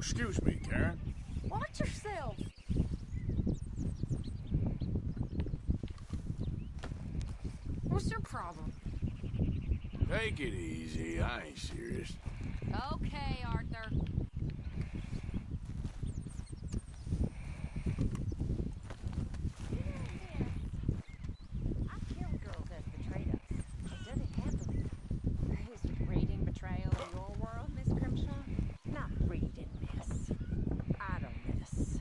excuse me, Karen. Watch yourself. What's your problem? Take it easy. I ain't serious. Okay, Arthur. I've killed girls that's betrayed us. I've done it happily. Is reading betrayal in your world, Miss Grimshaw? Not reading, miss. Idleness.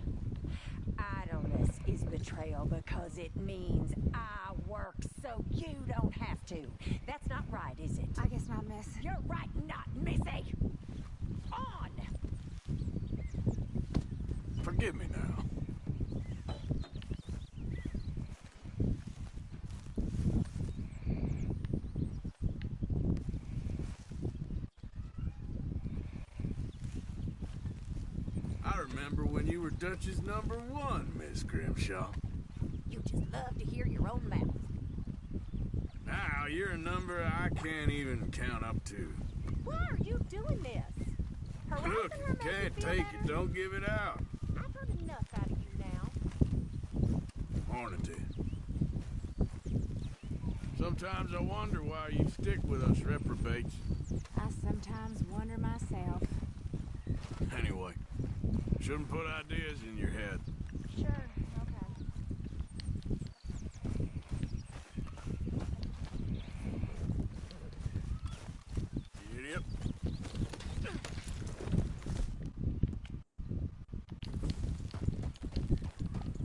Idleness is betrayal because it means I work so you don't have to. That's not right, is it? I guess not, miss. You're right, not missy. On! Forgive me now. I remember when you were Dutch's #1, Miss Grimshaw. You just love to hear your own mouth. Now you're a number I can't even count up to. Why are you doing this? Harassing Look, her if you make can't feel take better? it, don't give it out. I've heard enough out of you now. Hornety. Sometimes I wonder why you stick with us reprobates. I sometimes wonder myself. Anyway, shouldn't put ideas in your head. Sure, okay. Idiot.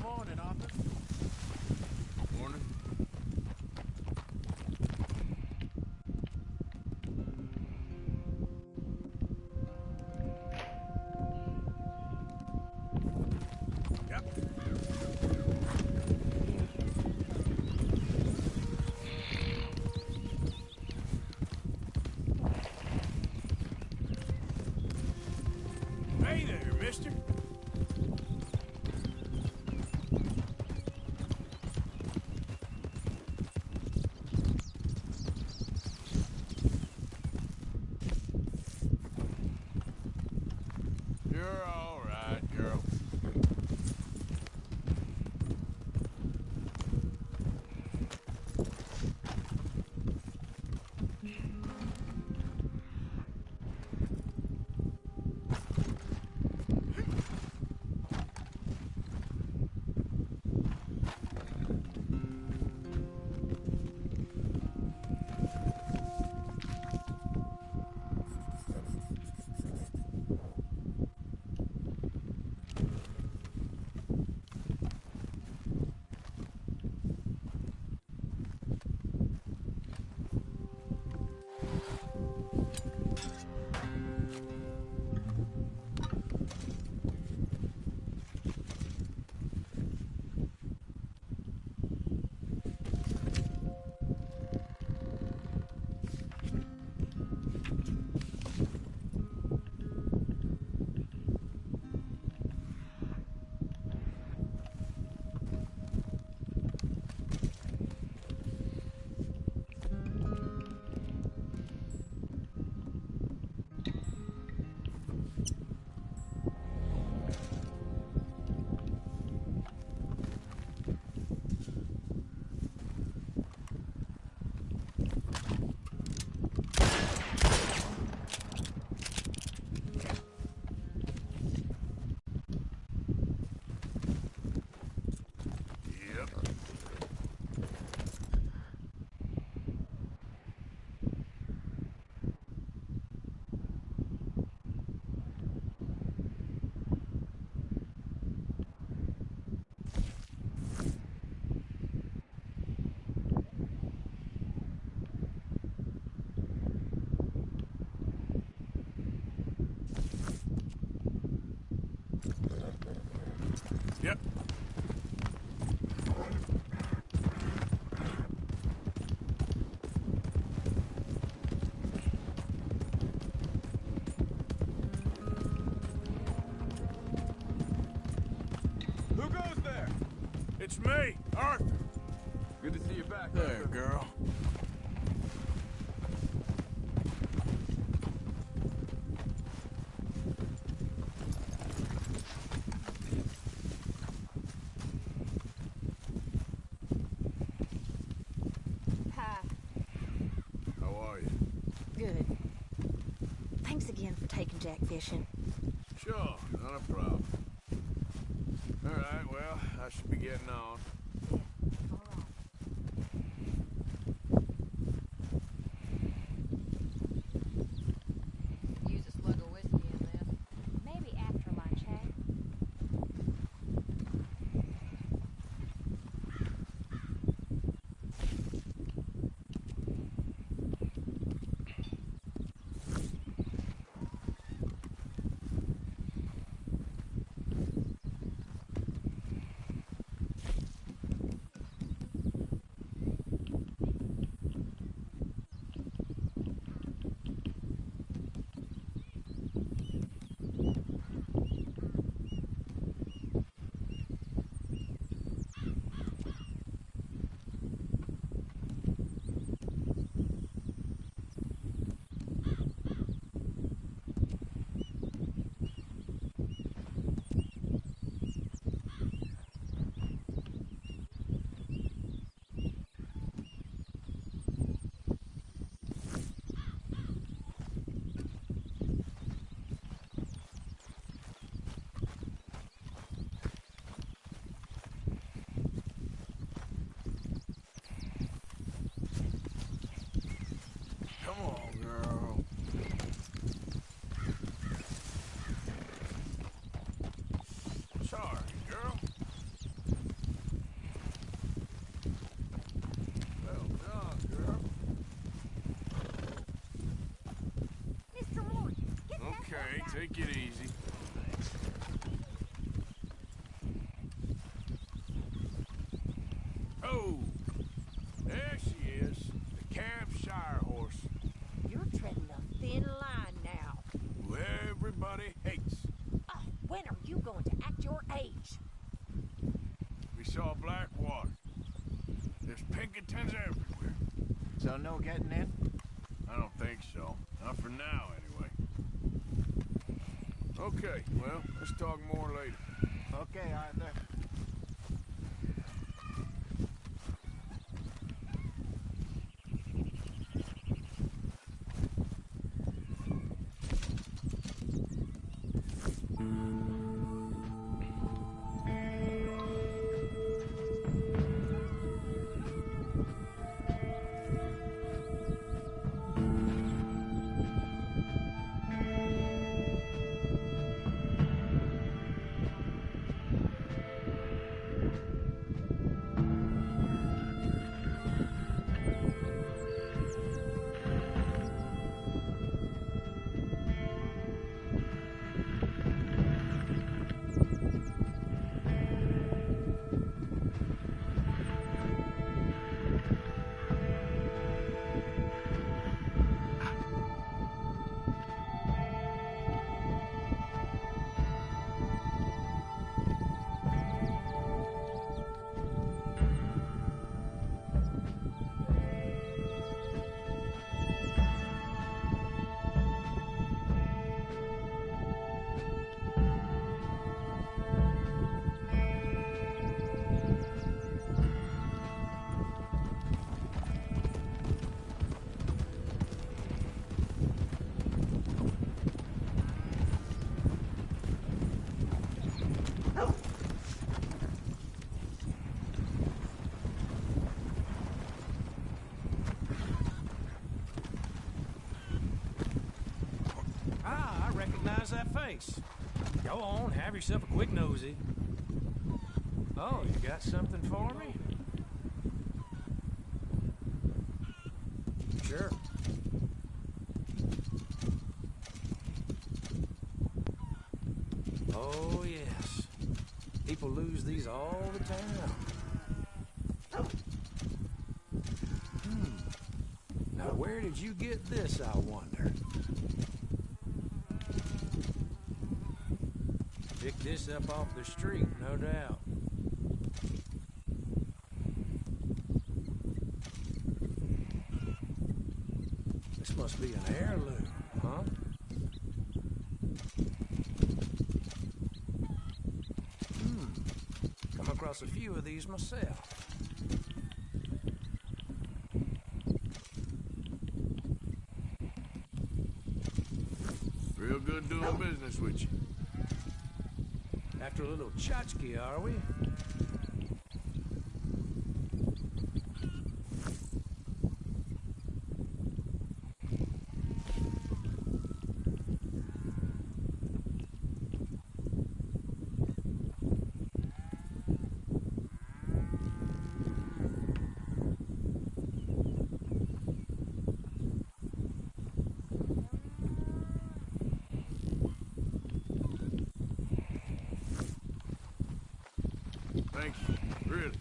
Morning, Arthur. Morning. Hey there, mister. You're all right, girl. Yep. Who goes there? It's me, Arthur. Good to see you back, There, Arthur. girl. lumberjack fishing. Sure, not a problem. All right, well, I should be getting on. Yeah, all right. Use a slug of whiskey in this. Maybe after lunch, hey? Come on, girl. Sorry, girl. Well done, girl. Mr. Morton, get that Okay, horse out. take it easy. Oh, there she is. The Campshire horse, You're treading a thin line now. who everybody hates. Oh, when are you going to act your age? We saw Blackwater. There's Pinkertons everywhere. So no getting in? I don't think so. Not for now, anyway. Okay, well, let's talk more later. Okay, Arthur. Ah, I recognize that face. Go on, have yourself a quick nosy. Oh, you got something for me? Sure. Oh, yes. People lose these all the time. Now, where did you get this, I wonder? Picked this up off the street, no doubt. This must be an heirloom, huh? Come across a few of these myself. Real good fun doing business with you. After a little tchotchke, are we? Thank you. Really.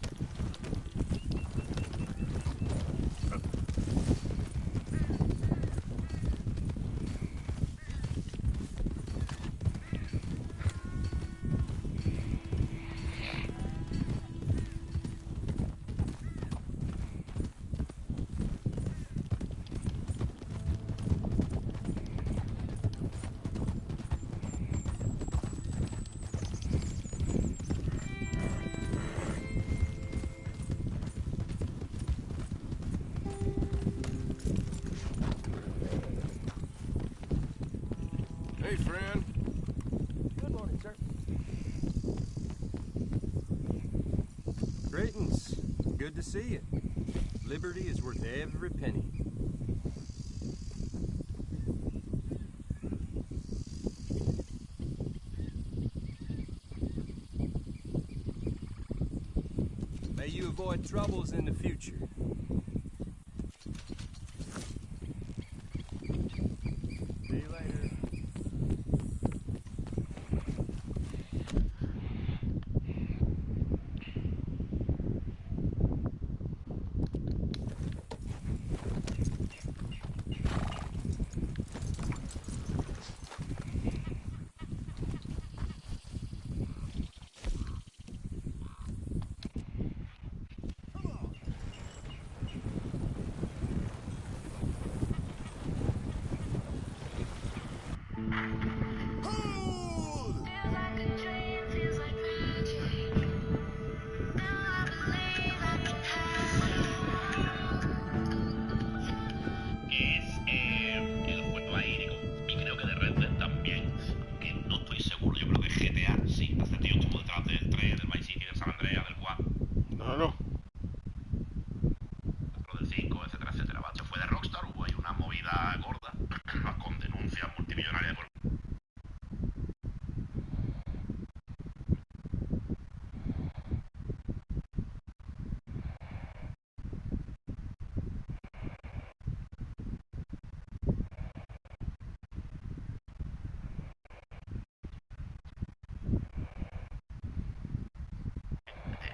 Hey, friend. Good morning, sir. Greetings. Good to see you. Liberty is worth every penny. May you avoid troubles in the future. See you later. Que es el juego aéreo y creo que de Red Dead también, aunque no estoy seguro. Yo creo que GTA sí, hace tío estuvo detrás del 3, del Vice City, del San Andreas, del 4, Claro. del 5, etcétera, etcétera. Se fue de Rockstar, hubo ahí una movida gorda con denuncias multimillonarias por...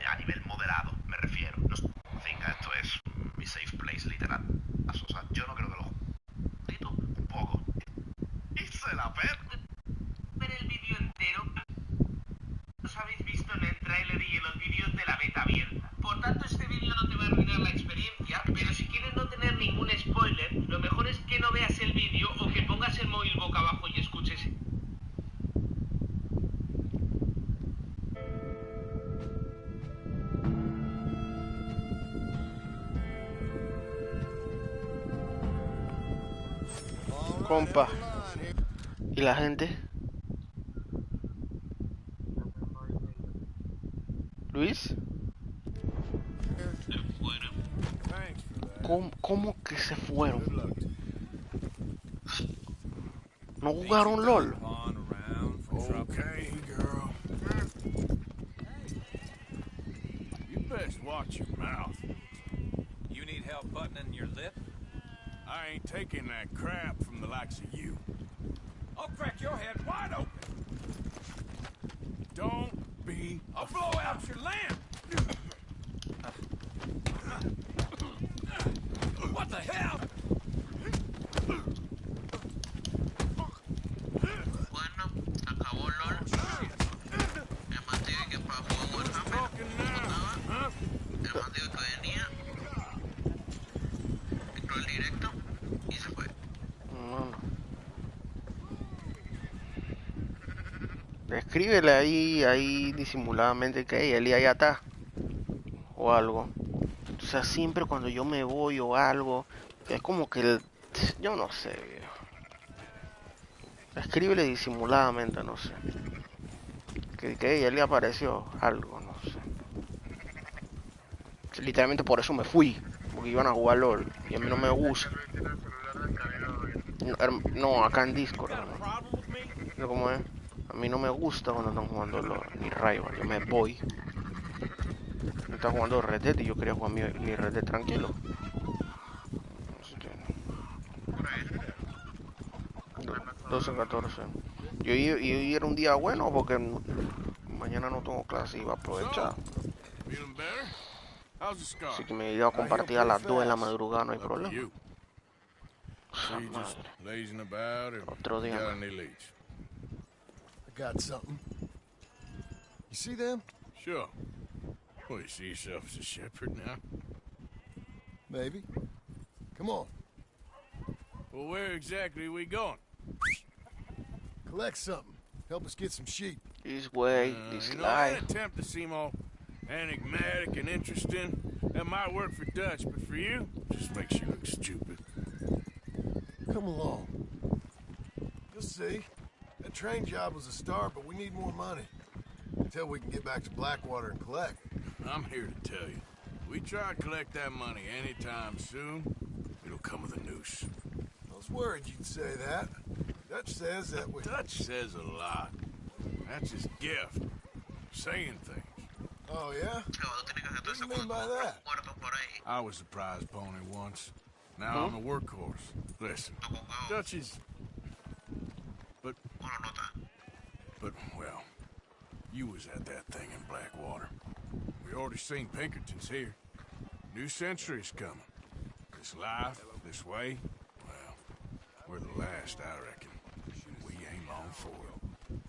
a nivel moderado, me refiero. No significa esto es mi safe place literal. O sea, yo no creo que lo juguito un poco. Y se la perde. Ver el vídeo entero. Los habéis visto en el tráiler y en los vídeos de la beta abierta. Por tanto, este vídeo no te va a arruinar la experiencia, pero si quieres no tener ningún spoiler, lo mejor es que no veas el vídeo o que pongas el móvil boca abajo y escuches. Compa. ¿Y la gente? ¿Luis? Thanks for that. ¿Cómo que se fueron? Good luck. ¿No jugaron LOL? Okay, girl. You best watch your mouth. You need help buttoning your lip? I ain't taking that crap from the likes of you. I'll crack your head wide open. Don't be I'll blow out your lamp. What the hell? Bueno, acabó LOL. El más digo que para jugar Warhammer talking now, huh? el más digo que venía, entró el directo y se fue. Escríbele ahí disimuladamente que hey, Eli allá está. O algo. O sea, siempre cuando yo me voy o algo, es como que yo no sé, viejo. Escríbele disimuladamente, no sé. Que ella le apareció algo, no sé. Literalmente por eso me fui. Porque iban a jugar LOL. Y a mí no me gusta. No, no, acá en Discord, hermano. No, ¿cómo es? A mí no me gusta cuando están jugando LOL, ni Rival. Yo me voy. Me está jugando Red Dead y yo quería jugar mi Red Dead tranquilo. Así que... 12-14. Y era un día bueno porque mañana no tengo clase y iba a aprovechar. Feeling better? How's the scar? Así que me iba a compartir a las 2 de la madrugada, no hay problema. So you just lazing about or Otro día got más. any leads? I got something. You see them? Sure. Well, you see yourself as a shepherd now? Maybe. Come on. Well, where exactly are we going? Collect something. Help us get some sheep. This way, this You know, life. that attempt to seem all enigmatic and interesting, that might work for Dutch, but for you, just makes you look stupid. Come along. You'll see. That train job was a start, but we need more money. Until we can get back to Blackwater and collect. I'm here to tell you, we try to collect that money anytime soon, it'll come with a noose. I was worried you'd say that. Dutch says that we... Dutch says a lot. That's his gift. Saying things. Oh, yeah? What do you mean by that? I was a prize pony once. Now I'm a workhorse. Listen, Dutch is... But, well, you was at that thing in Blackwater. We already seen Pinkertons here. New century's coming. This life, this way, well, we're the last, I reckon. We ain't long for it.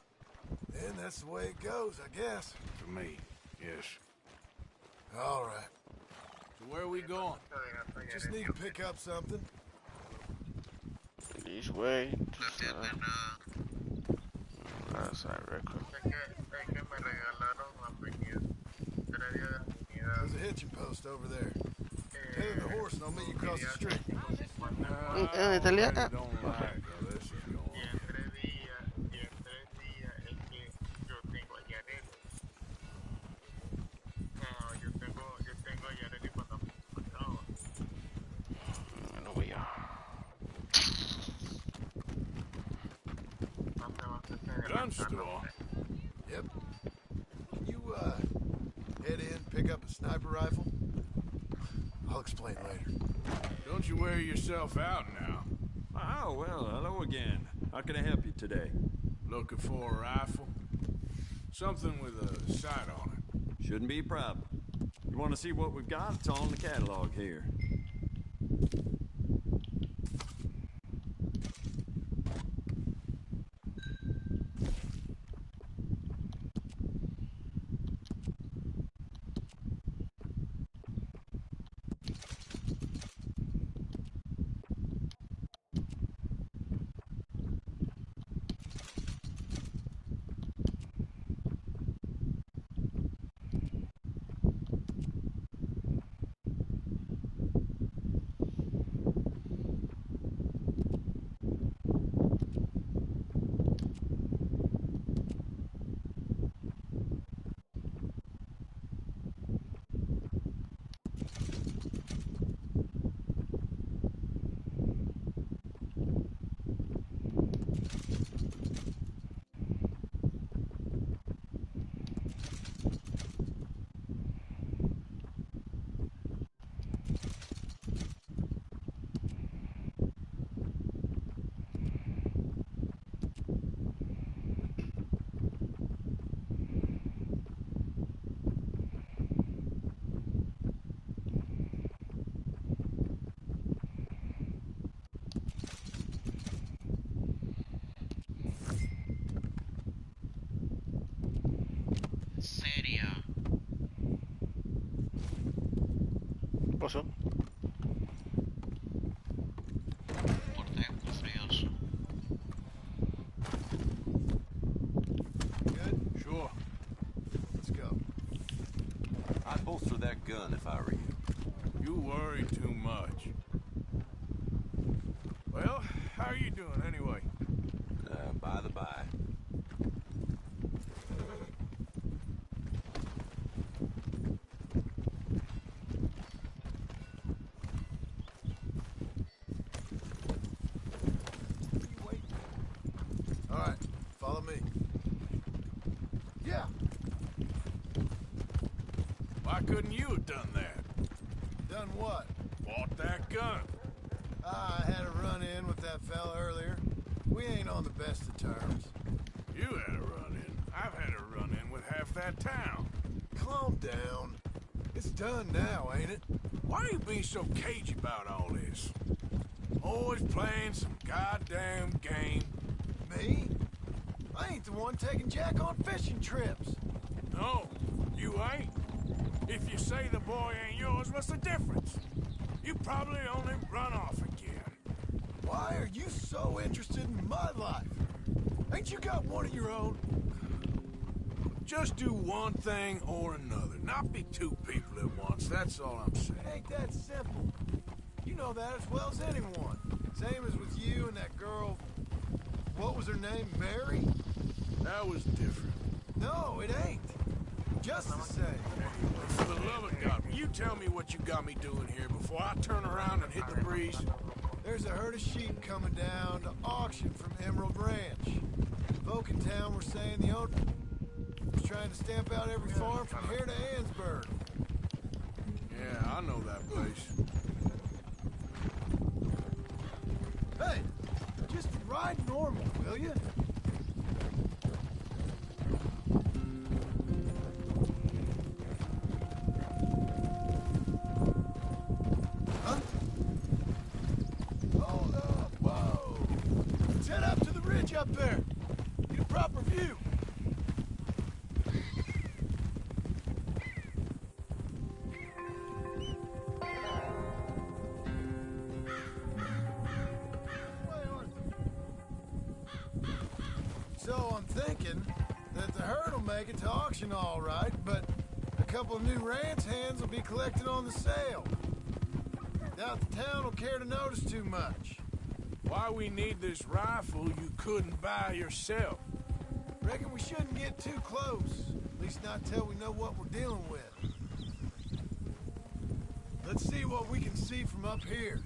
Then that's the way it goes, I guess. For me, yes. All right. So where are we going? Just need to pick up something. This way. That's I reckon. There's a hitching post over there. Tether the horse and I'll meet you across the street. En Italia. I don't like how this is going. No voy a. Gun store? Yep. Can you, head in, pick up a sniper rifle? I'll explain later. Don't you wear yourself out now? Oh, well, hello again. How can I help you today? Looking for a rifle? Something with a sight on it. Shouldn't be a problem. You want to see what we've got? It's on the catalog here. Pasó. Good? Sure. Let's go. I'd bolster that gun if I were you. You worry too much. Well, how are you doing anyway? by the by. All right, follow me. Yeah. Why couldn't you have done that? Done what? Bought that gun. I had a run-in with that fella earlier. We ain't on the best of terms. You had a run-in. I've had a run-in with half that town. Calm down. It's done now, ain't it? Why are you being so cagey about all this? Always playing some goddamn game. Me? I ain't the one taking Jack on fishing trips. No, you ain't. If you say the boy ain't yours, what's the difference? You probably only run off again. Why are you so interested in my life? Ain't you got one of your own? Just do one thing or another. Not be two people at once, that's all I'm saying. It ain't that simple. You know that as well as anyone. Same as with you and that girl... What was her name? Mary? That was different. No, it ain't. Just the same. For the love of God, will you tell me what you got me doing here before I turn around and hit the breeze? There's a herd of sheep coming down to auction from Emerald Ranch. Folk in town were saying the owner was trying to stamp out every farm from here to Ansburg. Yeah, I know that place. Hey, just ride normal, will you? Huh? Hold up, whoa! Let's head up to the ridge up there. Get a proper view. So I'm thinking that the herd will make it to auction all right, but a couple of new ranch hands will be collected on the sale. Doubt the town will care to notice too much. Why we need this rifle you couldn't buy yourself? Reckon we shouldn't get too close. At least not till we know what we're dealing with. Let's see what we can see from up here.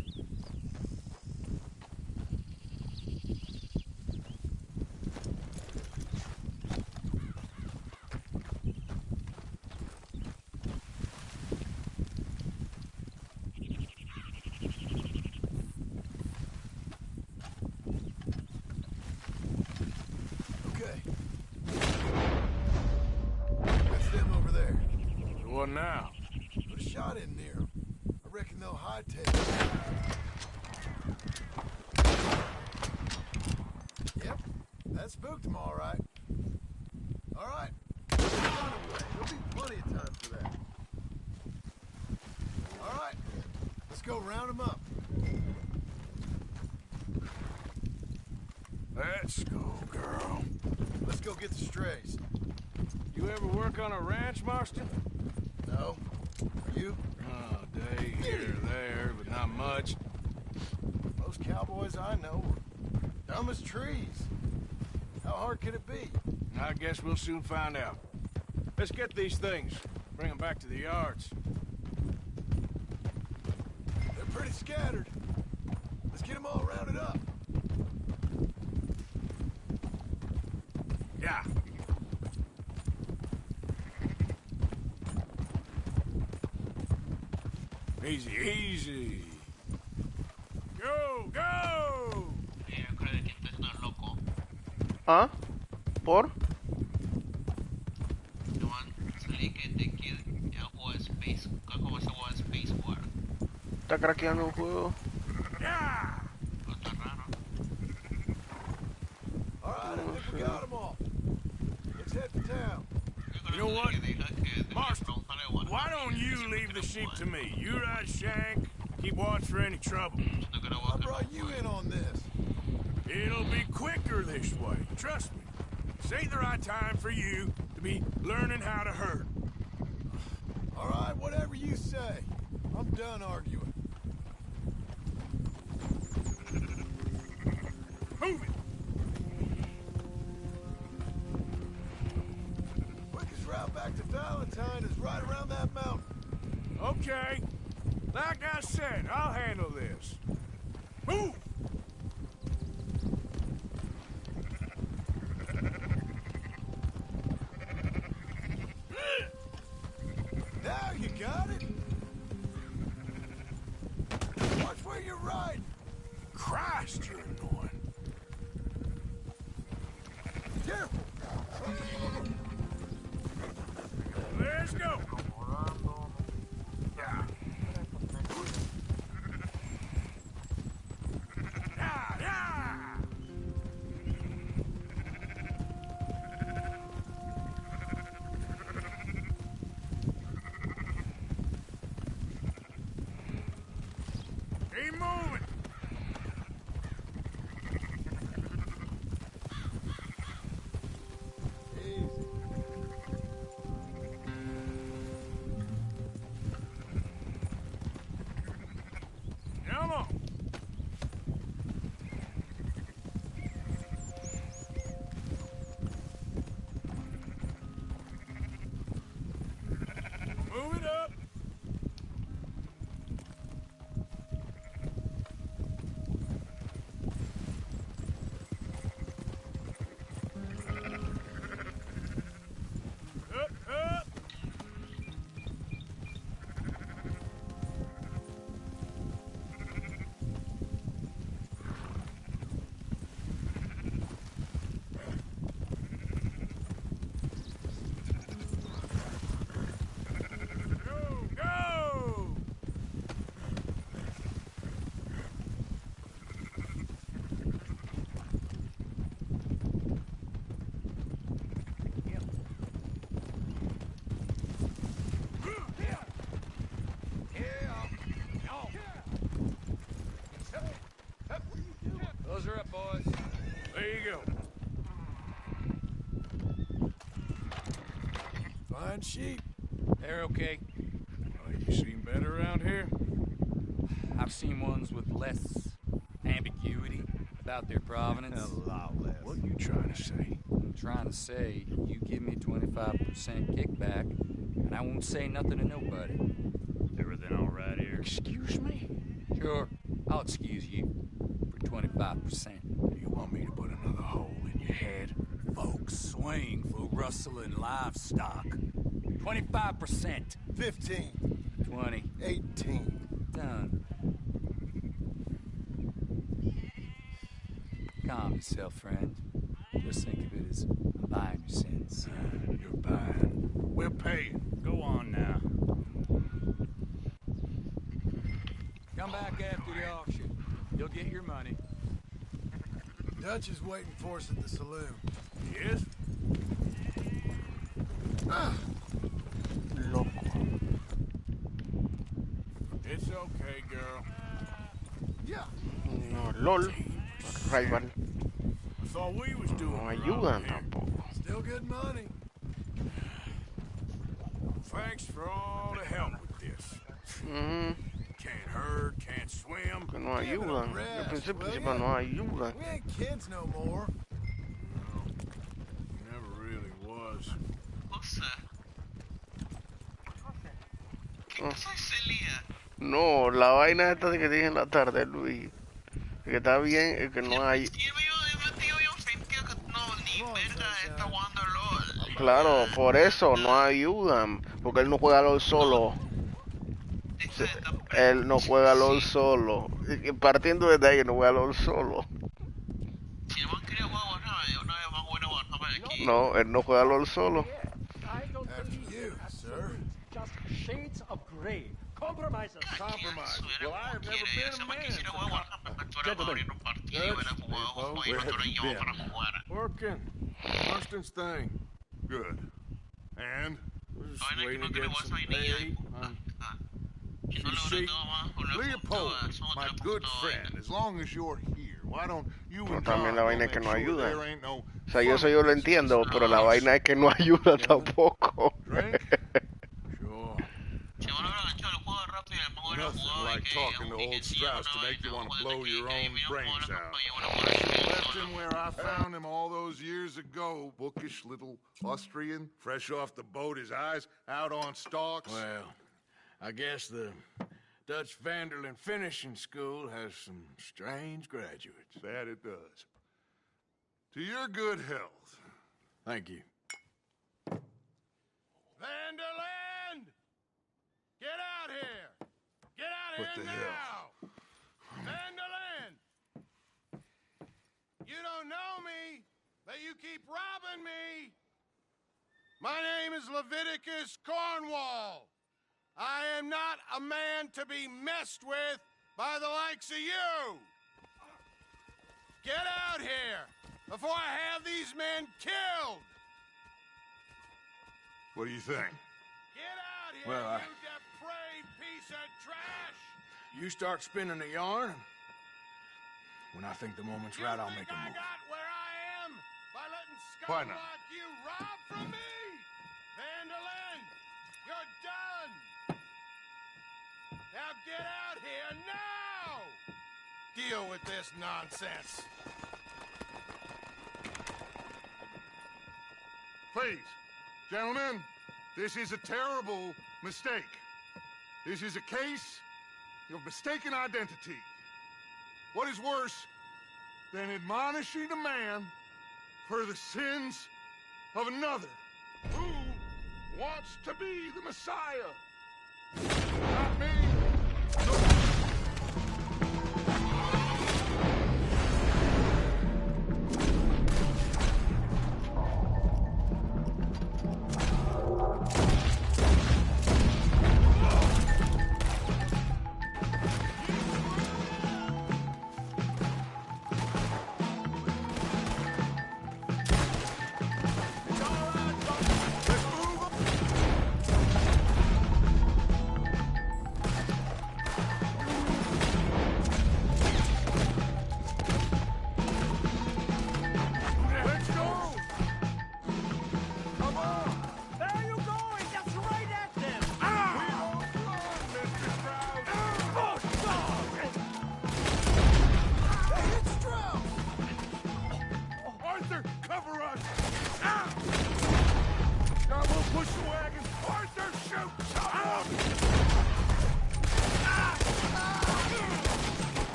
Okay. That's them over there. So what now? Put a shot in near them. I reckon they'll hightail it. Yep, that spooked them all right. All right. There'll be plenty of time for that. All right, let's go round them up. Let's go, girl. Let's go get the strays. You ever work on a ranch, Marston? No? You? Oh, day here or there, but not much. Most cowboys I know are dumb as trees. How hard could it be? I guess we'll soon find out. Let's get these things. Bring them back to the yards. They're pretty scattered. Let's get them all rounded up. Yeah. Easy, easy. Go, go! Creo que este es un loco. ¿Ah? ¿Por? Joan, salí que te quiere jugar Space. ¿Cómo se juega Space War? Está craqueando un juego. Yeah! Está raro. All right, I think we got them all. Let's head to town. You know what? Marston, why don't you leave the sheep to me? You ride Shank, keep watch for any trouble. I brought you in on this. It'll be quicker this way, trust me. This ain't the right time for you to be learning how to herd. All right, whatever you say. I'm done arguing. Move it! Okay. Like I said, I'll handle this. Move! Now you got it. Watch where you're riding. Christ, you're annoying. Careful. Let's go. Yeah. Yeah, yeah. Keep moving. Easy. Come on. Move it up. Up, up. Go, go. Those are up, boys. There you go. Fine sheep. They're okay. Oh, you seen better around here? I've seen ones with less ambiguity about their provenance. A lot less. What are you trying to say? I'm trying to say, you give me 25% kickback, and I won't say nothing to nobody. Everything all right here? Excuse me? Sure, I'll excuse you for 25%. You want me to put another hole in your head? Folks swing for rustling livestock. 25%. 15. 20. 18. Done. Calm yourself, friend. Just think of it as I'm buying your sins. You're buying. We're paying. Go on now. Come back after the auction. You'll get your money. Dutch is waiting for us at the saloon. Yes? Loco. It's okay, girl. Yeah. No, LOL. Rival. I thought we was doing No around ayudan here. tampoco. Still good money. Thanks for all the help with this. Mhm. Can't herd, can't swim. Que no Give it a ayudan. Yo rest, pensé will que ya? no ayudan. We ain't kids no more. Never really was. No, la vaina esta de que dije en la tarde, Luis. Que está bien, que no hay. Claro, por eso no ayudan. Porque él no juega LOL solo. Él no juega LOL solo. Y partiendo desde ahí, no juega LOL solo. No, él no juega LOL solo. After you, sir. Just shades of gray. Compromises. Compromise. Well, I have never been a man for Gentlemen, where have you been? Working. Marston's thing. Good. And? We're just waiting to get some pay. You see, Leopold, my good friend, as long as you're here, why don't you Pero and también la John vaina go es que make no sure ayuda. there ain't no O sea, yo eso yo lo entiendo, pero la vaina es que no ayuda tampoco. Drink? Sure. Nothing like talking to old Strauss to make you want to blow your own brains out. I should have left him where I found him all those years ago. Bookish little Austrian, fresh off the boat, his eyes out on stalks. Well, I guess the Dutch Vanderlyn Finishing School has some strange graduates. That it does. To your good health. Thank you. Vanderland! Get out here! Get out What here the now! hell? Vanderland! You don't know me, but you keep robbing me! My name is Leviticus Cornwall. I am not a man to be messed with by the likes of you! Get out here before I have these men killed! What do you think? Get out here, Well, you depraved piece of trash! You start spinning the yarn, and when I think the moment's right, I'll make a I move. got where I am by letting Why scum not? like you rob from me? Vanderlyn, you're done! Now get out here now! Deal with this nonsense. Please, gentlemen, this is a terrible mistake. This is a case of mistaken identity. What is worse than admonishing a man for the sins of another who wants to be the Messiah? Not me.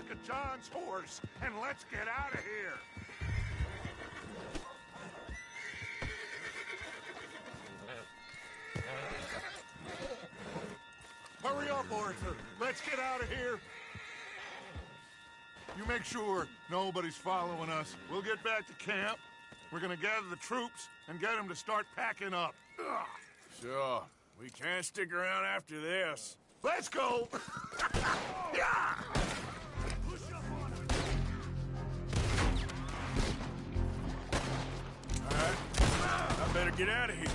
back of John's horse, and let's get out of here. Hurry up, Arthur. Let's get out of here. You make sure nobody's following us. We'll get back to camp. We're gonna gather the troops and get them to start packing up. Ugh. Sure. We can't stick around after this. Let's go! Yeah! All right. I better get out of here.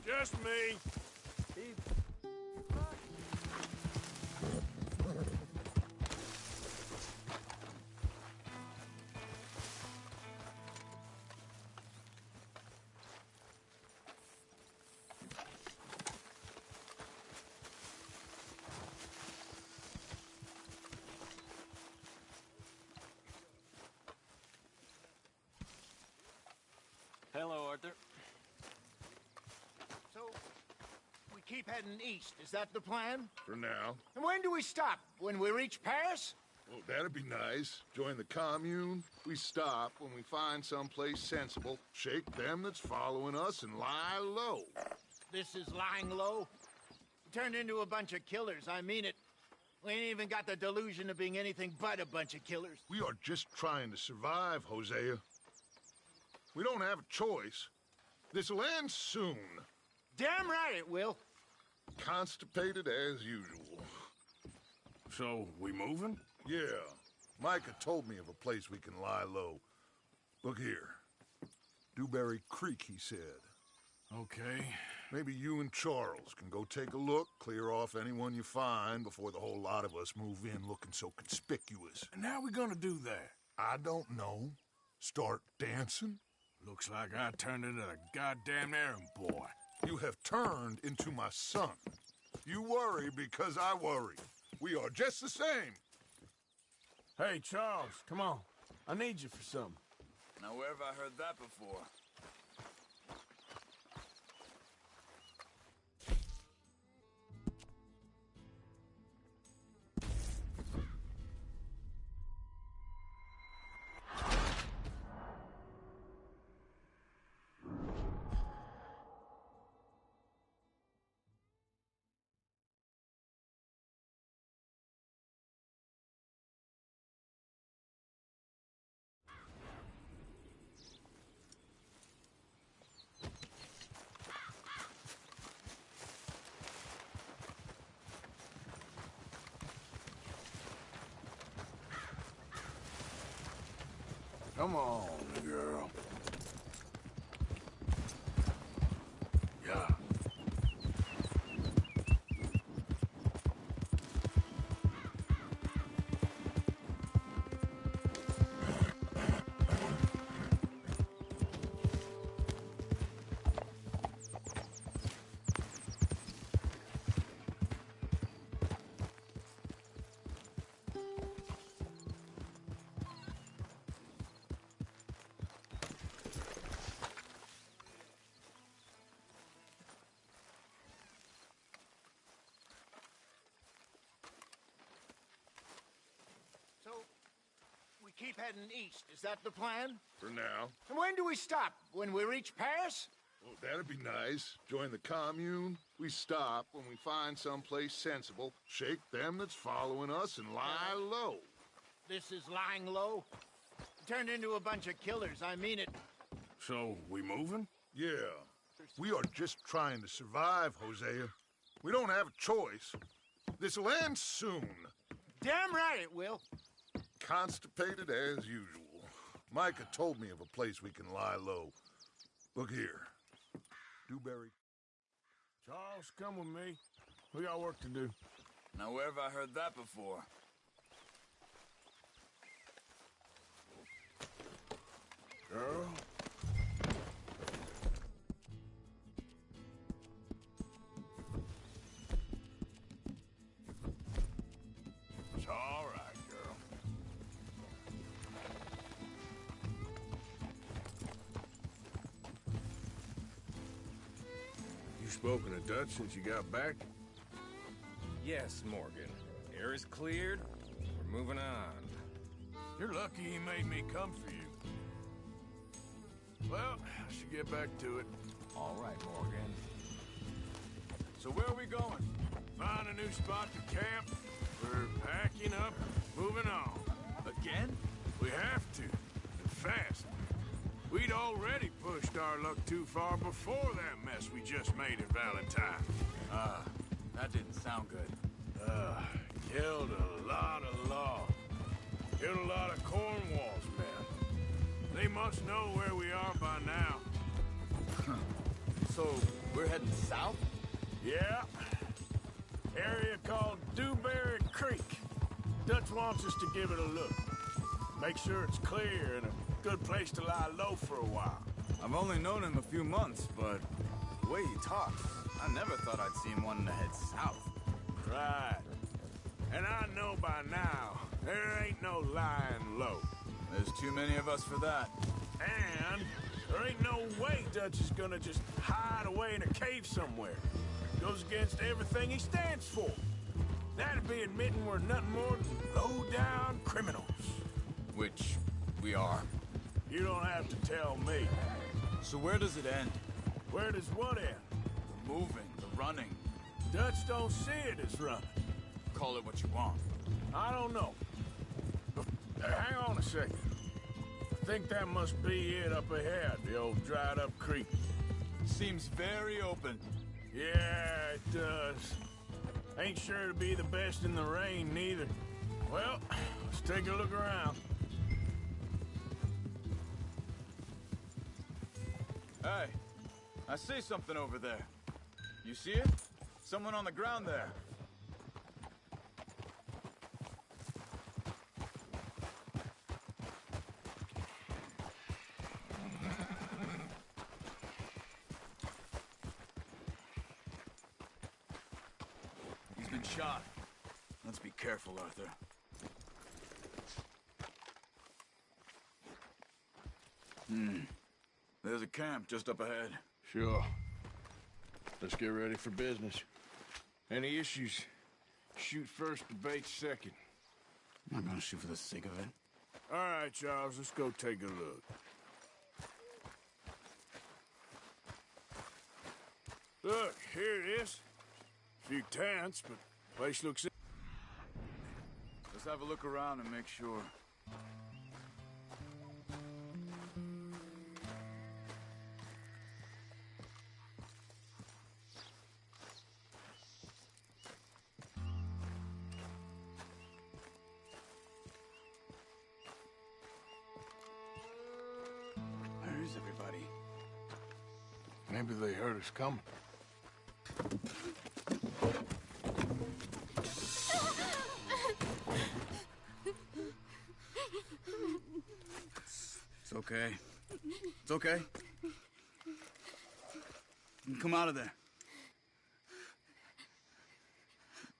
Just me. Hello, Arthur. So, we keep heading east. Is that the plan? For now. And when do we stop? When we reach Paris? Well, that'd be nice. Join the commune. We stop when we find someplace sensible, shake them that's following us, and lie low. This is lying low? We turned into a bunch of killers, I mean it. We ain't even got the delusion of being anything but a bunch of killers. We are just trying to survive, Hosea. We don't have a choice. This'll end soon. Damn right it will. Constipated as usual. So, we moving? Yeah. Micah told me of a place we can lie low. Look here. Dewberry Creek, he said. Okay. Maybe you and Charles can go take a look, clear off anyone you find before the whole lot of us move in looking so conspicuous. And how we gonna do that? I don't know. Start dancing? Looks like I turned into the goddamn errand boy. You have turned into my son. You worry because I worry. We are just the same. Hey, Charles, come on. I need you for something. Now, where have I heard that before? Come on, girl. Yeah. So, we keep heading east. Is that the plan? For now. And when do we stop? When we reach Paris? Well, that'd be nice. Join the commune. We stop when we find someplace sensible, shake them that's following us, and lie low. This is lying low? We turned into a bunch of killers, I mean it. So, we moving? Yeah. We are just trying to survive, Hosea. We don't have a choice. This'll end soon. Damn right it will. Constipated as usual. Micah told me of a place we can lie low. Look here. Dewberry. Charles, come with me. We got work to do. Now, where have I heard that before? Girl. It's all right, girl. You spoken of Dutch since you got back? Yes, Morgan. Air is cleared. We're moving on. You're lucky he made me come for you. Well, I should get back to it. All right, Morgan. So where are we going? Find a new spot to camp. We're packing up, moving on. Again? We have to, and fast. We'd already pushed our luck too far before that mess we just made at Valentine. That didn't sound good. Killed a lot of law. Killed a lot of Cornwall's men. They must know where we are by now. So, we're heading south? Yeah. Area called Dewberry Creek. Dutch wants us to give it a look. Make sure it's clear and a good place to lie low for a while. I've only known him a few months, but the way he talks, I never thought I'd see him wanting to head south. Right. And I know by now, there ain't no lying low. There's too many of us for that. And there ain't no way Dutch is gonna just hide away in a cave somewhere. Goes against everything he stands for. That'd be admitting we're nothing more than low-down criminals. Which we are. You don't have to tell me. So where does it end? Where does what end? The moving, the running. Dutch don't see it as running. Call it what you want. I don't know. Hang on a second. I think that must be it up ahead, the old dried-up creek. Seems very open. Yeah, it does. Ain't sure to be the best in the rain, neither. Well, let's take a look around. Hey, I see something over there. You see it? Someone on the ground there. He's been shot. Let's be careful, Arthur. There's a camp just up ahead. Sure. Let's get ready for business. Any issues? Shoot first, debate second. I'm not gonna shoot for the sake of it. All right, Charles, let's go take a look. Look, here it is. A few tents, but place looks... Let's have a look around and make sure. Where's everybody? Maybe they heard us coming. It's okay. It's okay. You can come out of there.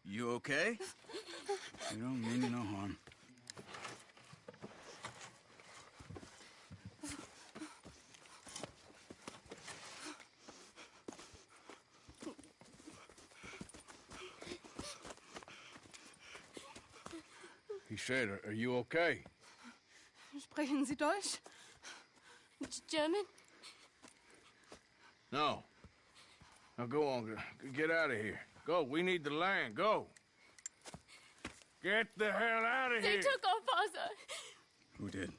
You okay? You don't mean you no harm. He said, are you okay? Sprechen Sie Deutsch? German? No. Now go on, get out of here. Go, we need the land, go. Get the hell out of They here. took our father. Who did?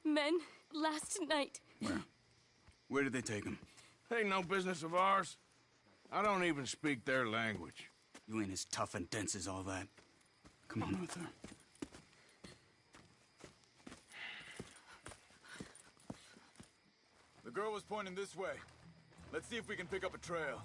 Men, last night. Where? Where did they take him? Ain't no business of ours. I don't even speak their language. You ain't as tough and dense as all that. Come on, Arthur. The girl was pointing this way. Let's see if we can pick up a trail.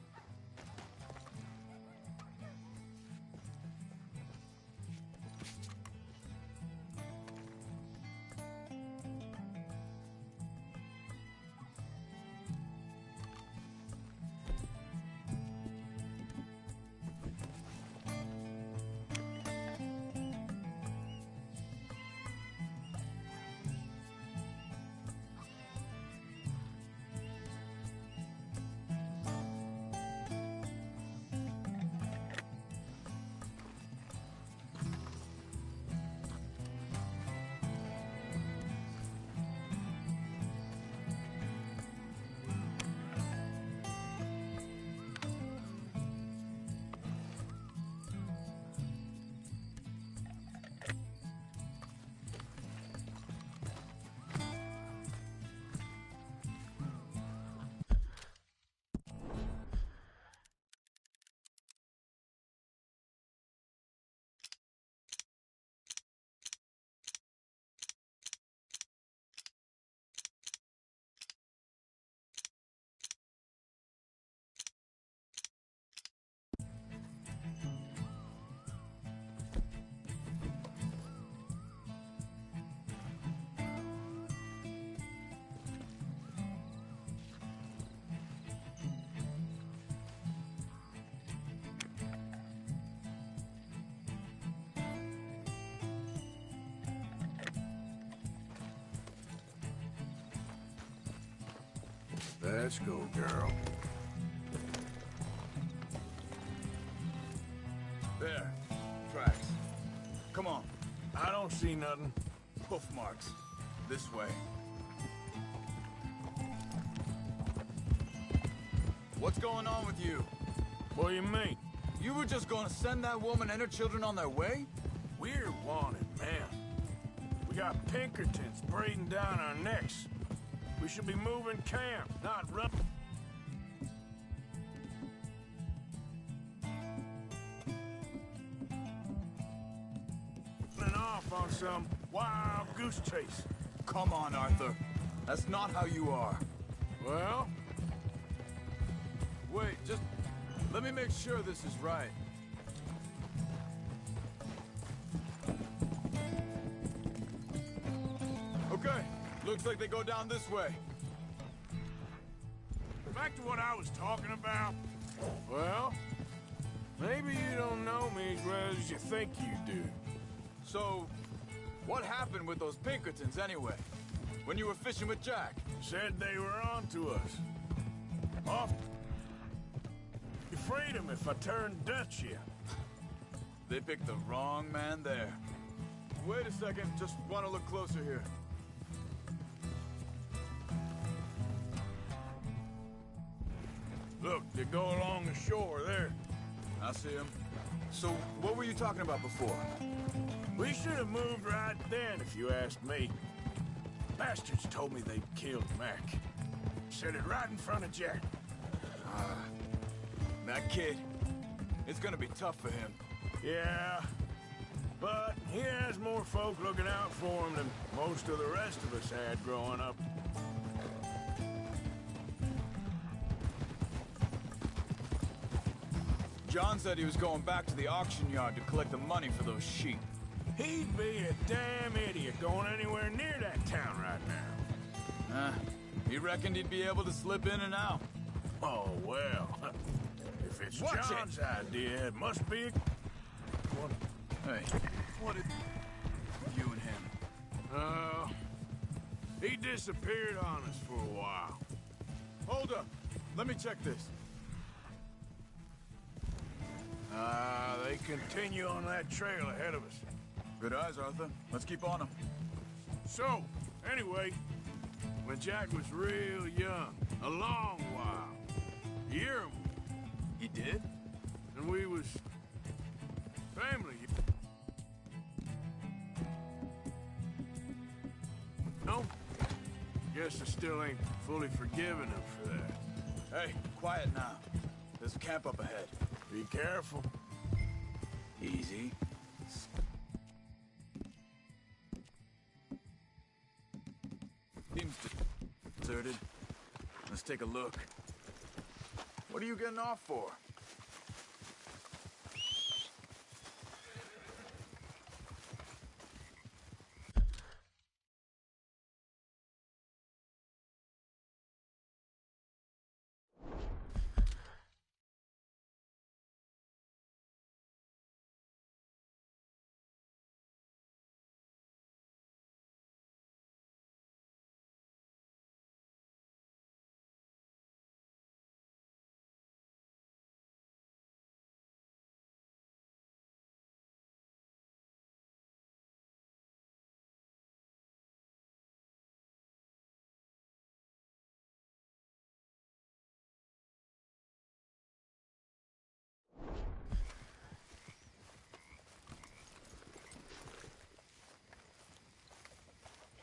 Let's go, girl. There. Come on. I don't see nothing. Hoof marks. This way. What's going on with you? What do you mean? You were just gonna send that woman and her children on their way? We're wanted, man. We got Pinkertons breathing down our necks. We should be moving camp, not run. Off on some wild goose chase. Come on, Arthur. That's not how you are. Well? Wait, just let me make sure this is right. Okay, looks like they go down this way. Back to what I was talking about. Well, maybe you don't know me as well as you think you do. So, what happened with those Pinkertons anyway? When you were fishing with Jack? Said they were on to us. Off. You freed him if I turned Dutch here. They picked the wrong man there. Wait a second, just want to look closer here. Look, they go along the shore there. I see him. So, what were you talking about before? We should have moved right then, if you asked me. Bastards told me they'd killed Mac. Said it right in front of Jack. That kid, it's gonna be tough for him. Yeah, but he has more folk looking out for him than most of the rest of us had growing up. John said he was going back to the auction yard to collect the money for those sheep. He'd be a damn idiot going anywhere near that town right now. He reckoned he'd be able to slip in and out. Oh, well. If it's Watch John's idea, it must be... What? Hey, what did you and him? He disappeared on us for a while. Hold up. Let me check this. They continue on that trail ahead of us. Good eyes, Arthur. Let's keep on them. So, anyway, when Jack was real young, a long while, you hear him? He did? And we was family. No? Guess I still ain't fully forgiven him for that. Hey, quiet now. There's a camp up ahead. Be careful. Easy. Seems deserted. Let's take a look. What are you getting off for?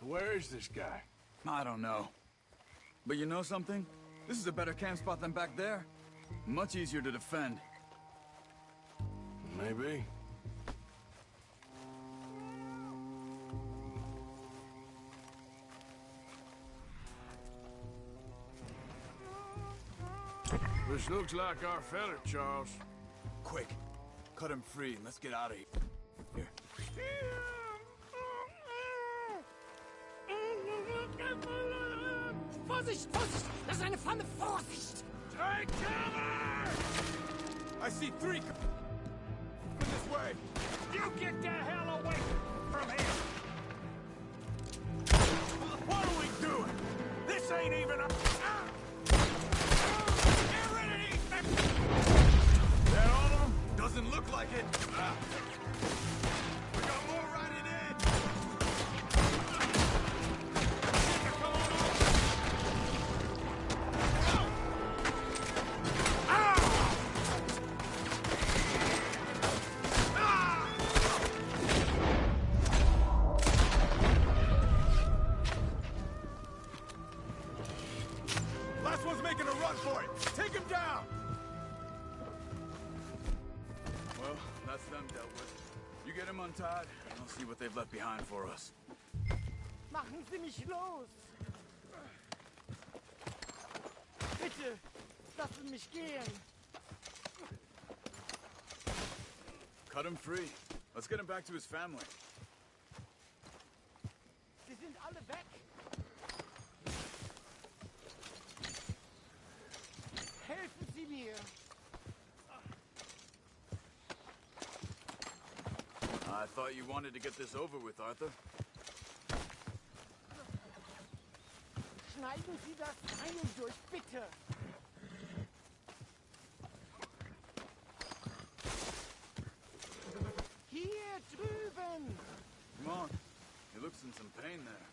Where is this guy? I don't know. But you know something? This is a better camp spot than back there. Much easier to defend. Maybe. This looks like our fella, Charles. Quick, cut him free and let's get out of here. Vorsicht, Vorsicht! Das ist eine Pfanne! Vorsicht! Take cover! I see three this way. You get the hell away from here! What are we doing? This ain't even a... Get rid of these things! That all of them? Doesn't look like it. We got going for it! Take him down! Well, that's them dealt with. You get him untied, and I'll see what they've left behind for us. Machen Sie mich los! Bitte, lassen mich gehen! Cut him free. Let's get him back to his family. Sie sind alle weg! Helfen Sie mir! I thought you wanted to get this over with, Arthur. Schneiden Sie das Seil durch, bitte! Hier drüben! Come on. He looks in some pain there.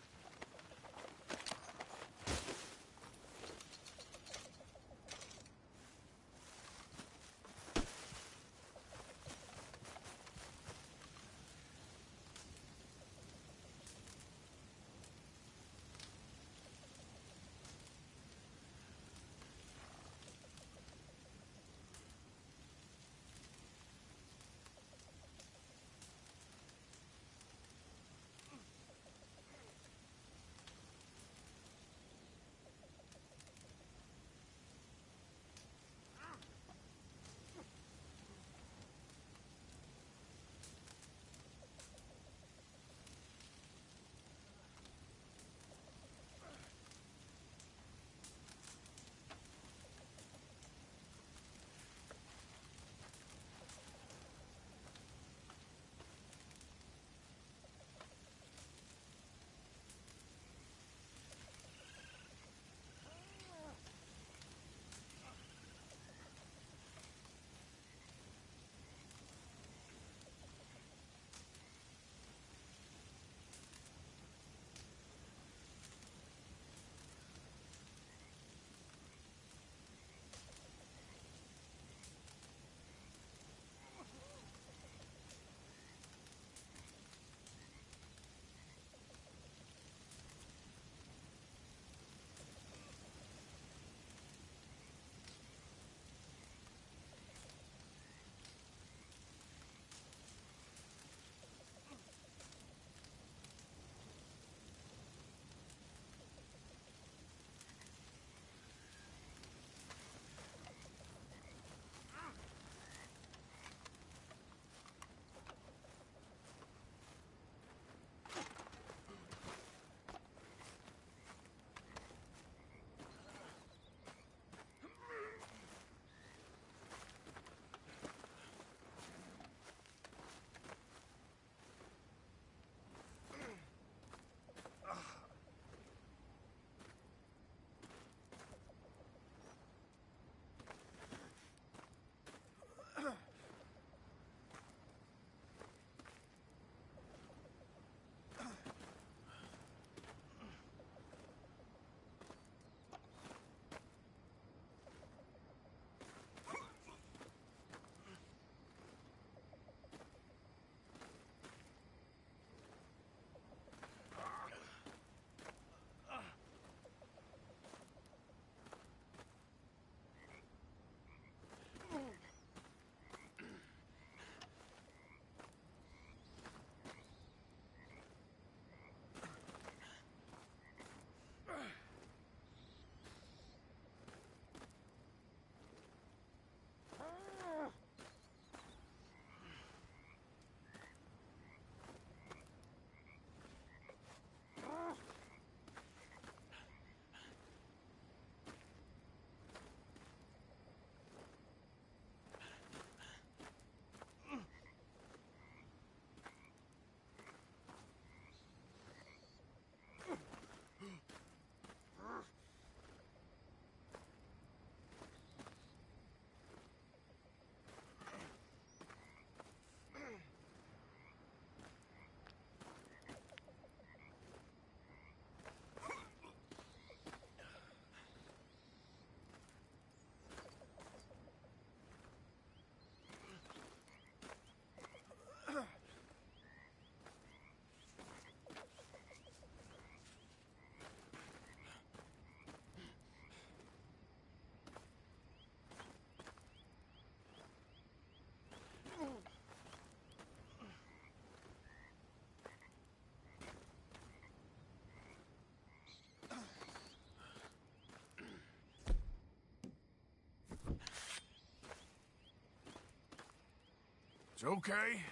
It's okay.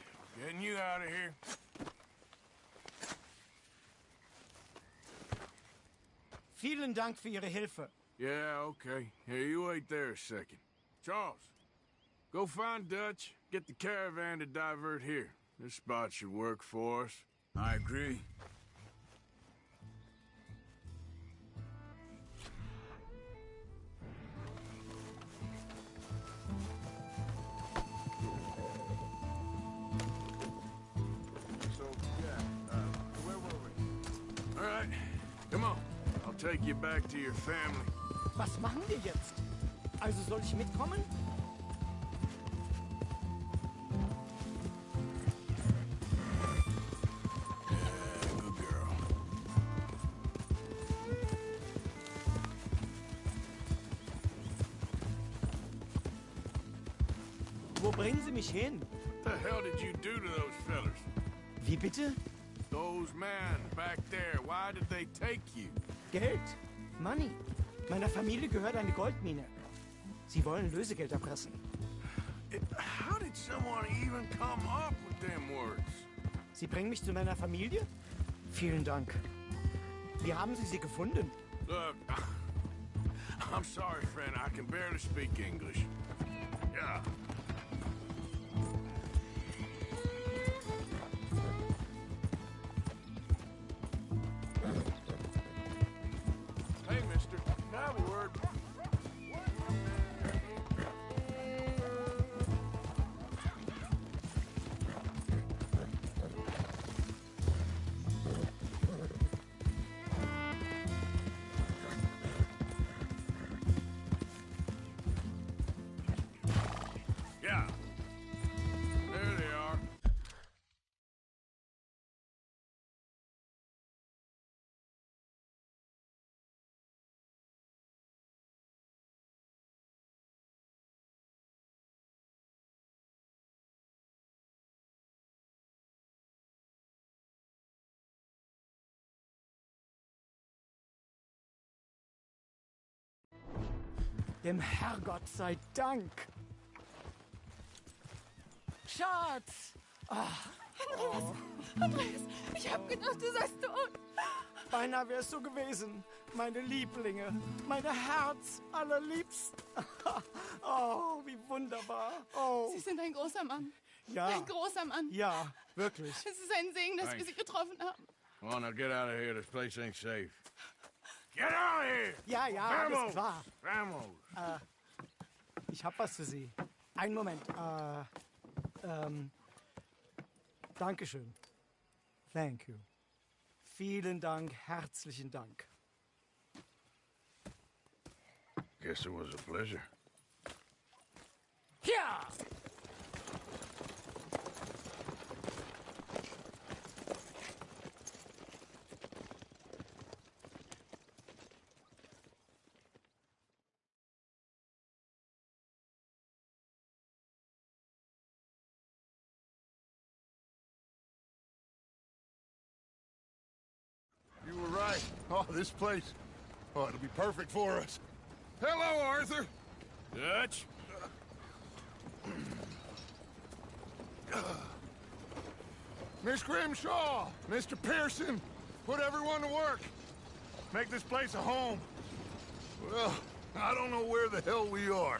Getting you out of here. Vielen Dank für Ihre Hilfe. Yeah, okay. Here, you wait there a second. Charles, go find Dutch. Get the caravan to divert here. This spot should work for us. I agree. So, yeah, where were we? All right, come on. I'll take you back to your family. Was machen wir jetzt? Also soll ich mitkommen? Good girl. Wo bringen Sie mich hin? What the hell did you do to those fellas? Wie bitte? Those men back there, why did they take you? Geld. Money. Meiner Familie gehört eine Goldmine. Sie wollen Lösegeld erpressen. How did someone even come up with them words? Sie bringen mich zu meiner Familie? Vielen Dank. Wie haben Sie sie gefunden? Look, I'm sorry, friend. I can barely speak English. Yeah. Hey, mister. Can I have a word? Yeah. There they are. Dem Herrgott sei Dank. Schatz! Andreas, ich hab gedacht, du seist tot. Beinahe wärst du gewesen. Meine Lieblinge. Meine Herz allerliebsten. Oh, wie wunderbar. Oh. Sie sind ein großer Mann. Ja. Ein großer Mann. Ja, wirklich. Es ist ein Segen, dass wir Thanks. Sie getroffen haben. Come on, now get out of here. This place ain't safe. Get out of here! Ja, ja, Vamos! alles klar. Vamos! Ich hab was für Sie. Einen Moment. Dankeschön. Thank you. Vielen Dank, herzlichen Dank. Guess it was a pleasure. Ja! You were right. Oh, this place. Oh, it'll be perfect for us. Hello, Arthur. Dutch? Miss Grimshaw, Mr. Pearson, put everyone to work. Make this place a home. Well, I don't know where the hell we are,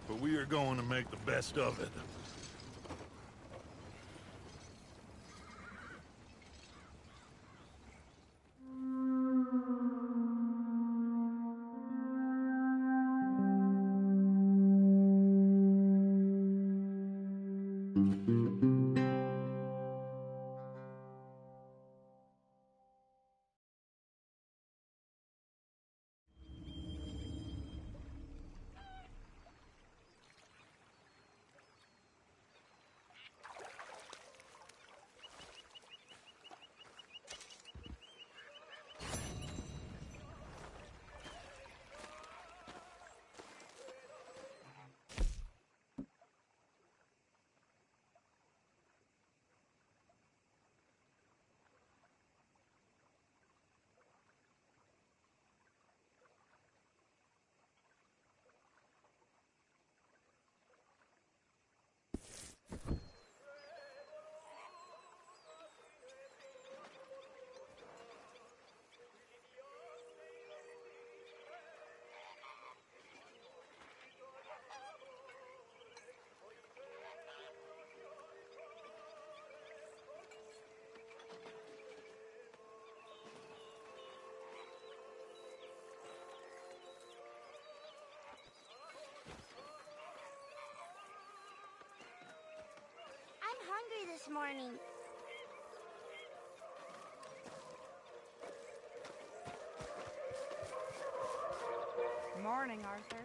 but we are going to make the best of it. hungry this morning. Morning, Arthur.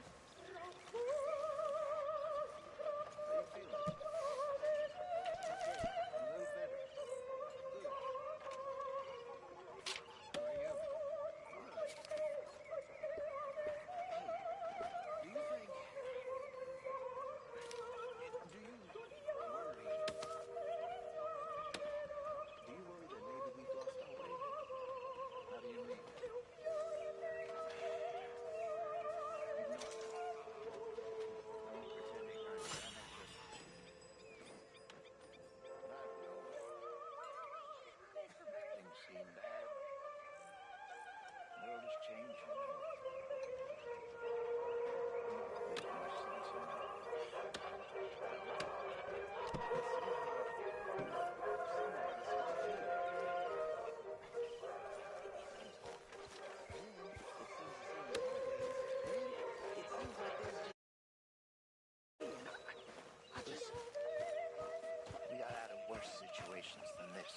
We got out of worse situations than this.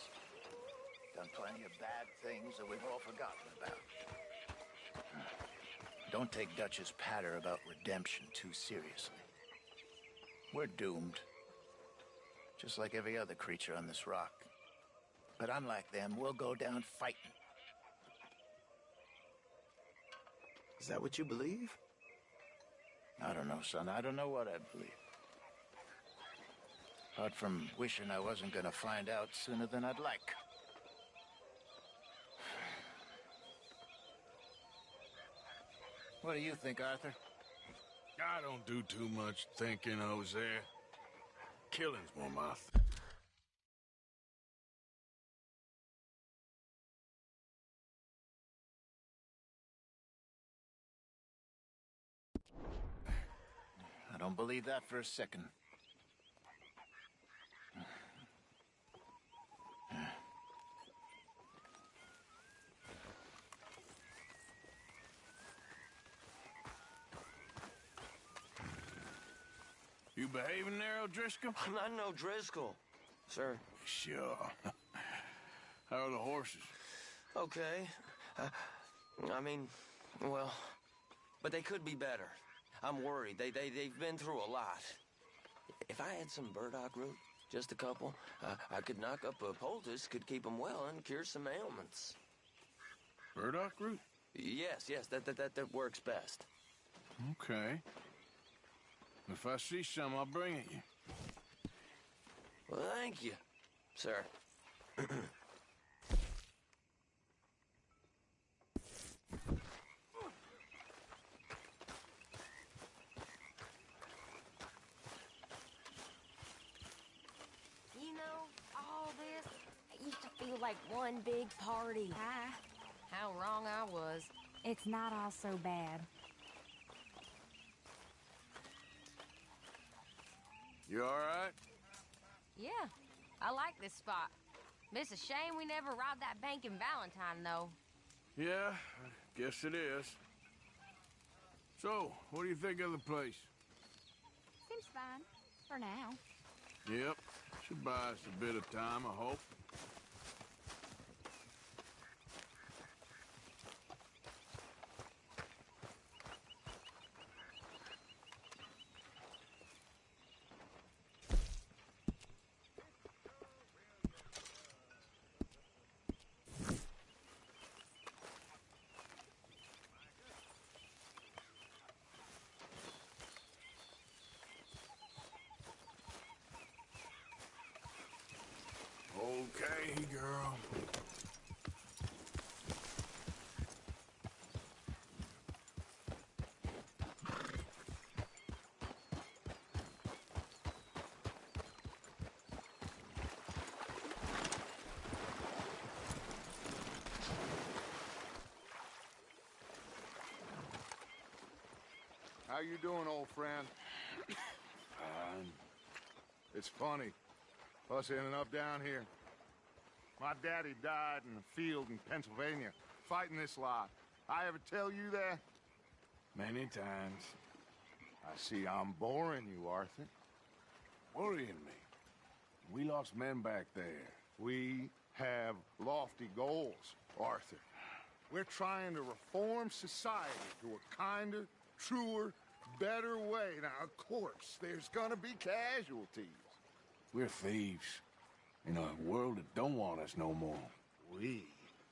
Done plenty of bad things that we've all forgotten about. Don't take Dutch's patter about redemption too seriously. We're doomed. Just like every other creature on this rock. But unlike them, we'll go down fighting. Is that what you believe? I don't know, son. I don't know what I believe. Apart from wishing I wasn't gonna find out sooner than I'd like. What do you think, Arthur? I don't do too much thinking, Jose. Killing's more my thing. I don't believe that for a second. You behaving there, O'Driscoll? I'm not no Driscoll, sir. Sure. How are the horses? Okay. I mean, well, but they could be better. I'm worried. They've been through a lot. If I had some burdock root, just a couple, I could knock up a poultice, could keep them well and cure some ailments. Burdock root? Yes, that works best. Okay. If I see some, I'll bring it you. Well, thank you, sir. You know, all this, it used to feel like one big party. How wrong I was. It's not all so bad. You all right? Yeah, I like this spot. It's a shame we never robbed that bank in Valentine, though. Yeah, I guess it is. So, what do you think of the place? Seems fine. For now. Yep. Should buy us a bit of time, I hope. Okay, girl. How you doing, old friend? Fine. It's funny. Us ending up down here. My daddy died in the field in Pennsylvania, fighting this lot. I ever tell you that? Many times. I see I'm boring you, Arthur. Worrying me. We lost men back there. We have lofty goals, Arthur. We're trying to reform society to a kinder, truer, better way. Now, of course, there's gonna be casualties. We're thieves in a world that don't want us no more. We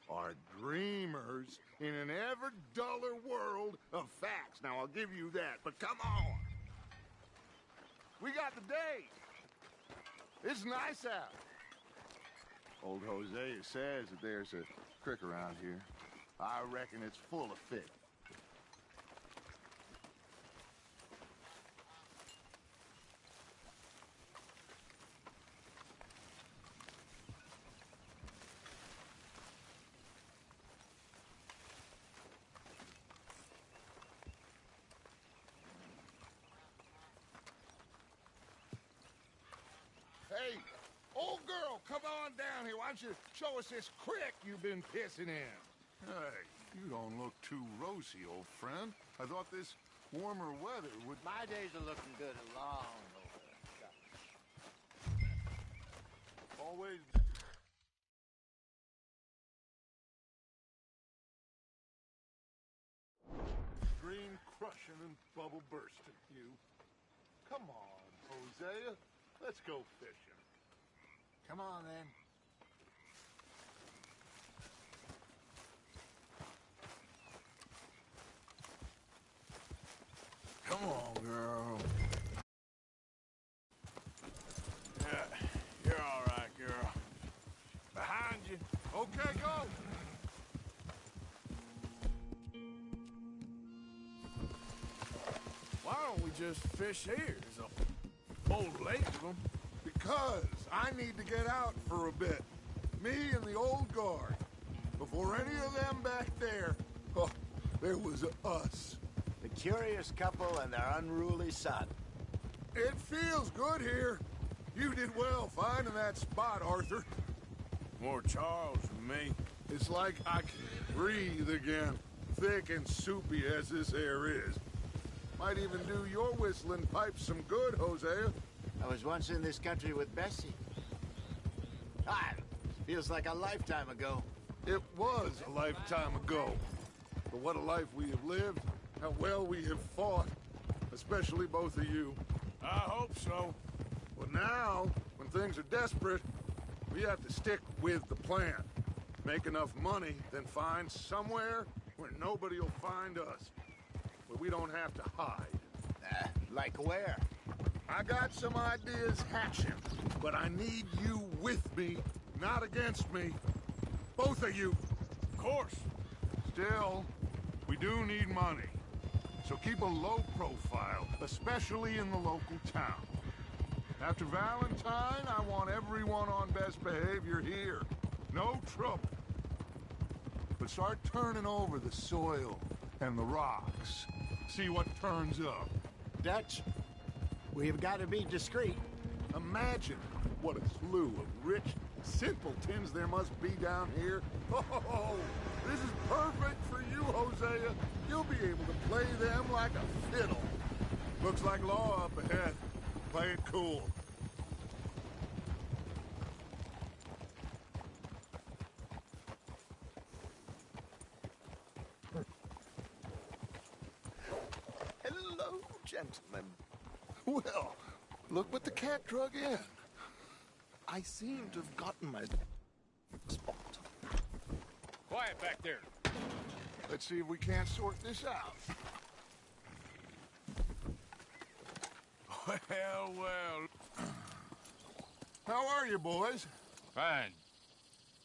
are dreamers in an ever duller world of facts. Now, I'll give you that, but come on. We got the date. It's nice out. Old Hosea says that there's a creek around here. I reckon it's full of fish. Hey, old girl, come on down here. Why don't you show us this creek you've been pissing in? Hey, you don't look too rosy, old friend. I thought this warmer weather would... My days are looking good along over. Always... Dream crushing and bubble bursting, you. Come on, Hosea. Let's go fishing. Come on, then. Come on, girl. Yeah, you're all right, girl. Behind you. Okay, go. Why don't we just fish here? There's a whole lake of them. Because I need to get out for a bit. Me and the old guard. Before any of them back there, oh, there was us. The curious couple and their unruly son. It feels good here. You did well finding that spot, Arthur. More Charles than me. It's like I can breathe again. Thick and soupy as this air is. Might even do your whistling pipes some good, Hosea. I was once in this country with Bessie. Feels like a lifetime ago. It was a lifetime ago. But what a life we have lived. How well we have fought. Especially both of you. I hope so. But now, when things are desperate, we have to stick with the plan. Make enough money, then find somewhere where nobody will find us. Where we don't have to hide. Like where? I got some ideas hatching, but I need you with me, not against me. Both of you. Of course. Still, we do need money. So keep a low profile, especially in the local town. After Valentine, I want everyone on best behavior here. No trouble. But start turning over the soil and the rocks. See what turns up. Dutch, we've got to be discreet. Imagine what a slew of rich simpletons there must be down here. Oh, this is perfect for you, Hosea. You'll be able to play them like a fiddle. Looks like law up ahead. Play it cool. Hello, gentlemen. Well, look what the cat drug in. I seem to have gotten my spot. Quiet back there. Let's see if we can't sort this out. Well. How are you, boys? Fine.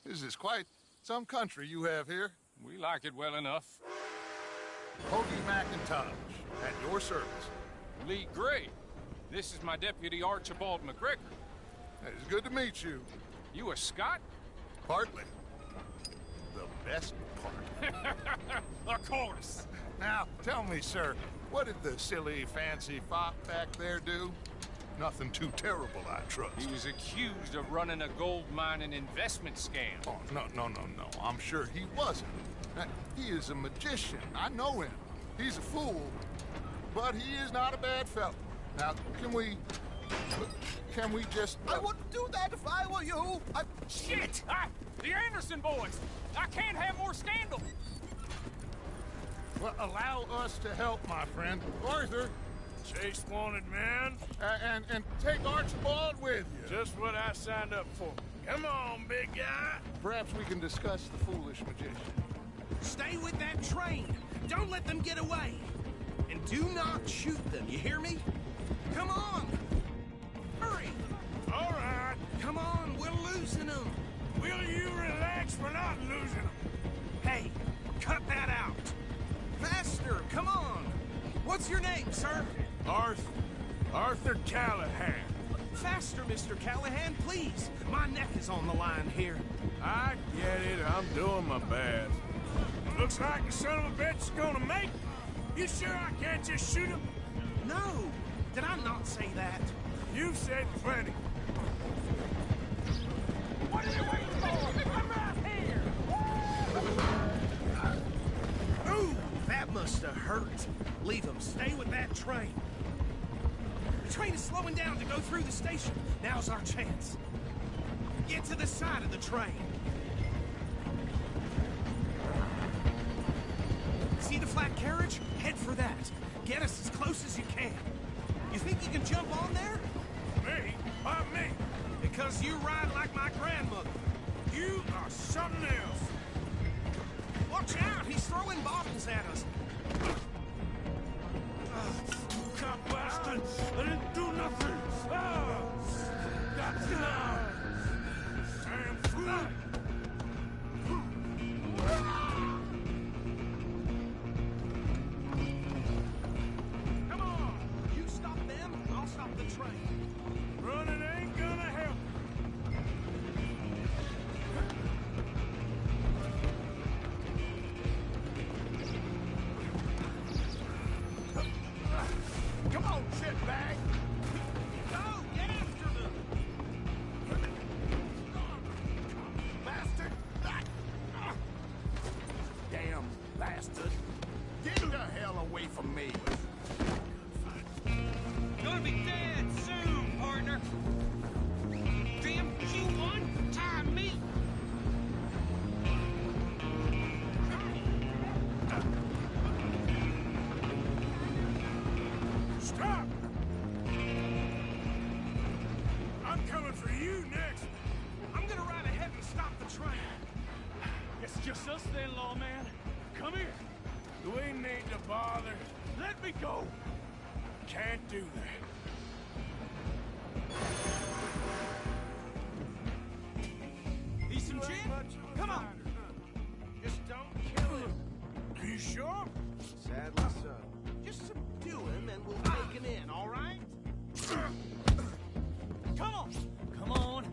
This is quite some country you have here. We like it well enough. Hoagie McIntosh, at your service. Lee Gray. This is my deputy Archibald McGregor. It's good to meet you. You a Scot? Partly. The best part. Of course. Now, tell me, sir, what did the silly, fancy fop back there do? Nothing too terrible, I trust. He was accused of running a gold mining investment scam. Oh, no. I'm sure he wasn't. He is a magician. I know him. He's a fool, but he is not a bad fellow. Now, can we Can we just... I wouldn't do that if I were you. Shit! The Anderson boys! I can't have more scandal! Well, allow us to help, my friend. Arthur. Chase wanted man. And take Archibald with you. Just what I signed up for. Come on, big guy. Perhaps we can discuss the foolish magician. Stay with that train. Don't let them get away. And do not shoot them, you hear me? Come on! Hurry! All right. Come on, we're losing them. Will you relax? We're not losing them. Hey, cut that out. Faster, come on. What's your name, sir? Arthur Callahan. Faster, Mr. Callahan, please. My neck is on the line here. I get it. I'm doing my best. Looks like the son of a bitch is gonna make it. You sure I can't just shoot him? No. Did I not say that? You said plenty. What are you waiting for? Come out here! Ooh, that must have hurt. Leave them. Stay with that train. The train is slowing down to go through the station. Now's our chance. Get to the side of the train. See the flat carriage? Head for that. Get us as close as you can. You think you can jump on there? Me? Why me? Because you ride like my grandmother. You are something else. Watch out! He's throwing bottles at us. Cop bastard! I didn't do nothing! That's enough! Damn fool! Come on! You stop them, I'll stop the train. Running ain't gonna help. Come on, shitbag! Go! Get after them! Bastard! Damn bastard! Get the hell away from me! Gonna be dead soon, partner! Damn, you one-time me! Stop! I'm coming for you next. I'm gonna ride ahead and stop the train. It's just us then, lawman. Come here. Do we need to bother? Let me go. Can't do that. Need some gin? Come on! Just don't kill him. Are you sure? Sadly so. Just subdue him and we'll take him in, all right? Come on. Come on.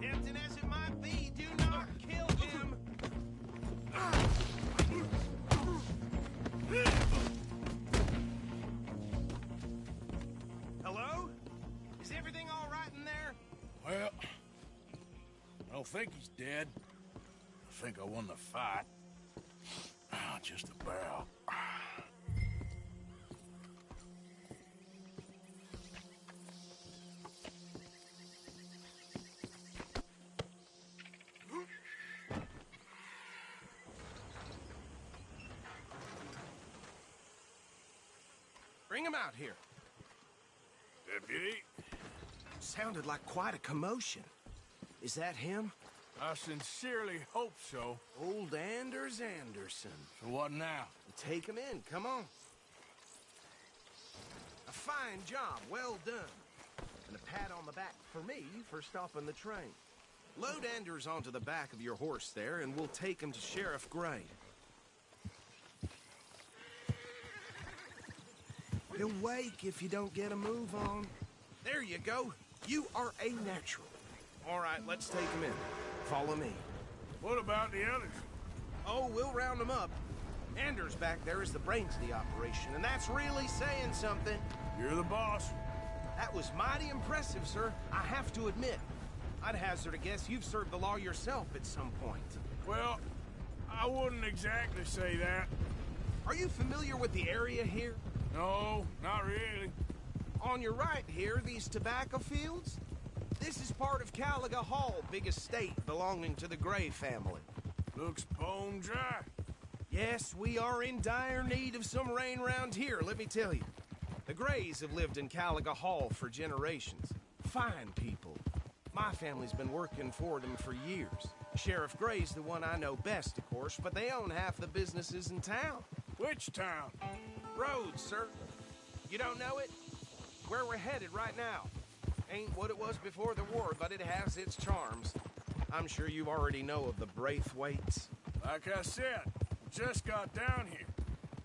Tempting as it might be, do not kill him. Hello? Is everything all right in there? Well, I don't think he's dead. I think I won the fight. Just about. Bring him out here. Deputy? Sounded like quite a commotion. Is that him? I sincerely hope so. Old Anders Anderson. So what now? Take him in, come on. A fine job, well done. And a pat on the back for me for stopping the train. Load Anders onto the back of your horse there, and we'll take him to Sheriff Gray. He'll wake if you don't get a move on. There you go. You are a natural. All right, let's take him in. Follow me. What about the others? Oh, we'll round them up. Anders back there is the brains of the operation, and that's really saying something. You're the boss. That was mighty impressive, sir. I have to admit. I'd hazard a guess you've served the law yourself at some point. Well, I wouldn't exactly say that. Are you familiar with the area here? No, not really. On your right here, these tobacco fields? This is part of Caliga Hall, big estate belonging to the Gray family. Looks bone dry. Yes, we are in dire need of some rain round here, let me tell you. The Grays have lived in Caliga Hall for generations. Fine people. My family's been working for them for years. Sheriff Gray's the one I know best, of course, but they own half the businesses in town. Which town? Rhodes, sir. You don't know it? Where we're headed right now. Ain't what it was before the war, but it has its charms. I'm sure you already know of the Braithwaites. Like I said, just got down here.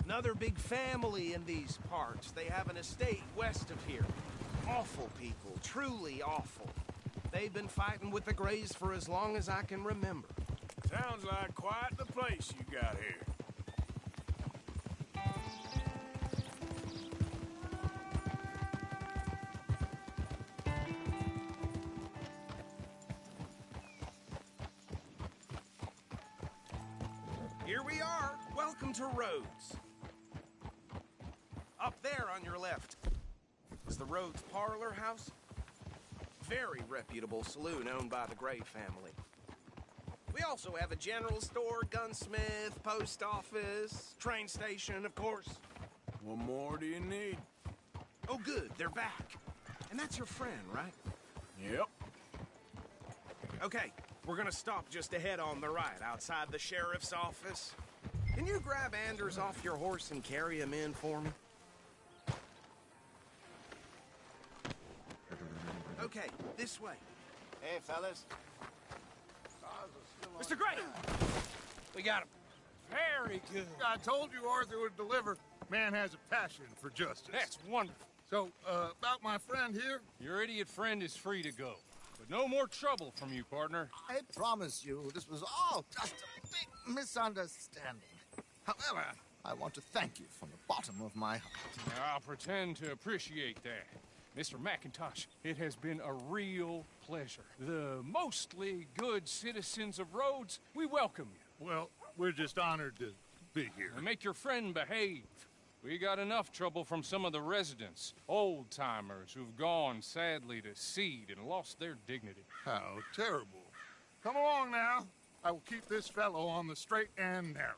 Another big family in these parts. They have an estate west of here. Awful people, truly awful. They've been fighting with the Grays for as long as I can remember. Sounds like quite the place you got here. Here we are. Welcome to Rhodes. Up there on your left is the Rhodes Parlor House. Very reputable saloon owned by the Gray family. We also have a general store, gunsmith, post office, train station, of course. What more do you need? Oh, good. They're back. And that's your friend, right? Yep. Okay, we're gonna stop just ahead on the right, outside the sheriff's office. Can you grab Anders off your horse and carry him in for me? Okay, this way. Hey, fellas. Mr. Gray! We got him. Very good. I told you Arthur would deliver. Man has a passion for justice. That's wonderful. So, about my friend here? Your idiot friend is free to go. But no more trouble from you, partner. I promise you, this was all just a big misunderstanding. However, I want to thank you from the bottom of my heart. I'll pretend to appreciate that. Mr. McIntosh, it has been a real pleasure. The mostly good citizens of Rhodes, we welcome you. Well, we're just honored to be here. And make your friend behave. We got enough trouble from some of the residents, old-timers who've gone, sadly, to seed and lost their dignity. How terrible. Come along now. I will keep this fellow on the straight and narrow.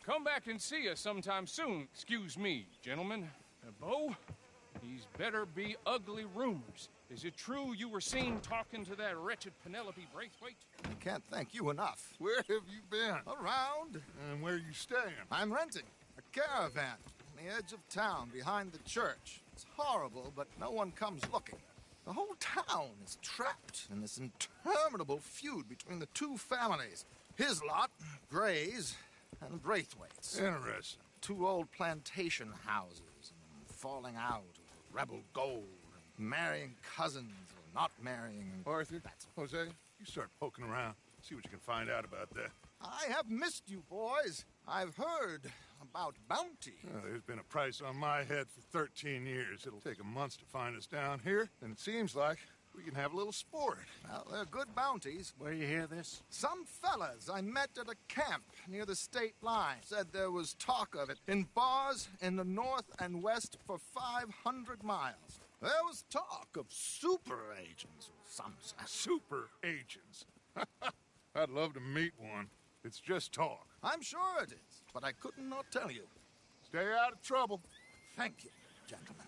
Come back and see us sometime soon. Excuse me, gentlemen. Bo, these better be ugly rumors. Is it true you were seen talking to that wretched Penelope Braithwaite? I can't thank you enough. Where have you been? Around. And where are you staying? I'm renting a caravan on the edge of town behind the church. It's horrible, but no one comes looking. The whole town is trapped in this interminable feud between the two families. His lot, Gray's, and Braithwaite's. Interesting. Two old plantation houses, and falling out over rebel gold, and marrying cousins or not marrying. Arthur, Jose, you start poking around. See what you can find out about that. I have missed you, boys. I've heard about bounty. There's been a price on my head for 13 years. It'll take a month to find us down here, and it seems like we can have a little sport. Well, they're good bounties. Where you hear this? Some fellas I met at a camp near the state line said there was talk of it in bars in the north and west for 500 miles. There was talk of super agents or some such. Super agents? I'd love to meet one. It's just talk. I'm sure it is, but I couldn't not tell you. Stay out of trouble. Thank you, gentlemen.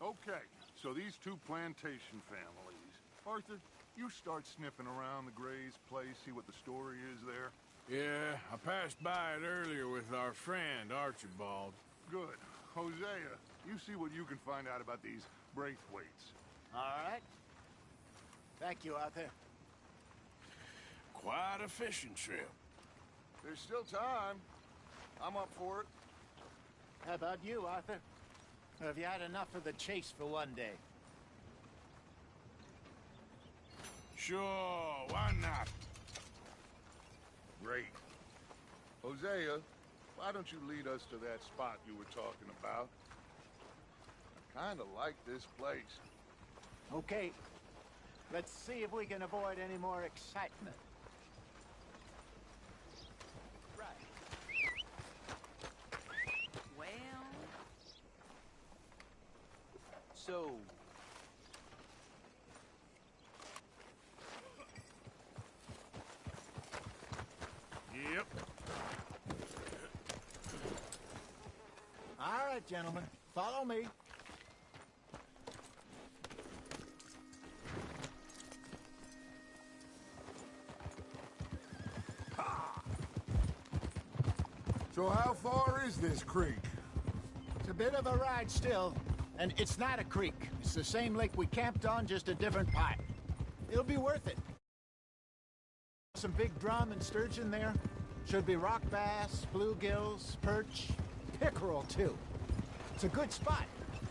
Okay, so these two plantation families. Arthur, you start sniffing around the Gray's place, see what the story is there. Yeah, I passed by it earlier with our friend, Archibald. Good. Hosea, you see what you can find out about these Braithwaites. All right. Thank you, Arthur. Quite a fishing trip. There's still time. I'm up for it. How about you, Arthur? Or have you had enough of the chase for one day? Sure, why not? Great. Hosea, why don't you lead us to that spot you were talking about? I kind of like this place. Okay. Let's see if we can avoid any more excitement. So... Yep. All right, gentlemen. Follow me. So how far is this creek? It's a bit of a ride still, and it's not a creek. It's the same lake we camped on, just a different pipe. It'll be worth it. Some big drum and sturgeon there. Should be rock bass, bluegills, perch, pickerel too. It's a good spot.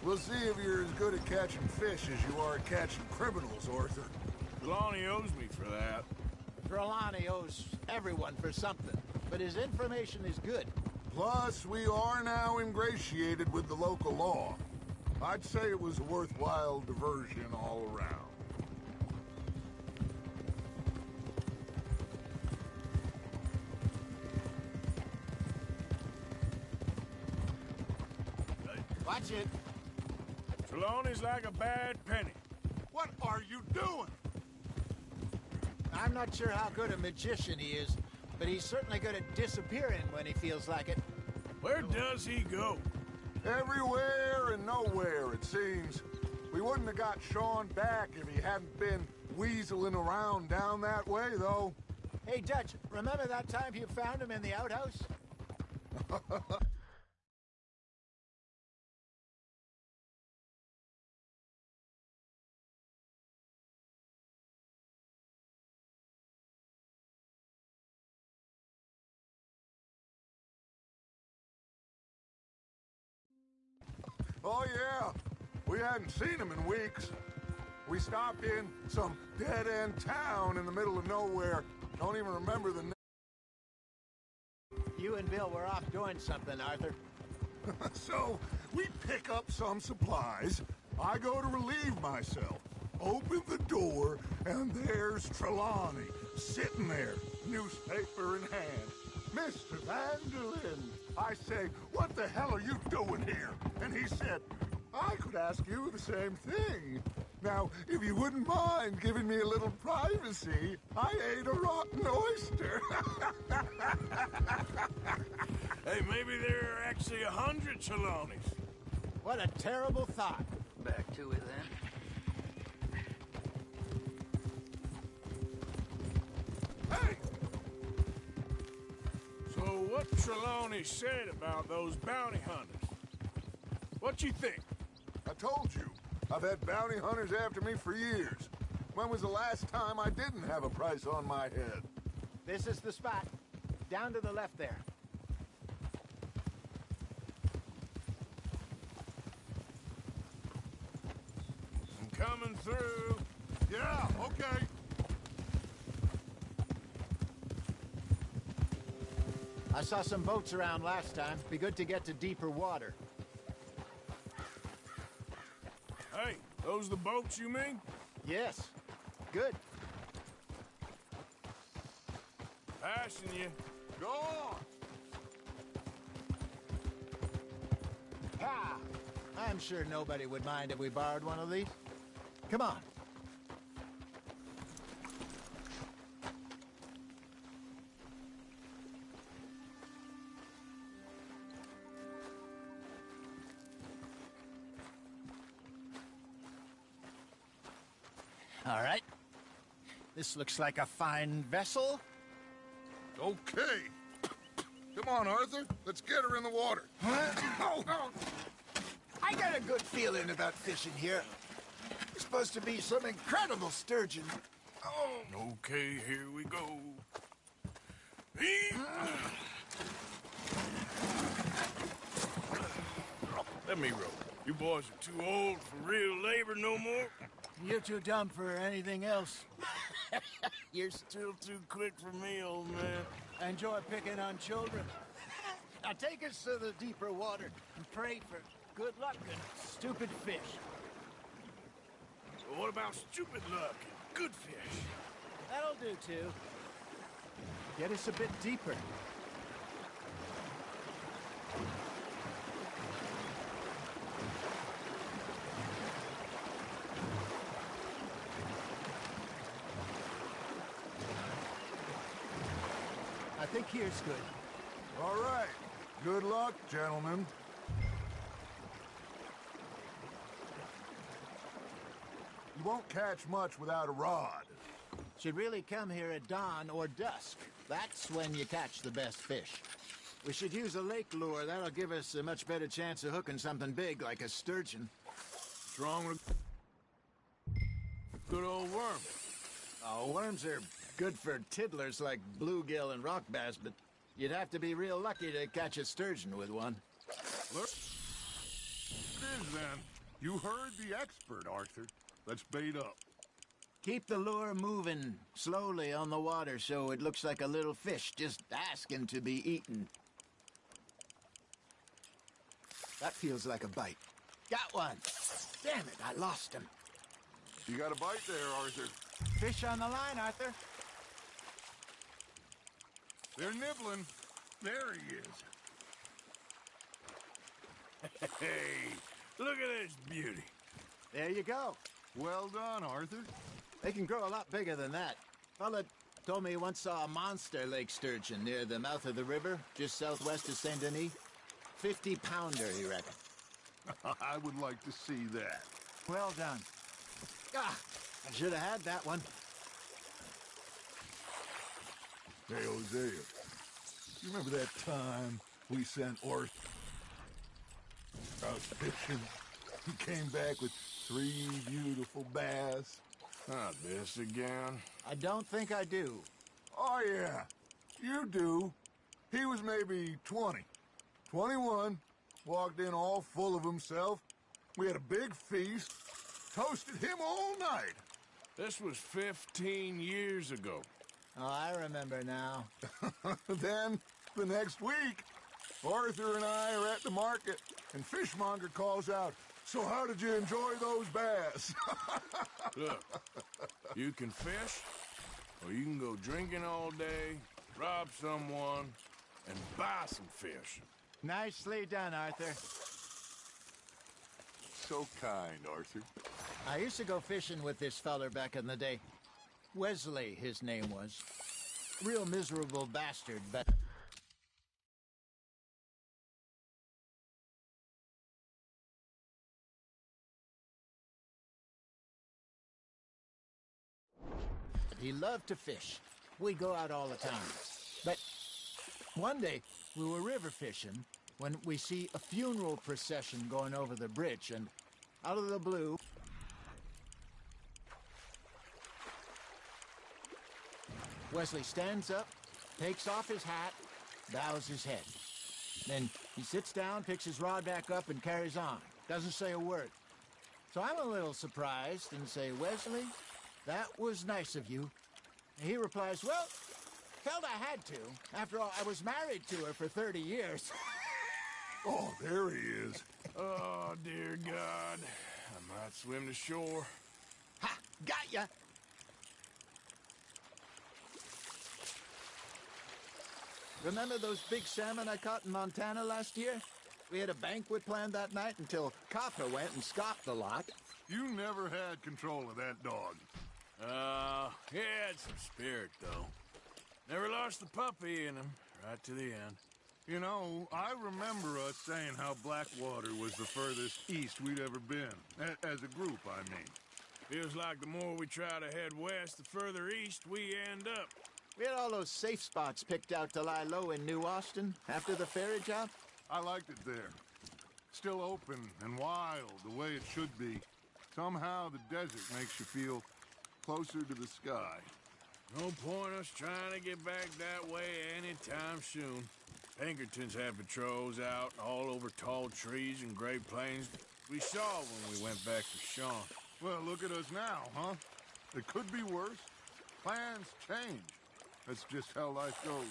We'll see if you're as good at catching fish as you are at catching criminals, Arthur. Trelawney owes me for that. Trelawney owes everyone for something, but his information is good. Plus, we are now ingratiated with the local law. I'd say it was a worthwhile diversion all around. Watch it. Trelawney's like a bad penny. What are you doing? I'm not sure how good a magician he is, but he's certainly good at disappearing when he feels like it. Where does he go? Everywhere and nowhere, it seems. We wouldn't have got Sean back if he hadn't been weaseling around down that way, though. Hey, Dutch, remember that time you found him in the outhouse? Oh, yeah. We hadn't seen him in weeks. We stopped in some dead-end town in the middle of nowhere. Don't even remember the name. You and Bill were off doing something, Arthur. So, we pick up some supplies. I go to relieve myself. Open the door, and there's Trelawney, sitting there, newspaper in hand. Mr. Vanderlyn. I say, what the hell are you doing here? And he said, I could ask you the same thing. Now, if you wouldn't mind giving me a little privacy, I ate a rotten oyster. Hey, maybe there are actually 100 Trelawneys. What a terrible thought. Back to it, then. Hey! So what Trelawney said about those bounty hunters? What you think? I told you. I've had bounty hunters after me for years. When was the last time I didn't have a price on my head? This is the spot. Down to the left there. I'm coming through. Yeah, okay. I saw some boats around last time. Be good to get to deeper water. Hey, those the boats you mean? Yes. Good. Passing you. Go on! Ah! I'm sure nobody would mind if we borrowed one of these. Come on. All right. This looks like a fine vessel. Okay. Come on, Arthur. Let's get her in the water. Oh. I got a good feeling about fishing here. It's supposed to be some incredible sturgeon. Oh. Okay, here we go. Let me row. You boys are too old for real labor no more. You're too dumb for anything else. You're still too quick for me, old man. I enjoy picking on children. Now take us to the deeper water and pray for good luck and stupid fish. Well, what about stupid luck and good fish? That'll do, too. Get us a bit deeper. I think here's good. All right. Good luck, gentlemen. You won't catch much without a rod. Should really come here at dawn or dusk. That's when you catch the best fish. We should use a lake lure. That'll give us a much better chance of hooking something big like a sturgeon. What's wrong with good old worm? Oh, worms are good for tiddlers like bluegill and rock bass, but you'd have to be real lucky to catch a sturgeon with one. Look. It is then. You heard the expert, Arthur. Let's bait up. Keep the lure moving slowly on the water so it looks like a little fish just asking to be eaten. That feels like a bite. Got one. Damn it, I lost him. You got a bite there, Arthur. Fish on the line, Arthur. They're nibbling. There he is. Hey, look at this beauty. There you go. Well done, Arthur. They can grow a lot bigger than that. Fella told me he once saw a monster lake sturgeon near the mouth of the river, just southwest of Saint Denis. 50-pounder, he reckoned. I would like to see that. Well done. Ah, I should have had that one. Hey, Hosea. You remember that time we sent Arthur out fishing? He came back with 3 beautiful bass. Not this again. I don't think I do. Oh, yeah. You do. He was maybe 20. 21. Walked in all full of himself. We had a big feast. Toasted him all night. This was 15 years ago. Oh, I remember now. Then, the next week, Arthur and I are at the market, and Fishmonger calls out, "So how did you enjoy those bass?" Look, you can fish, or you can go drinking all day, rob someone, and buy some fish. Nicely done, Arthur. So kind, Arthur. I used to go fishing with this feller back in the day. Wesley, his name was. Real miserable bastard, but... he loved to fish. We'd go out all the time. But one day, we were river fishing when we see a funeral procession going over the bridge, and out of the blue... Wesley stands up, takes off his hat, bows his head. Then he sits down, picks his rod back up, and carries on. Doesn't say a word. So I'm a little surprised and say, "Wesley, that was nice of you." And he replies, "Well, felt I had to. After all, I was married to her for 30 years. Oh, there he is. Oh, dear God. I might swim to shore. Ha! Got ya! Remember those big salmon I caught in Montana last year? We had a banquet planned that night until Copper went and scoffed the lot. You never had control of that dog. He had some spirit, though. Never lost the puppy in him, right to the end. You know, I remember us saying how Blackwater was the furthest east we'd ever been. As a group, I mean. Feels like the more we try to head west, the further east we end up. We had all those safe spots picked out to lie low in New Austin after the ferry job. I liked it there. Still open and wild, the way it should be. Somehow the desert makes you feel closer to the sky. No point us trying to get back that way anytime soon. Pinkertons had patrols out all over tall trees and Great Plains. We saw when we went back to Sean. Well, look at us now, huh? It could be worse. Plans change. That's just how life goes.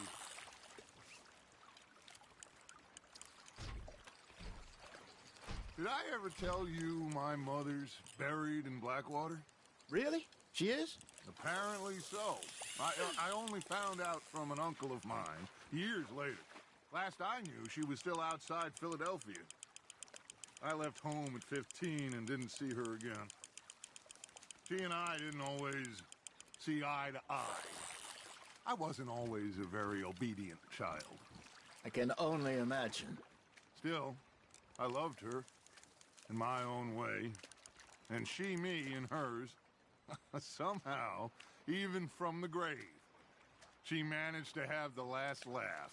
Did I ever tell you my mother's buried in Blackwater? Really? She is? Apparently so. I only found out from an uncle of mine years later. Last I knew, she was still outside Philadelphia. I left home at 15 and didn't see her again. She and I didn't always see eye to eye. I wasn't always a very obedient child. I can only imagine. Still, I loved her in my own way, and she me in hers. Somehow, even from the grave, she managed to have the last laugh.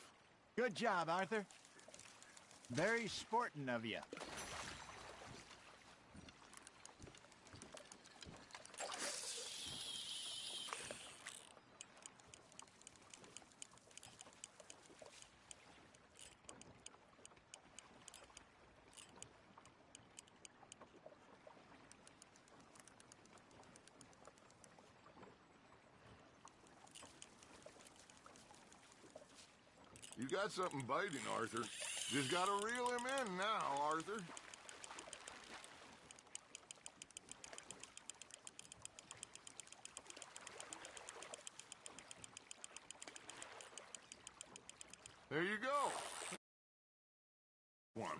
Good job, Arthur. Very sporting of you. You got something biting, Arthur. Just gotta reel him in now, Arthur. There you go. One.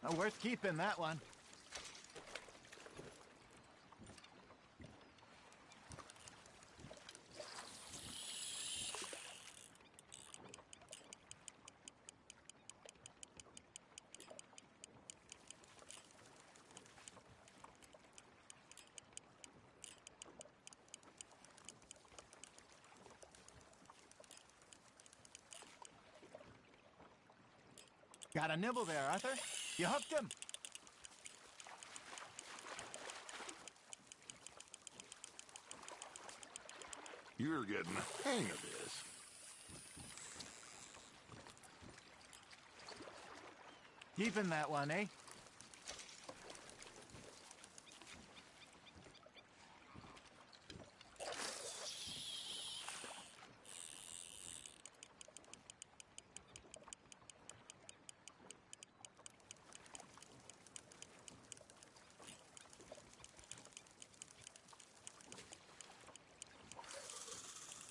Oh, worth keeping, that one. Got a nibble there, Arthur. You hooked him. You're getting the hang of this. Keeping that one, eh?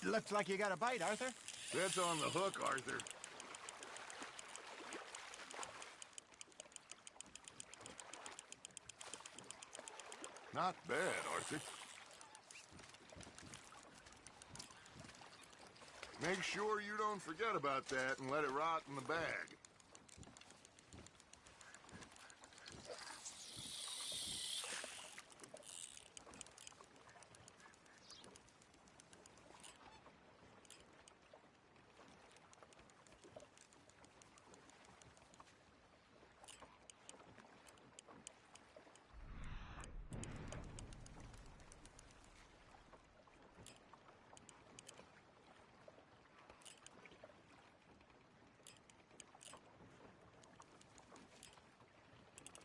Looks like you got a bite, Arthur. That's on the hook, Arthur. Not bad, Arthur. Make sure you don't forget about that and let it rot in the bag.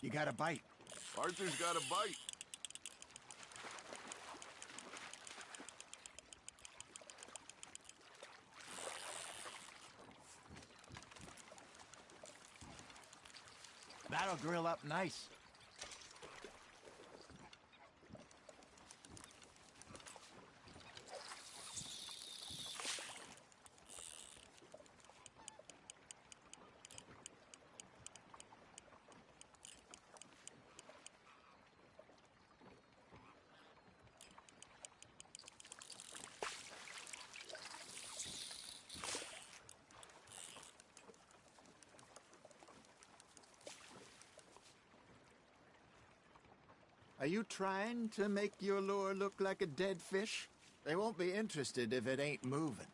You got a bite. Arthur's got a bite. That'll grill up nice. Are you trying to make your lure look like a dead fish? They won't be interested if it ain't moving.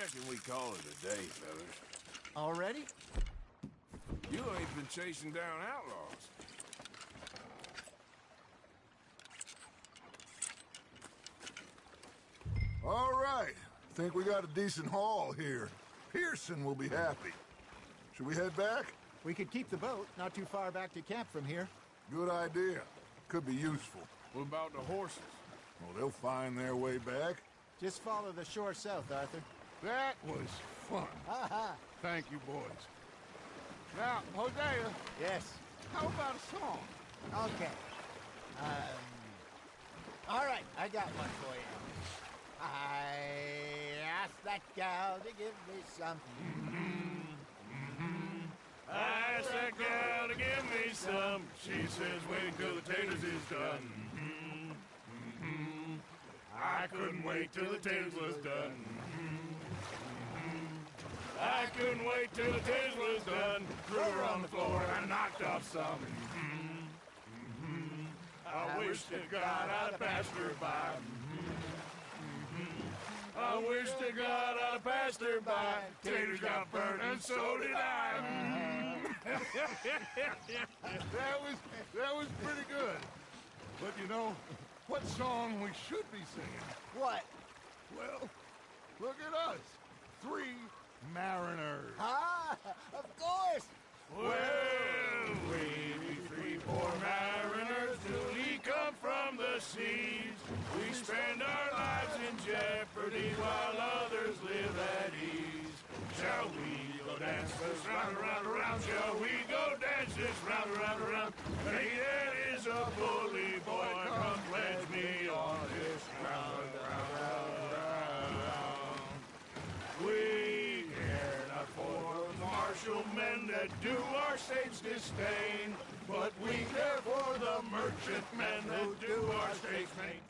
reckon we call it a day, fellas. Already? You ain't been chasing down outlaws. All right. Think we got a decent haul here. Pearson will be happy. Should we head back? We could keep the boat not too far back to camp from here. Good idea. Could be useful. What about the horses? Well, they'll find their way back. Just follow the shore south, Arthur. That was fun. Ha-ha. Thank you, boys. Now, Hosea. Yes. How about a song? Okay. All right, I got one for you. I asked that gal to give me some. I asked that gal to give me some. She says, wait till the taters is done. I couldn't wait till the taters was done. I couldn't wait till the taters was done. Threw her on the floor and I knocked off some. I wish to God I'd have passed her by. I wish to God I'd have passed her by. Taters got burnt and so did I. That was pretty good. But you know, what song we should be singing? What? Well, look at us. 3 mariners. Ah, of course. Well, we be 3 poor mariners till we come from the seas. We spend our lives in jeopardy while others live at ease. Shall we go dance this round, around, around? Shall we go dance this round, around, around? Hey, that is a bully boy. Come pledge me on this round, round, round, round. We care not for the martial men that do our state's disdain, but we care for the merchant men that do our state's main.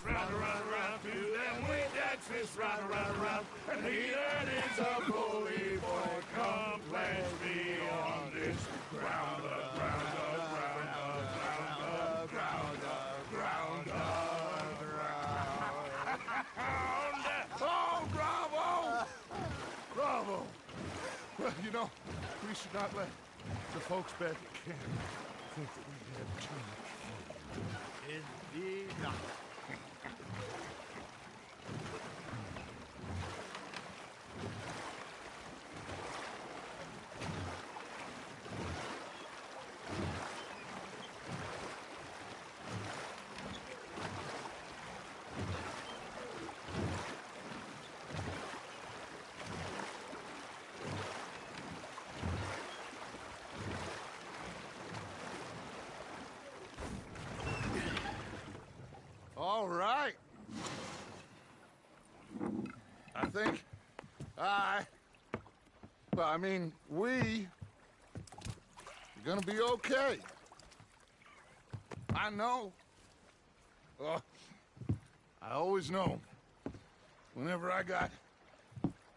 Round, around, around, to them we dance this round, around, around, and he that is a bully boy, come pledge me on this ground, ground, ground, ground, ground, ground, ground. Oh, bravo! Bravo! Well, you know, we should not let the folks back at camp think that we have too much fun. Indeed not. All right. I think we are gonna be okay. I know. I always know. Whenever I got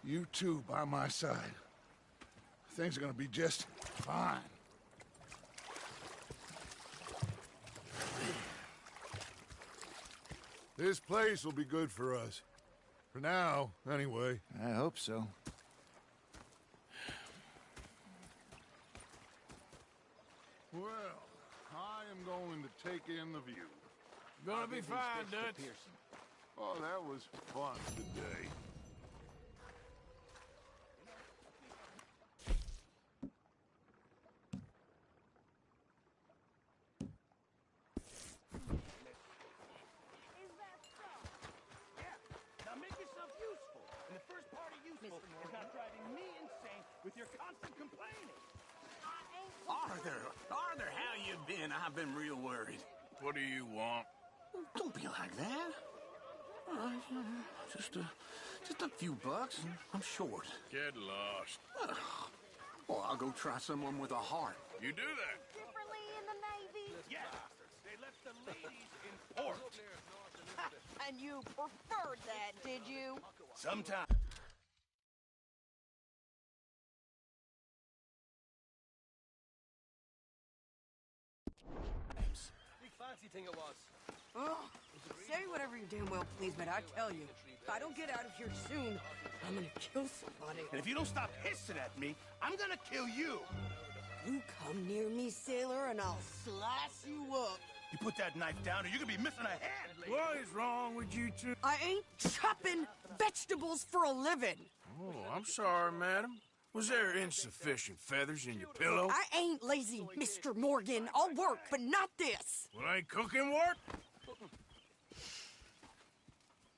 you two by my side, things are gonna be just fine. This place will be good for us. For now, anyway. I hope so. Well, I am going to take in the view. Gonna be fine, Dutch. Oh, that was fun today. Now make yourself useful. And the first part of useful is not driving me insane with your constant complaining. Arthur, how you been? I've been real worried. What do you want? Don't be like that. All right, just a few bucks. I'm short. Get lost. Well, I'll go try someone with a heart. You do that. Differently in the Navy. Yes, they left the ladies in port. And you preferred that, did you? Sometimes. Big fancy thing it was. Oh, say whatever you damn well please, but I tell you, if I don't get out of here soon, I'm gonna kill somebody. And if you don't stop hissing at me, I'm gonna kill you. You come near me, sailor, and I'll slice you up. You put that knife down or you're gonna be missing a hand. What is wrong with you two? I ain't chopping vegetables for a living. Oh, I'm sorry, madam. Was there insufficient feathers in your pillow? I ain't lazy, Mr. Morgan. I'll work, but not this. Well, ain't cooking work?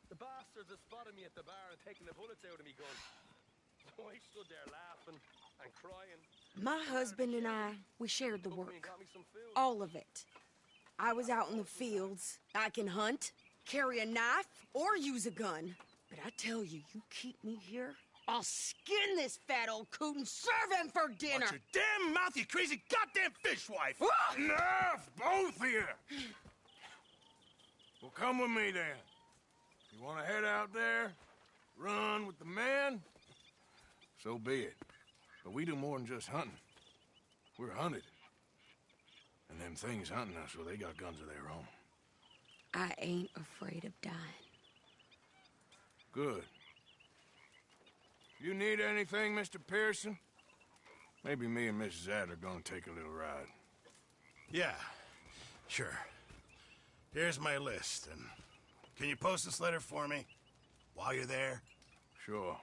The bastards have spotted me at the bar and taken the bullets out of me gun. So I stood there laughing and crying. My husband and I, we shared the work. All of it. I was out in the fields. I can hunt, carry a knife, or use a gun. But I tell you, you keep me here, I'll skin this fat old coot and serve him for dinner. Watch your damn mouth, you crazy goddamn fishwife! Enough, both of you! Well, come with me then. You want to head out there, run with the men? So be it. But we do more than just hunting. We're hunted. And them things hunting us, well, they got guns of their own. I ain't afraid of dying. Good. You need anything, Mr. Pearson? Maybe me and Mrs. Ad are gonna take a little ride. Yeah, sure. Here's my list, and can you post this letter for me while you're there? Sure.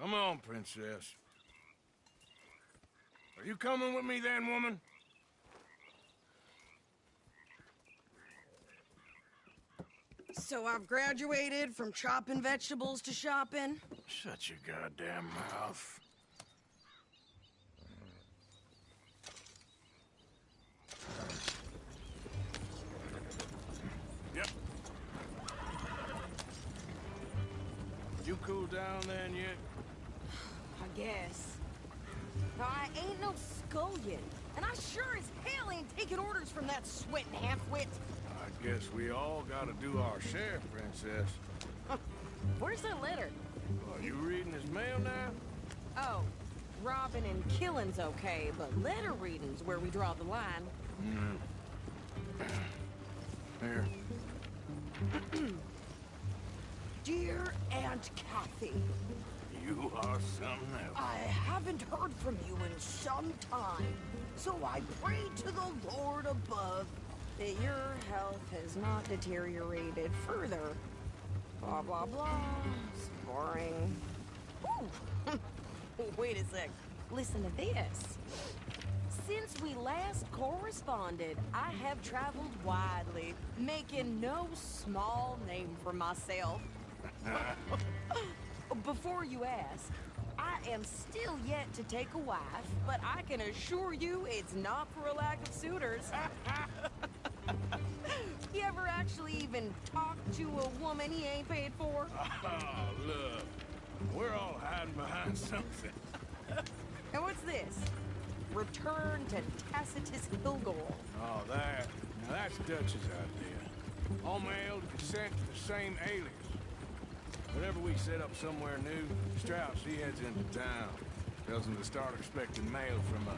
Come on, princess. Are you coming with me then, woman? So I've graduated from chopping vegetables to shopping? Shut your goddamn mouth. Yep. You cool down then yet? I guess. I ain't no scullion, and I sure as hell ain't taking orders from that sweating half-wit. I guess we all gotta do our share, princess. Where's that letter? Are you reading his mail now? Oh, robbing and killing's okay, but letter reading's where we draw the line. Here. Dear Aunt Kathy. You are something else. I haven't heard from you in some time, so I pray to the Lord above that your health has not deteriorated further. Blah, blah, blah. It's boring. Ooh. Wait a sec. Listen to this. Since we last corresponded, I have traveled widely, making no small name for myself. Before you ask, I am still yet to take a wife, but I can assure you it's not for a lack of suitors. You ever actually even talk to a woman he ain't paid for? Oh, look. We're all hiding behind something. And what's this? Return to Tacitus Kilgore. Oh, that. Now that's Dutch's idea. All mailed consent to the same alias. Whenever we set up somewhere new, Strauss, he heads into town. Tells them to start expecting mail from a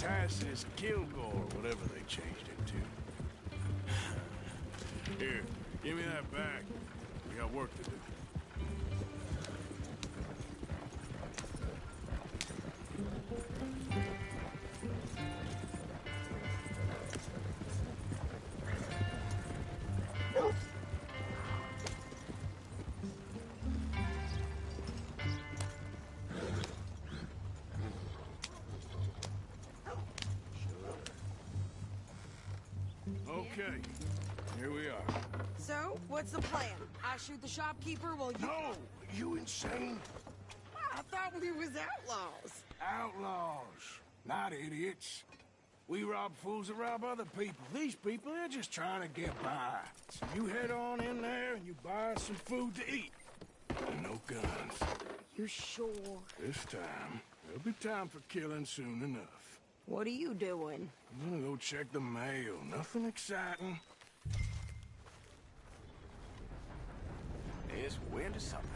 Tacitus Kilgore, whatever they changed it to. Here, give me that back. We got work to do. Okay, here we are. So, what's the plan? I shoot the shopkeeper while you... No! You insane? I thought we was outlaws. Outlaws, not idiots. We rob fools that rob other people. These people, they're just trying to get by. So you head on in there and you buy some food to eat. And no guns. You sure? This time, there'll be time for killing soon enough. What are you doing? I'm gonna go check the mail. Nothing exciting. There's wind or something.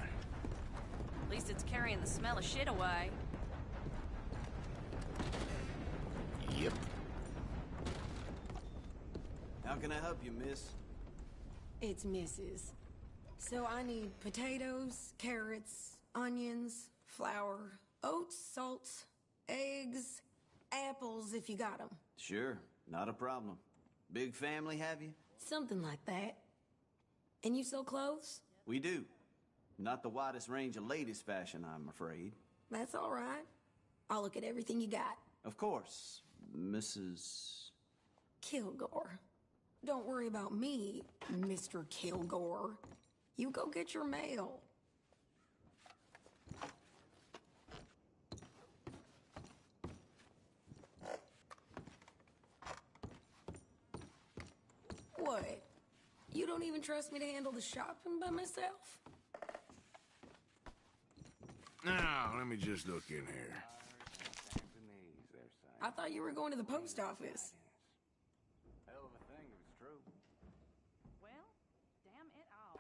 At least it's carrying the smell of shit away. Yep. How can I help you, miss? It's Mrs. So I need potatoes, carrots, onions, flour, oats, salt, eggs, apples if you got them. Sure, not a problem. Big family, have you? Something like that. And you sell clothes? We do. Not the widest range of ladies' fashion, I'm afraid. That's all right. I'll look at everything you got. Of course, Mrs. Kilgore. Don't worry about me, Mr. Kilgore. You go get your mail. What? You don't even trust me to handle the shopping by myself? Now, let me just look in here. I thought you were going to the post office. Hell of a thing if it's true. Well, damn it all.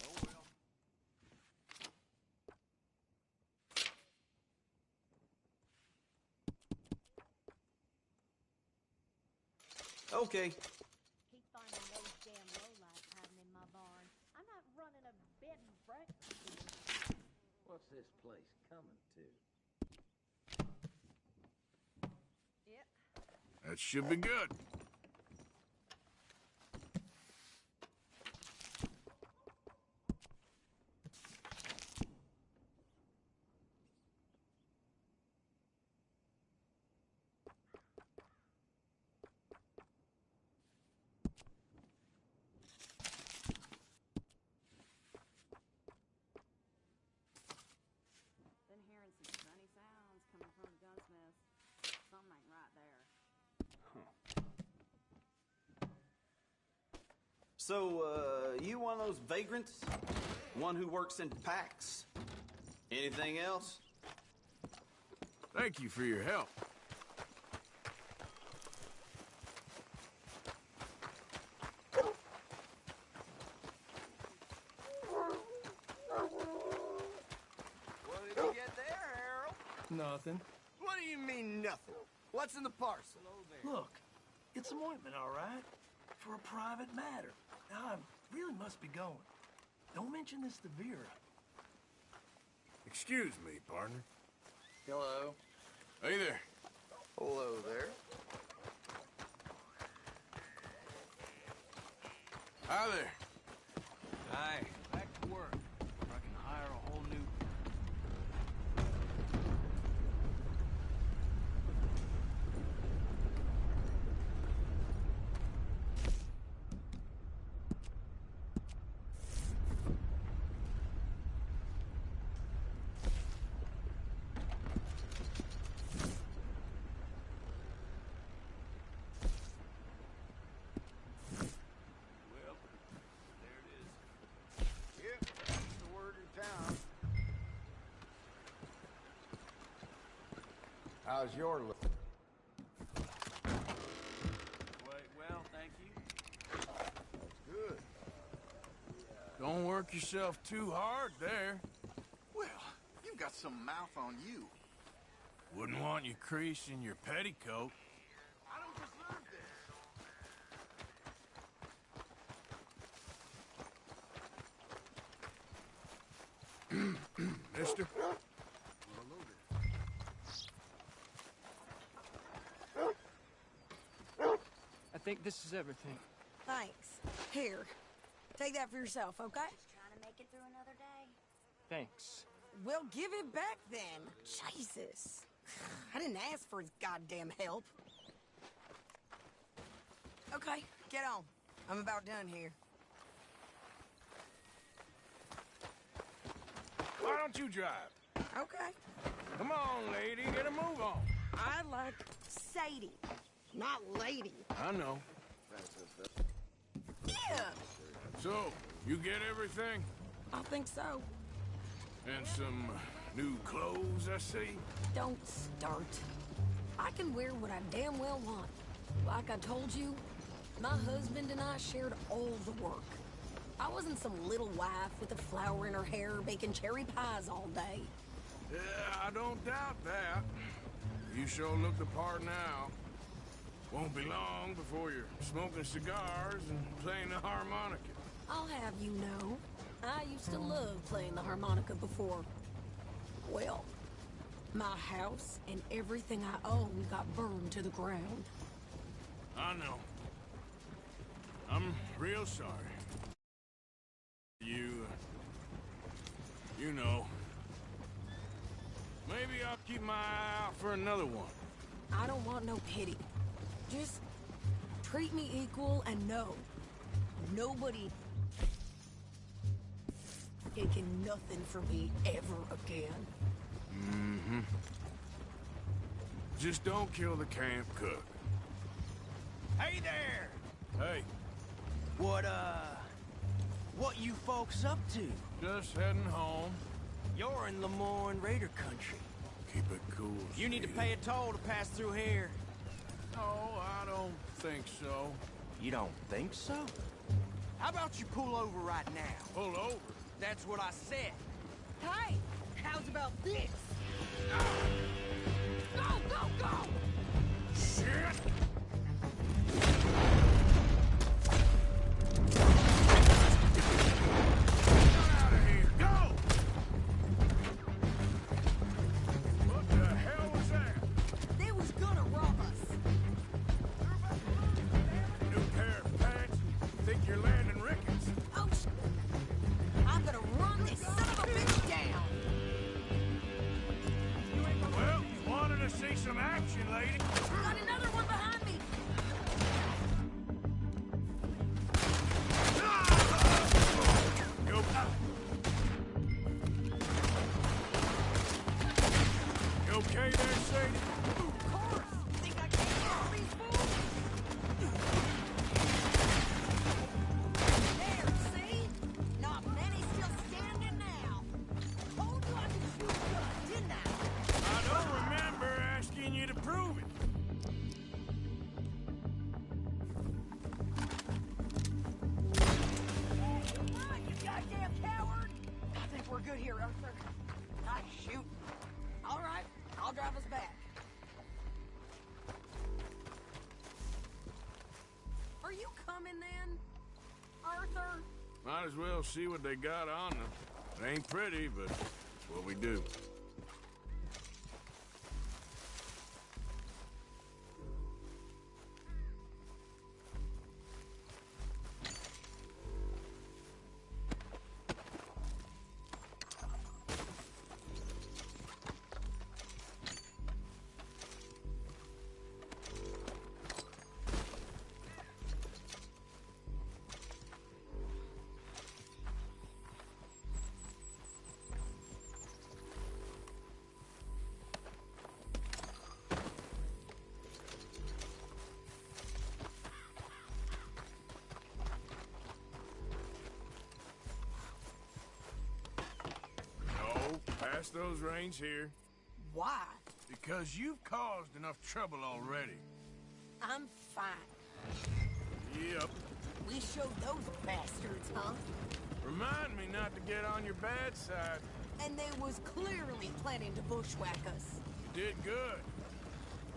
Oh well. Okay. Keep finding those damn lowlights hiding in my barn. I'm not running a bed and breakfast. What's this place coming to? Yep. That should be good. Been hearing some funny sounds coming from the gunsmith. Something ain't right there. So, you one of those vagrants? One who works in packs? Anything else? Thank you for your help. What did you get there, Harold? Nothing. What do you mean, nothing? What's in the parcel? Look, it's some ointment, all right? For a private matter. Now, I really must be going. Don't mention this to Vera. Excuse me, partner. Hello. Hey there. Hello there. Hi there. Aye, back to work. I can hire a whole new... Well, there it is. Yep, that's the word in town. How's your look? Well, thank you. That's good. Don't work yourself too hard there. Well, you've got some mouth on you. Wouldn't want you creasing your petticoat. I don't deserve this. Mister? I think this is everything. Thanks. Here. Take that for yourself, okay? Trying to make it through another day. Thanks. Well, give it back then. Jesus. I didn't ask for his goddamn help. Okay, get on. I'm about done here. Why don't you drive? Okay. Come on, lady, get a move on. I like Sadie, not lady. I know. Yeah. So, you get everything? I think so. And some new clothes, I see? Don't start. I can wear what I damn well want. Like I told you, my husband and I shared all the work. I wasn't some little wife with a flower in her hair baking cherry pies all day. Yeah, I don't doubt that. You sure look the part now. Won't be long before you're smoking cigars and playing the harmonica. I'll have you know, I used to love playing the harmonica before. Well, my house and everything I own got burned to the ground. I know. I'm real sorry. You know. Maybe I'll keep my eye out for another one. I don't want no pity. Just treat me equal and know, nobody taking nothing from me ever again. Mm-hmm. Just don't kill the camp cook. Hey there! Hey. What you folks up to? Just heading home. You're in Lemoyne Raider country. Keep it cool, You need to Steve. pay a toll to pass through here. No, I don't think so. You don't think so? How about you pull over right now? Pull over? That's what I said. Hey, how's about this? Go, go, go! Shit! Some action, lady. Got another one behind me. You okay there, Sadie? Of course. Think I can't handle these fools? There, see? Not many still standing now. Told you I could shoot good, didn't I? I don't remember asking you to prove it. You goddamn coward! I think we're good here, Arthur. Nice shoot. All right, I'll drive us back. Are you coming then, Arthur? Might as well see what they got on them. It ain't pretty, but it's what we do. Pass those reins here. Why? Because you've caused enough trouble already. I'm fine. Yep. We showed those bastards, huh? Remind me not to get on your bad side. And they was clearly planning to bushwhack us. You did good.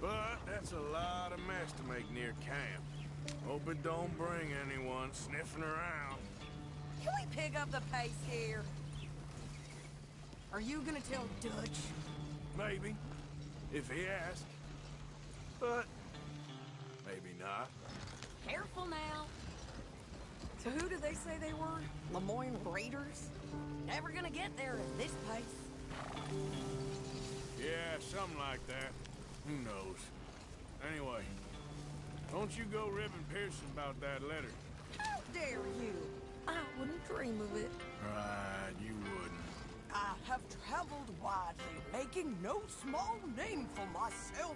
But that's a lot of mess to make near camp. Hope it don't bring anyone sniffing around. Can we pick up the pace here? Are you gonna tell Dutch? Maybe, if he asks. But maybe not. Careful now. So who did they say they were? Lemoyne Raiders? Never gonna get there at this pace. Yeah, something like that. Who knows? Anyway, don't you go ribbing Pearson about that letter. How dare you? I wouldn't dream of it. Right, you wouldn't. I have traveled widely, making no small name for myself.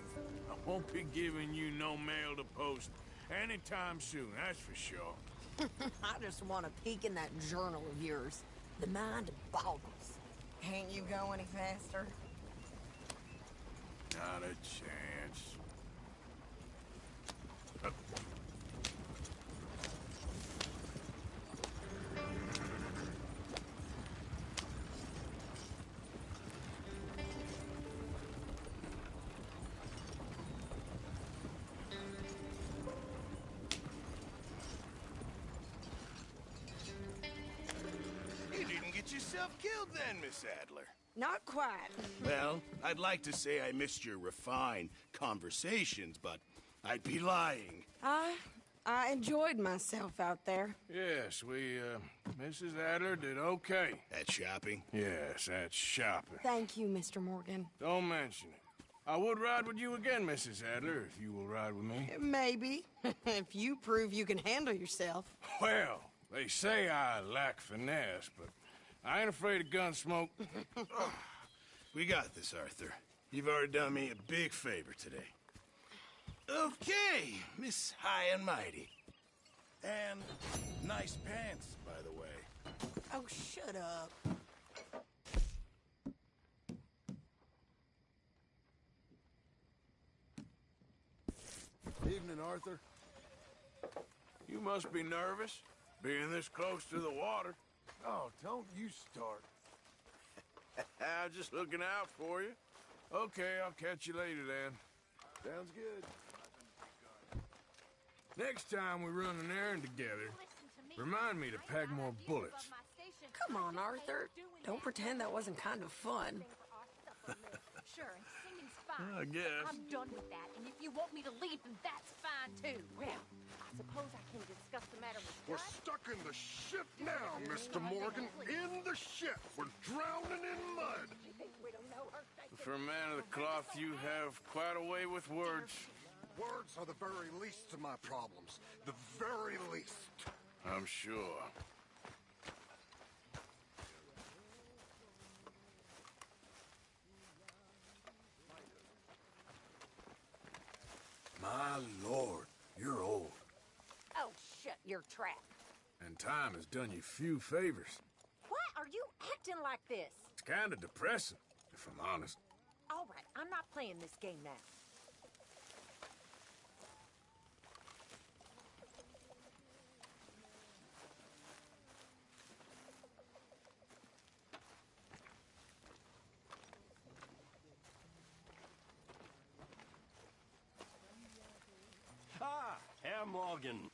I won't be giving you no mail to post anytime soon, that's for sure. I just want to peek in that journal of yours. The mind boggles. Can't you go any faster? Not a chance. yourself killed then, Miss Adler? Not quite. Well, I'd like to say I missed your refined conversations, but I'd be lying. I enjoyed myself out there. Yes, Mrs. Adler did okay. At shopping? Yes, at shopping. Thank you, Mr. Morgan. Don't mention it. I would ride with you again, Mrs. Adler, if you will ride with me. Maybe. If you prove you can handle yourself. Well, they say I lack finesse, but I ain't afraid of gun smoke. We got this, Arthur. You've already done me a big favor today. Okay, Miss High and Mighty. And nice pants, by the way. Oh, shut up. Evening, Arthur. You must be nervous, being this close to the water. Oh, don't you start. I'm just looking out for you. Okay, I'll catch you later then. Sounds good. Next time we run an errand together, remind me to pack more bullets. Come on, Arthur. Don't pretend that wasn't kind of fun. Sure, singing's fine. I guess. I'm done with that, and if you want me to leave, then that's fine too. Well, I suppose I can discuss the matter with We're Dutch. stuck in the ship now, Mr. Morgan. In the ship. We're drowning in mud. For a man of the cloth, you have quite a way with words. Words are the very least of my problems. The very least. I'm sure. My lord, you're old. Oh, shut your trap. And time has done you few favors. Why are you acting like this? It's kind of depressing, if I'm honest. All right, I'm not playing this game now. Ah, Herr Morgan.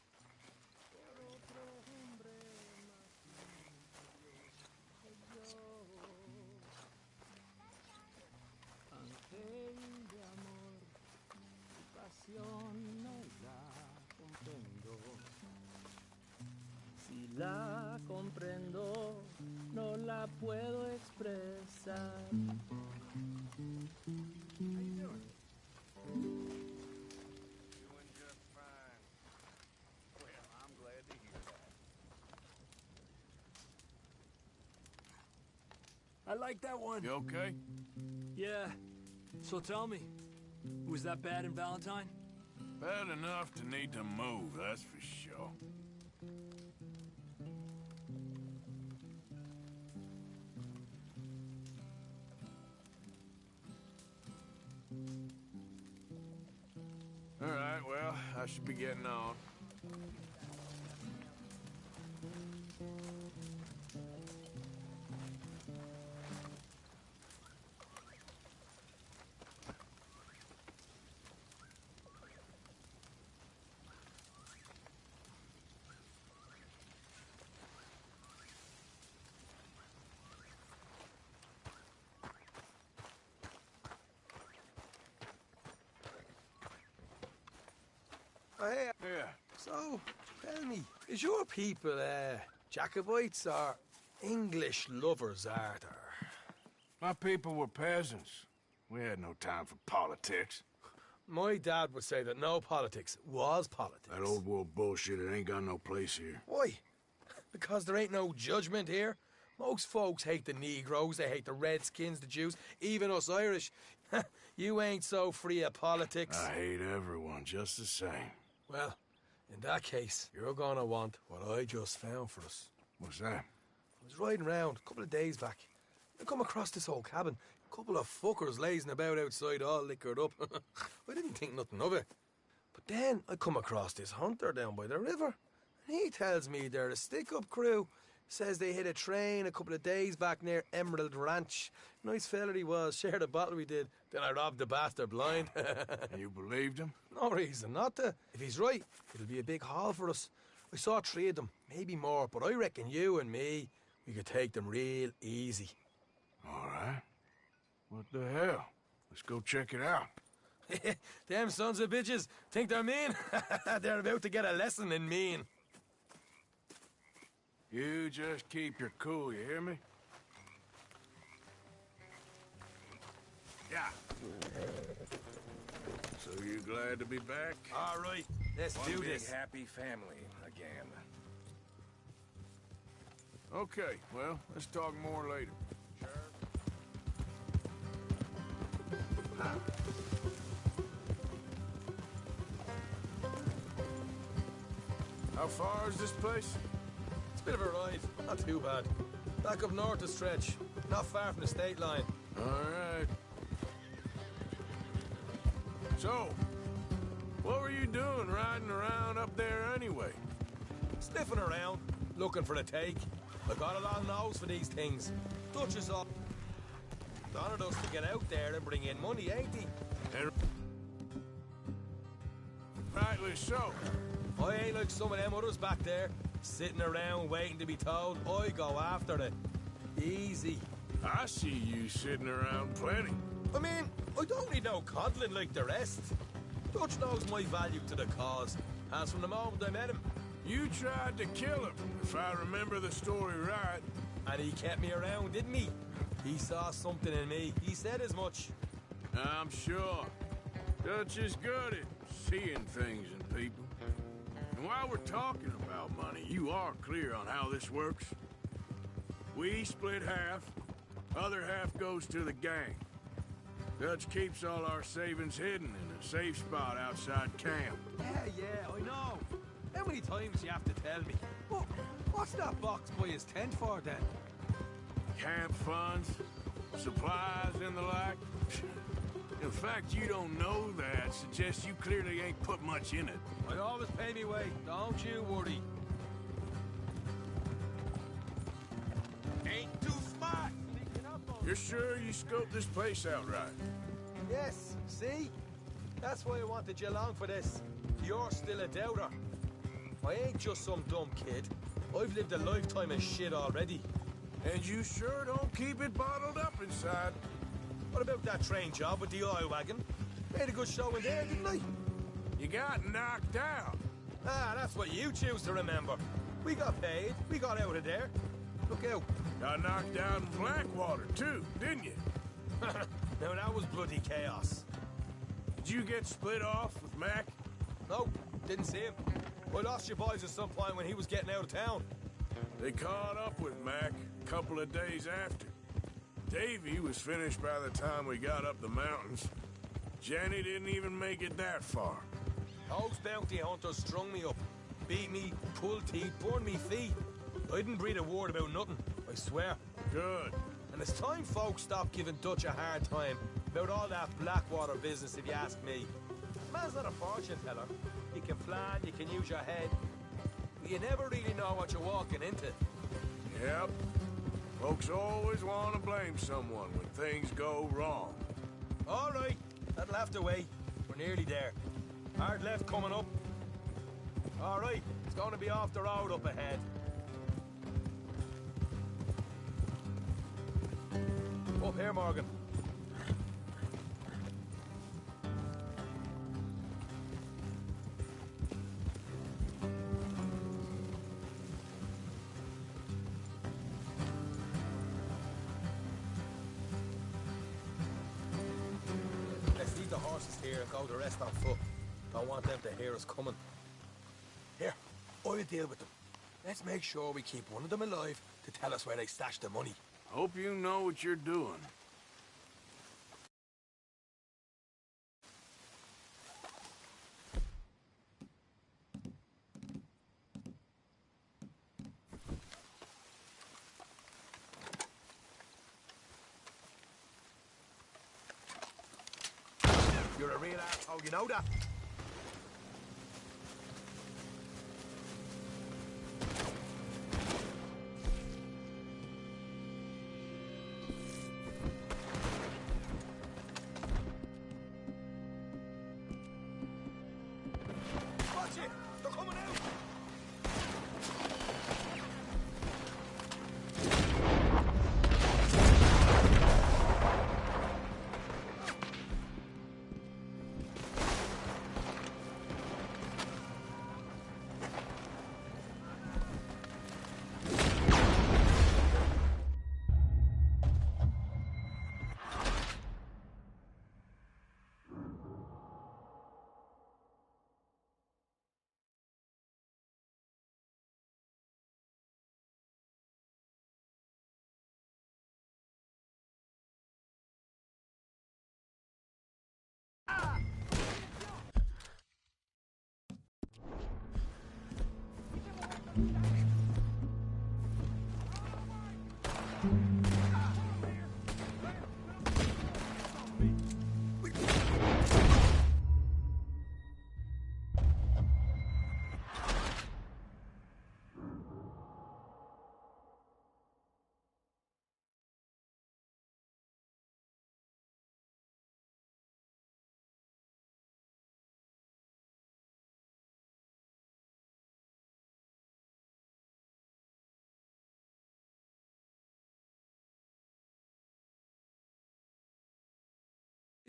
Si la comprendo, no la puedo expresar. I like that one. You okay? Yeah. So tell me, was that bad in Valentine? Bad enough to need to move, that's for sure. All right, well, I should be getting on. Hey, yeah. So, tell me, is your people, Jacobites or English lovers, Arthur? My people were peasants. We had no time for politics. My dad would say that no politics was politics. That old world bullshit, it ain't got no place here. Why? Because there ain't no judgment here. Most folks hate the Negroes, they hate the Redskins, the Jews, even us Irish. You ain't so free of politics. I hate everyone just the same. Well, in that case, you're gonna want what I just found for us. What's that? I was riding around a couple of days back. I come across this old cabin. A couple of fuckers lazing about outside all liquored up. I didn't think nothing of it. But then I come across this hunter down by the river. And he tells me they're a stick-up crew. Says they hit a train a couple of days back near Emerald Ranch. Nice fella he was, shared a bottle we did. Then I robbed the bastard blind. And you believed him? No reason not to. If he's right, it'll be a big haul for us. I saw 3 of them, maybe more, but I reckon you and me, we could take them real easy. All right. What the hell? Let's go check it out. Them sons of bitches think they're mean. They're about to get a lesson in mean. You just keep your cool, you hear me? Yeah. So you glad to be back? All right, let's One do big this. happy family again. Okay, well, let's talk more later. How far is this place? It's a bit of a ride, not too bad. Back up north a stretch, not far from the state line. All right. So, what were you doing riding around up there anyway? Sniffing around, looking for a take. I got a long nose for these things. Dutch is all honored us to get out there and bring in money, ain't he? And rightly so. I ain't like some of them others back there, sitting around waiting to be told. I go after it. Easy. I see you sitting around plenty. I mean, I don't need no coddling like the rest. Dutch knows my value to the cause, as from the moment I met him. You tried to kill him, if I remember the story right. And he kept me around, didn't he? He saw something in me. He said as much. I'm sure. Dutch is good at seeing things in people. And while we're talking about money, you are clear on how this works? We split half, other half goes to the gang. Dutch keeps all our savings hidden in a safe spot outside camp. Yeah, I know. How many times you have to tell me? What's that box by his tent for, then? Camp funds, supplies, and the like. The fact you don't know that suggests you clearly ain't put much in it. I always pay me way, don't you worry. Ain't too smart. You're sure you scoped this place out right? Yes, see? That's why I wanted you along for this. You're still a doubter. I ain't just some dumb kid. I've lived a lifetime of shit already. And you sure don't keep it bottled up inside. What about that train job with the oil wagon? Made a good show in there, didn't I? You got knocked out. Ah, that's what you choose to remember. We got paid. We got out of there. Look out. Got knocked out in Blackwater, too, didn't you? Now, that was bloody chaos. Did you get split off with Mac? No, didn't see him. I lost your boys at some point when he was getting out of town. They caught up with Mac a couple of days after. Davy was finished by the time we got up the mountains. Jenny didn't even make it that far. Those bounty hunters strung me up. Beat me, pulled teeth, burned me feet. I didn't breathe a word about nothing, I swear. Good. And it's time folks stopped giving Dutch a hard time about all that Blackwater business, if you ask me. Man's not a fortune teller. You can plan, you can use your head. But you never really know what you're walking into. Yep. Folks always want to blame someone when things go wrong. All right, that'll have to wait. We're nearly there. Hard left coming up. All right, it's going to be off the road up ahead. Up here, Morgan. Let's leave the horses here and go the rest on foot. Don't want them to hear us coming. Here, I'll deal with them. Let's make sure we keep one of them alive to tell us where they stashed the money. Hope you know what you're doing. You're a real asshole, you know that? Watch it! They're coming out!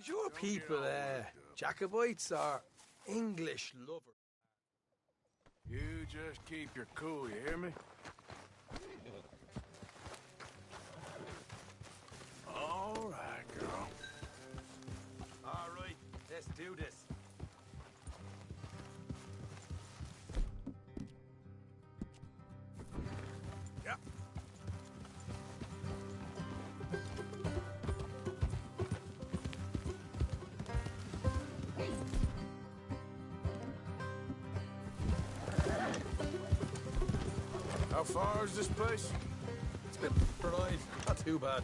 Is your people, Jacobites or English lovers? You just keep your cool, you hear me? All right, girl. All right, let's do this. Yep. How far is this place? It's been right, not too bad.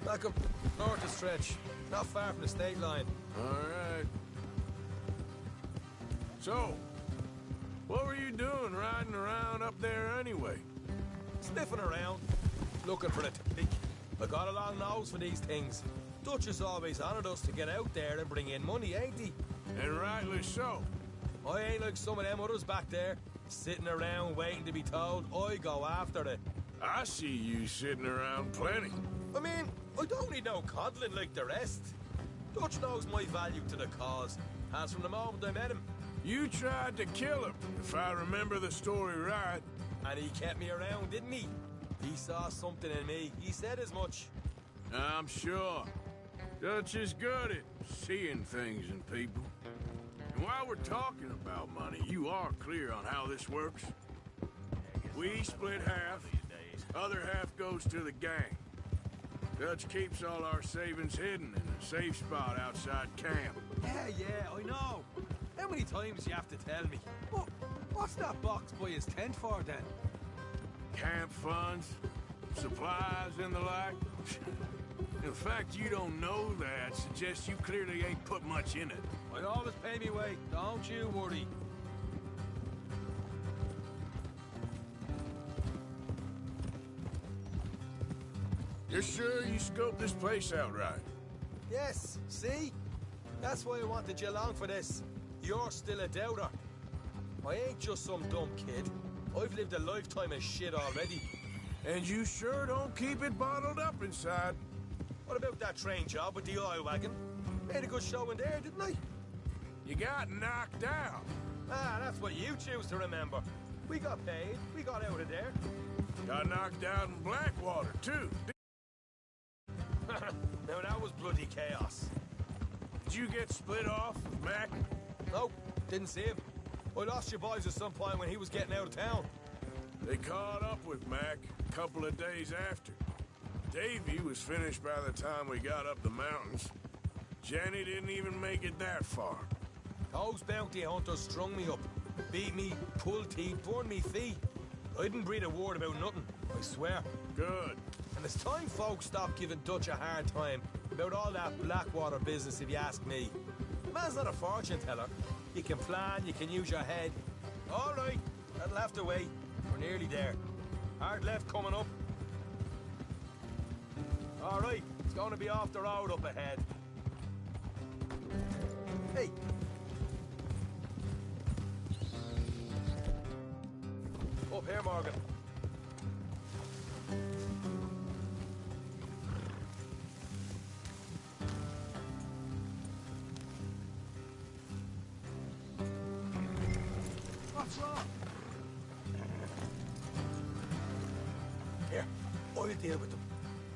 Back up north of stretch, not far from the state line. All right. So, what were you doing riding around up there anyway? Sniffing around, looking for the take. I got a long nose for these things. Dutch has always honoured us to get out there and bring in money, ain't he? And rightly so. I ain't like some of them others back there, sitting around waiting to be told. I go after it. I see you sitting around plenty. I mean, I don't need no coddling like the rest. Dutch knows my value to the cause, as from the moment I met him. You tried to kill him, if I remember the story right. And he kept me around, didn't he? He saw something in me. He said as much. I'm sure. Dutch is good at seeing things in people. And while we're talking about money, you are clear on how this works? We split half, other half goes to the gang. Dutch keeps all our savings hidden in a safe spot outside camp. Yeah, I know. How many times you have to tell me? What's that box by his tent for, then? Camp funds, supplies, and the like. The fact you don't know that suggests you clearly ain't put much in it. I always pay me way, don't you worry. You're sure you scoped this place out right? Yes, see? That's why I wanted you along for this. You're still a doubter. I ain't just some dumb kid. I've lived a lifetime of shit already. And you sure don't keep it bottled up inside. What about that train job with the oil wagon? Made a good show in there, didn't I? You got knocked out. Ah, that's what you choose to remember. We got paid. We got out of there. Got knocked out in Blackwater, too. Now that was bloody chaos. Did you get split off with Mac? Nope, didn't see him. I lost your boys at some point when he was getting out of town. They caught up with Mac a couple of days after. Davy was finished by the time we got up the mountains. Jenny didn't even make it that far. Those bounty hunters strung me up, beat me, pulled teeth, burned me feet. I didn't breathe a word about nothing, I swear. Good. And it's time folks stop giving Dutch a hard time about all that Blackwater business, if you ask me. The man's not a fortune teller. You can plan, you can use your head. All right, that'll have to wait. We're nearly there. Hard left coming up. All right, it's going to be off the road up ahead. Hey. Up here, Morgan. What's wrong? Here, I'll deal with them.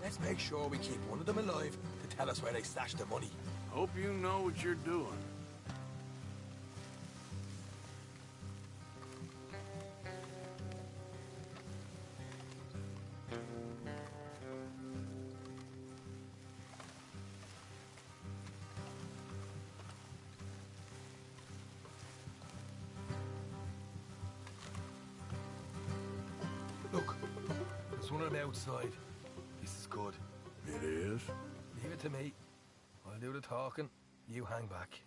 Let's make sure we keep one of them alive to tell us where they stashed the money. Hope you know what you're doing. Look, there's one on the outside. This is good. It is? Leave it to me. I'll do the talking. You hang back.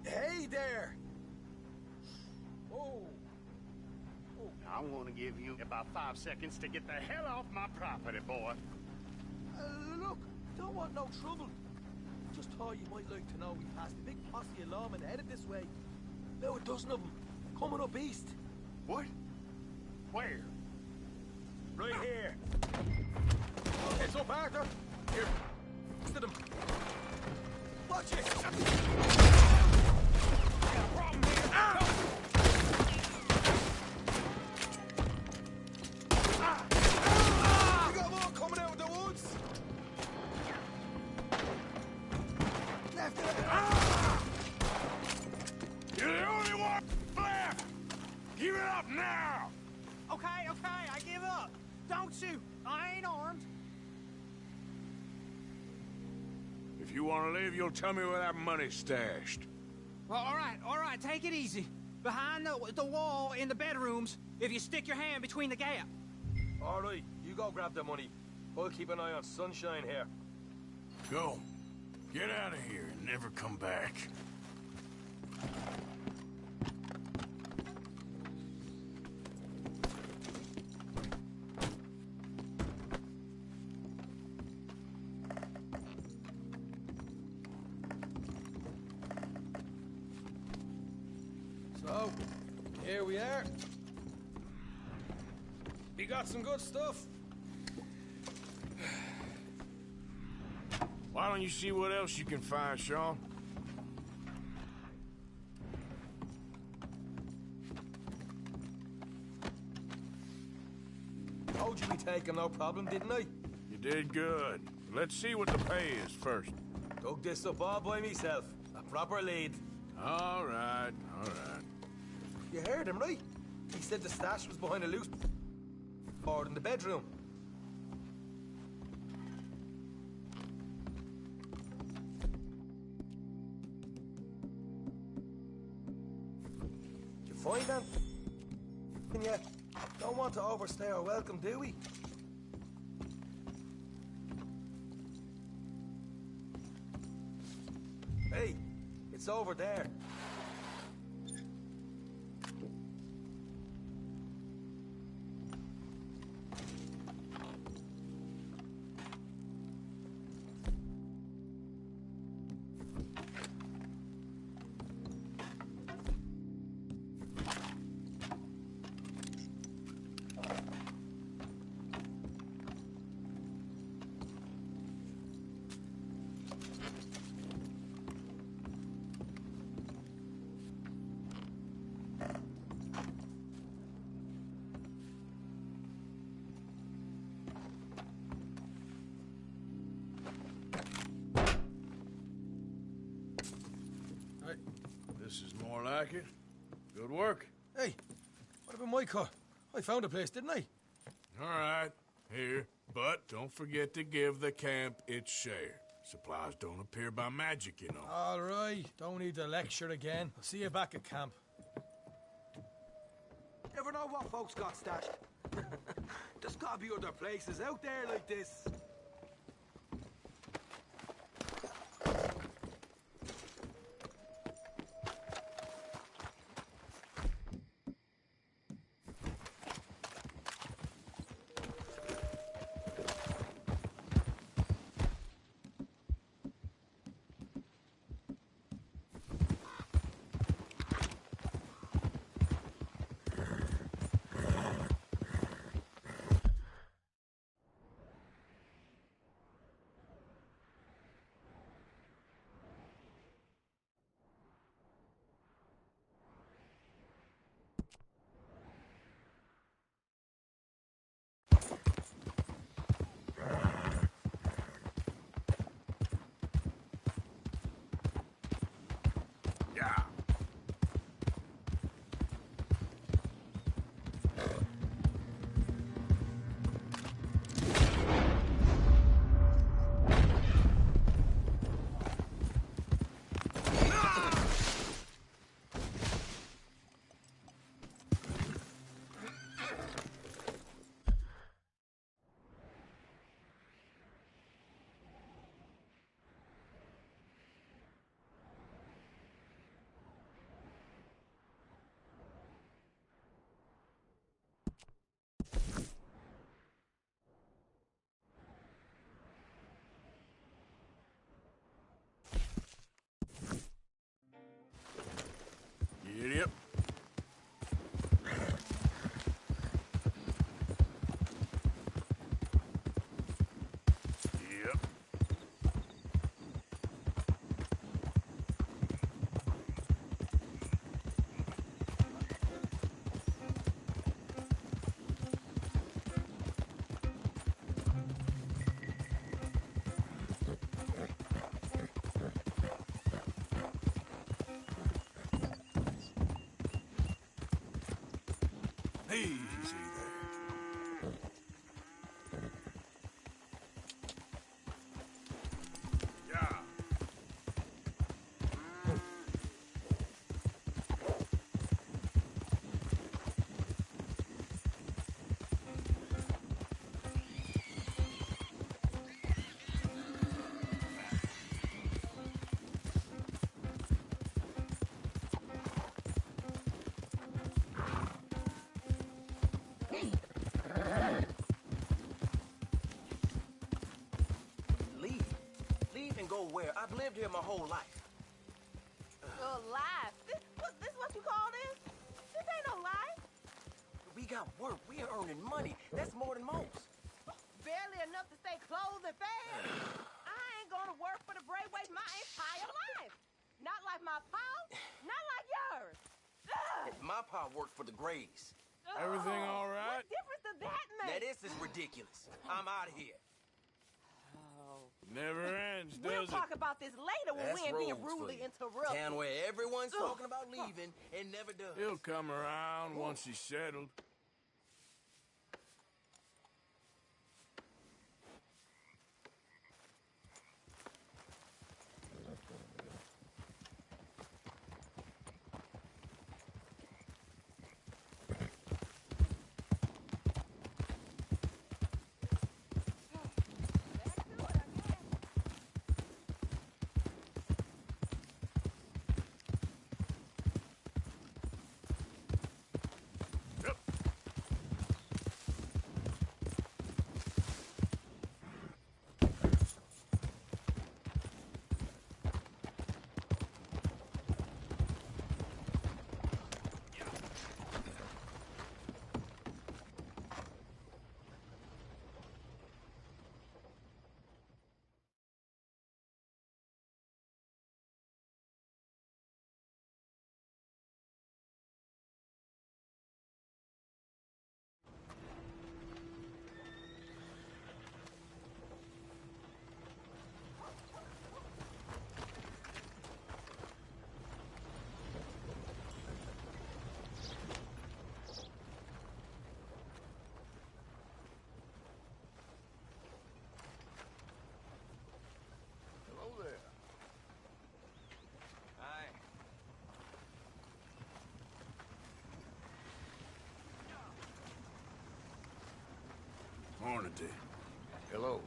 Hey there! Oh. I want to give you about 5 seconds to get the hell off my property, boy. Look, don't want no trouble. Just thought you might like to know we passed a big posse of lawmen headed this way. About a dozen of them, coming up east. What? Where? Right here. It's up, Arthur. Here. To them. Watch it! Got a problem here. We got more coming out of the woods. Left it. You're the only one left! Give it up now! Okay, I give up. Don't shoot. I ain't armed. If you want to leave, you'll tell me where that money's stashed. Well, all right, take it easy. Behind the wall in the bedrooms, if you stick your hand between the gap. All right, you go grab the money. I'll keep an eye on Sunshine here. Go. Get out of here and never come back. So, here we are. We got some good stuff. Why don't you see what else you can find, Sean? Told you we take him, no problem, didn't I? You did good. Let's see what the pay is first. Dug this up all by myself. A proper lead. All right. You heard him, right? He said the stash was behind a loose board in the bedroom. Did you find that? And yet, don't want to overstay our welcome, do we? Hey, it's over there. This is more like it. Good work. Hey, what about my car? I found a place, didn't I? All right, here. But don't forget to give the camp its share. Supplies don't appear by magic, you know. All right, don't need the lecture again. I'll see you back at camp. Never know what folks got stashed. There's gotta be other places out there like this. aware, I've lived here my whole life. Your life? This what you call this? This ain't no life. We got work. We are earning money. That's more than most. Barely enough to stay clothed and fed. I ain't gonna work for the Braithwaites my entire life. Not like my pa, not like yours. Ugh. My pa worked for the Grays. Everything all right? What difference does that make? Now this is ridiculous. I'm out of here. Never ends, We'll does talk about this later when That's we ain't being Rhodes for rudely you. interrupted. Town where everyone's talking about leaving and never does. He'll come around once he's settled. Hello there. Aye. Hornady. Hello.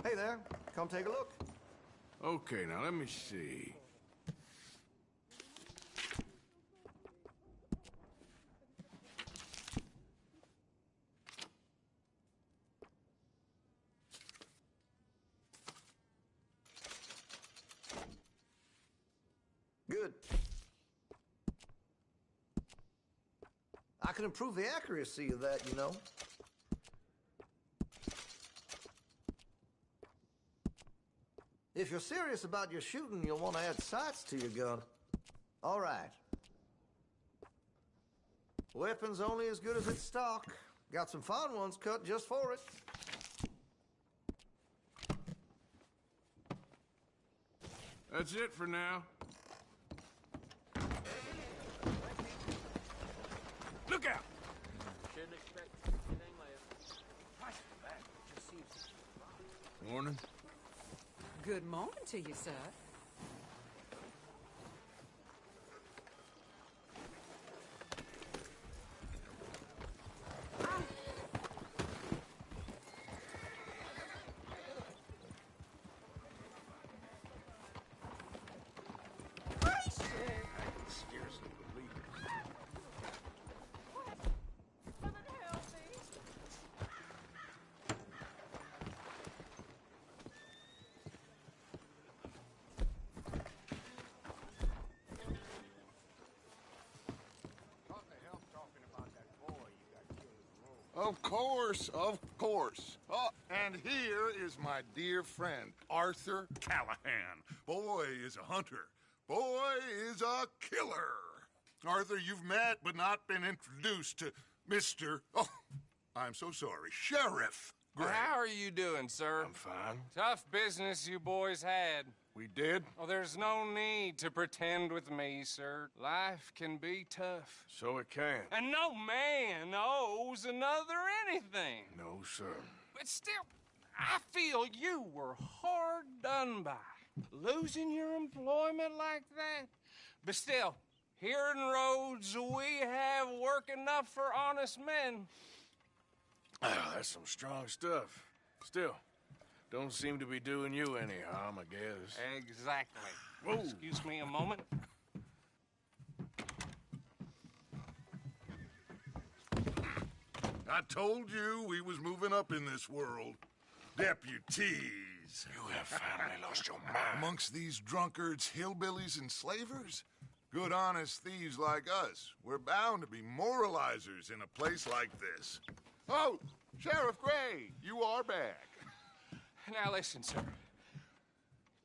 Hey there. Come take a look. Okay, now let me see. Good. I can improve the accuracy of that, you know. If you're serious about your shooting, you'll want to add sights to your gun. All right. Weapon's only as good as its stock. Got some fine ones cut just for it. That's it for now. Look out! Shouldn't expect anything less. Morning. Good morning to you, sir. Of course, of course. Oh, and here is my dear friend, Arthur Callahan. Boy is a hunter. Boy is a killer. Arthur, you've met but not been introduced to Mr. Oh, I'm so sorry, Sheriff Gray. How are you doing, sir? I'm fine. Tough business you boys had. We did? Oh, there's no need to pretend with me, sir. Life can be tough. So it can. And no man owes another anything. No, sir. But still, I feel you were hard done by. Losing your employment like that. But still, here in Rhodes, we have work enough for honest men. Ah, that's some strong stuff. Still, don't seem to be doing you any harm, I guess. Exactly. Whoa. Excuse me a moment. I told you we was moving up in this world. Deputies. You have finally lost your mind. Amongst these drunkards, hillbillies, and slavers? Good, honest thieves like us. We're bound to be moralizers in a place like this. Oh, Sheriff Gray, you are back. Now listen, sir.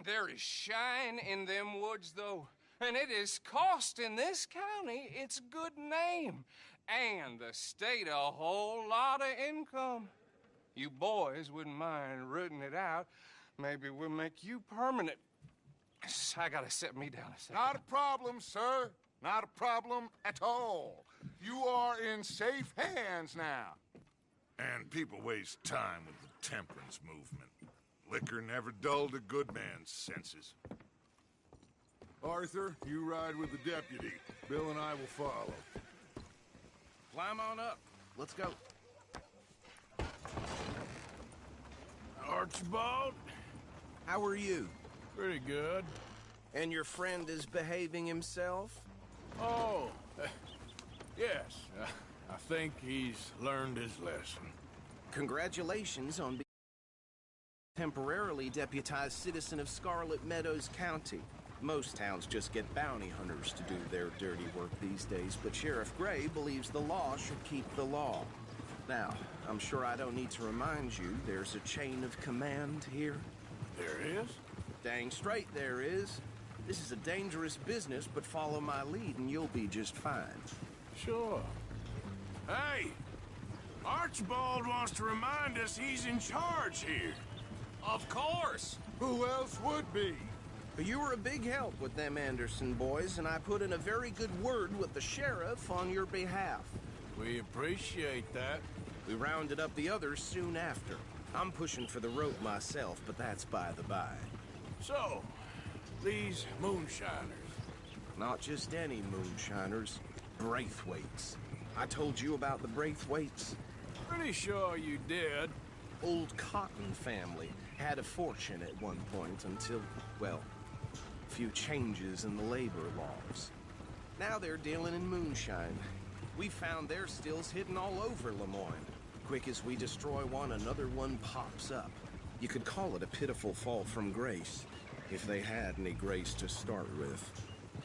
There is shine in them woods, though, and it is costing this county its good name and the state a whole lot of income. You boys wouldn't mind rooting it out. Maybe we'll make you permanent. I gotta set me down a second. Not a problem, sir. Not a problem at all. You are in safe hands now. And people waste time with the temperance movement. Liquor never dulled a good man's senses. Arthur, you ride with the deputy. Bill and I will follow. Climb on up. Let's go. Archibald? How are you? Pretty good. And your friend is behaving himself? Oh, yes. I think he's learned his lesson. Congratulations on being temporarily deputized citizen of Scarlet Meadows County. Most towns just get bounty hunters to do their dirty work these days, but Sheriff Gray believes the law should keep the law. Now, I'm sure I don't need to remind you there's a chain of command here. There is? Dang straight there is. This is a dangerous business, but follow my lead and you'll be just fine. Sure. Hey! Archibald wants to remind us he's in charge here. Of course! Who else would be? You were a big help with them Anderson boys, and I put in a very good word with the sheriff on your behalf. We appreciate that. We rounded up the others soon after. I'm pushing for the rope myself, but that's by the by. So, these moonshiners. Not just any moonshiners, Braithwaites. I told you about the Braithwaites? Pretty sure you did. Old Cotton family had a fortune at one point until, well, a few changes in the labor laws. Now they're dealing in moonshine. We found their stills hidden all over Lemoyne. Quick as we destroy one, another one pops up. You could call it a pitiful fall from grace, if they had any grace to start with.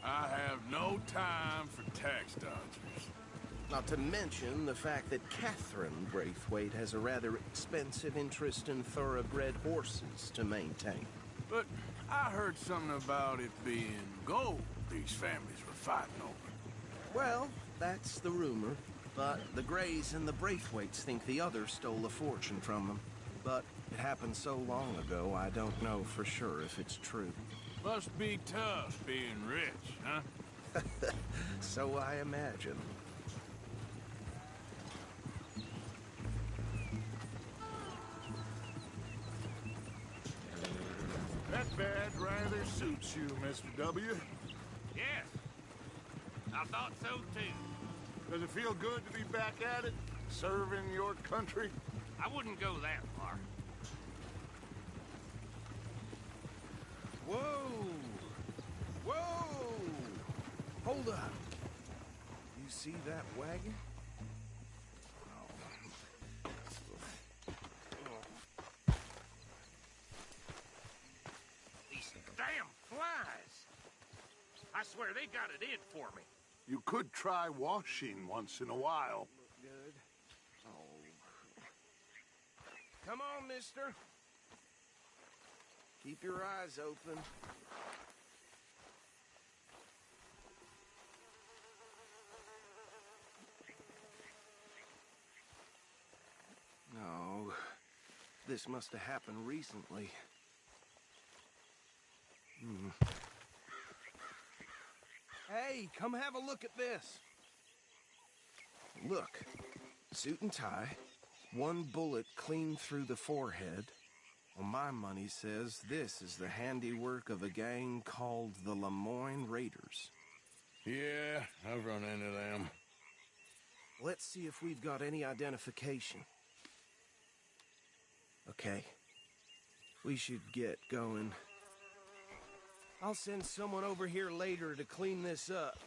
I have no time for tax dodgers. Not to mention the fact that Catherine Braithwaite has a rather expensive interest in thoroughbred horses to maintain. But I heard something about it being gold these families were fighting over. Well, that's the rumor. But the Grays and the Braithwaites think the other stole a fortune from them. But it happened so long ago, I don't know for sure if it's true. Must be tough being rich, huh? So I imagine. That badge rather suits you, Mr. W. Yes, I thought so too. Does it feel good to be back at it? Serving your country? I wouldn't go that far. Whoa! Whoa! Hold up. You see that wagon? These damn flies. I swear they got it in for me. You could try washing once in a while. Good. Oh. Come on, mister. Keep your eyes open. No. This must have happened recently. Hey, come have a look at this. Look. Suit and tie. One bullet clean through the forehead. Well, my money says this is the handiwork of a gang called the Lemoyne Raiders. Yeah, I've run into them. Let's see if we've got any identification. Okay. We should get going. I'll send someone over here later to clean this up.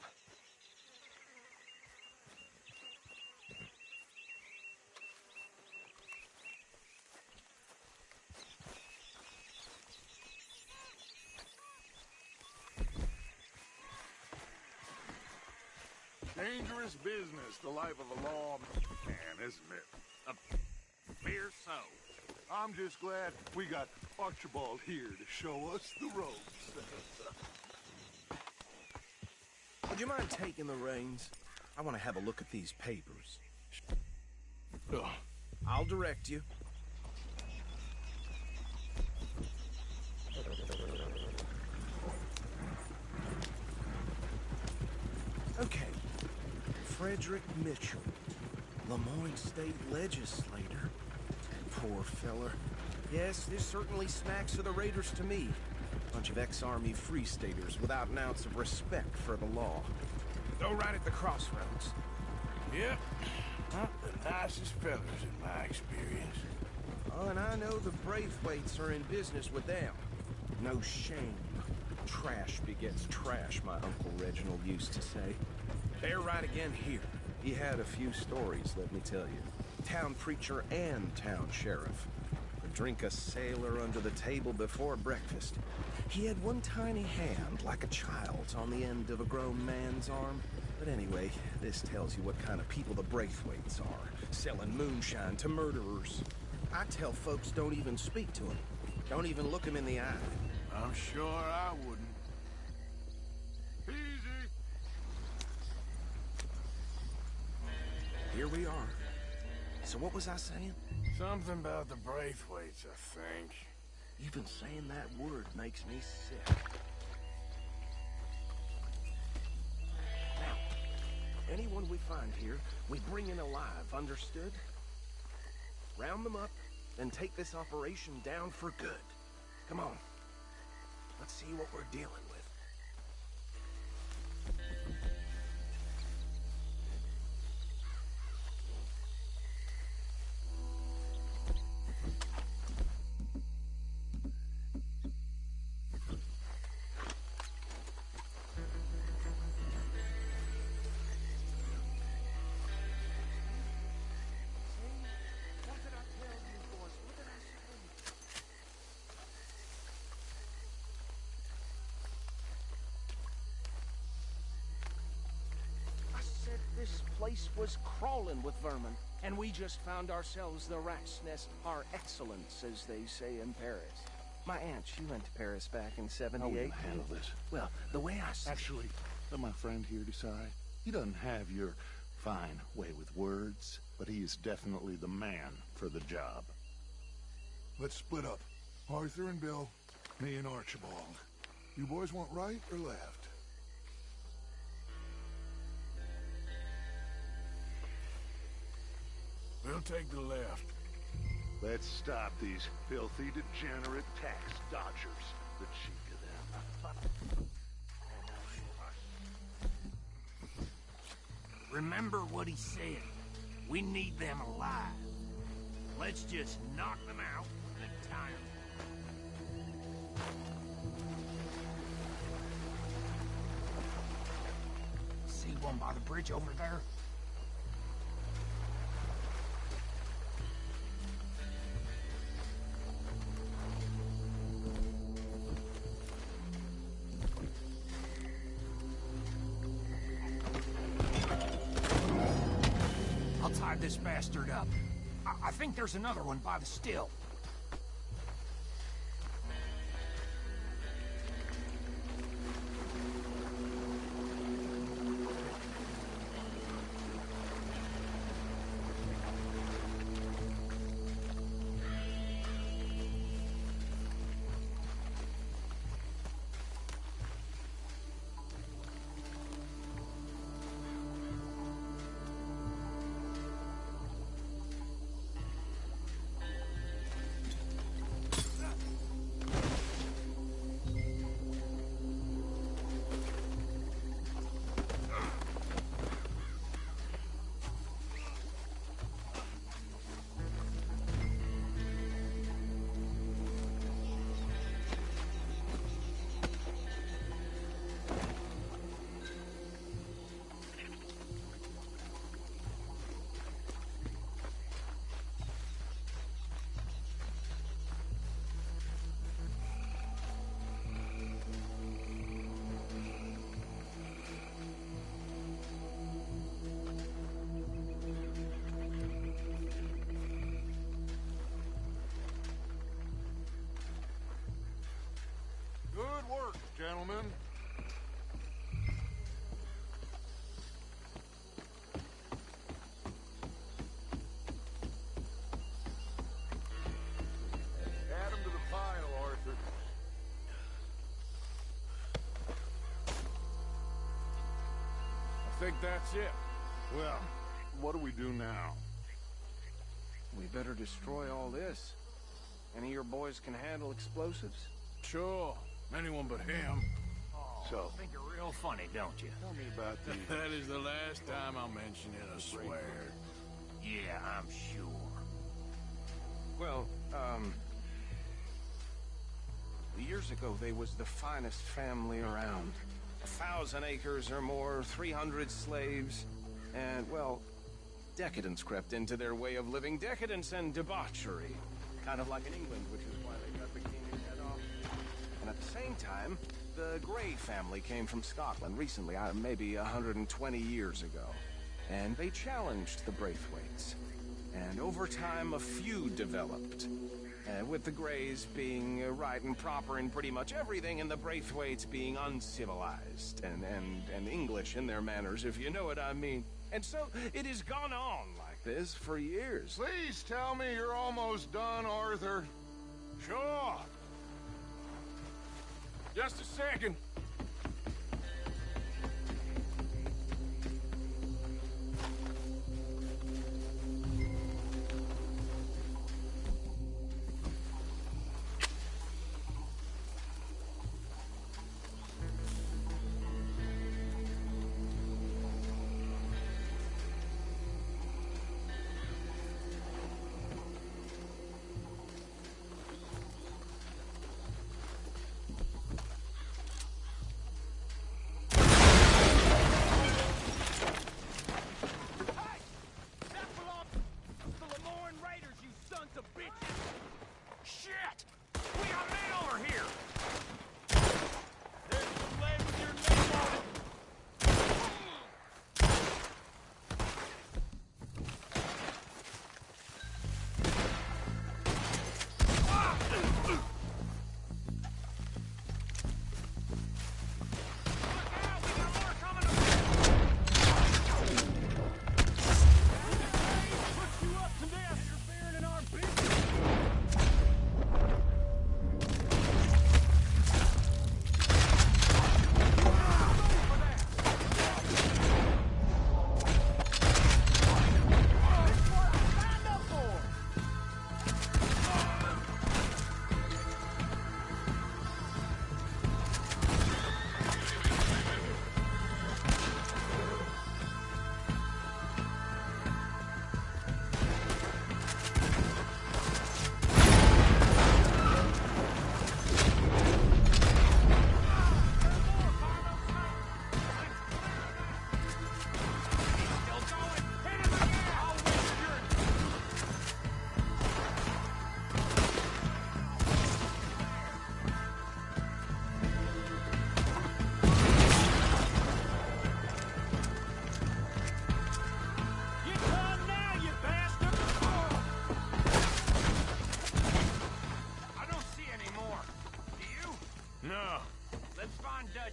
dangerous business, the life of a lawman, isn't it? Fear so. I'm just glad we got Archibald here to show us the ropes. Would you mind taking the reins? I want to have a look at these papers. I'll direct you. Okay. Frederick Mitchell, Lemoyne State Legislator. Poor feller. Yes, this certainly smacks of the Raiders to me. Bunch of ex-Army Free Staters without an ounce of respect for the law. Go right at the crossroads. Yep. Not the nicest fellas in my experience. Oh, and I know the Braithwaites are in business with them. No shame. Trash begets trash, my Uncle Reginald used to say. They're right again here. He had a few stories, let me tell you. Town preacher and town sheriff. Could drink a sailor under the table before breakfast. He had one tiny hand, like a child's, on the end of a grown man's arm. But anyway, this tells you what kind of people the Braithwaites are. Selling moonshine to murderers. I tell folks don't even speak to him. Don't even look him in the eye. I'm sure I wouldn't. Easy. Here we are. So what was I saying? Something about the Braithwaites, I think. Even saying that word makes me sick. Now, anyone we find here, we bring in alive, understood? Round them up, and take this operation down for good. Come on. Let's see what we're dealing with. This place was crawling with vermin, and we just found ourselves the rat's nest par excellence, as they say in Paris. My aunt, she went to Paris back in '78. How are we gonna handle this? Well, the way I see Actually, let my friend here decide. He doesn't have your fine way with words, but he is definitely the man for the job. Let's split up. Arthur and Bill, me and Archibald. You boys want right or left? We'll take the left. Let's stop these filthy, degenerate tax dodgers. The cheek of them. Remember what he said. We need them alive. Let's just knock them out and tie them. See one by the bridge over there? I'll tie this bastard up. I think there's another one by the still. gentlemen. Add him to the pile, Arthur. I think that's it. Well, what do we do now? We better destroy all this. Any of your boys can handle explosives? Sure. Anyone but him. So, think you're real funny, don't you? Tell me about the... That is the last time I'll mention it, I swear. Yeah, I'm sure. Well, years ago, they was the finest family around. 1,000 acres or more, 300 slaves, and, well, decadence crept into their way of living. Decadence and debauchery. Kind of like in England, which is why they got the king's head off. And at the same time, the Grey family came from Scotland recently, maybe 120 years ago. And they challenged the Braithwaites. And over time, a feud developed. With the Greys being right and proper in pretty much everything, and the Braithwaites being uncivilized and English in their manners, if you know what I mean. And so it has gone on like this for years. Please tell me you're almost done, Arthur. Sure. Just a second.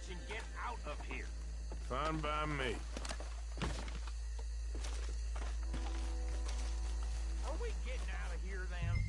And get out of here. Fine by me. Are we getting out of here then?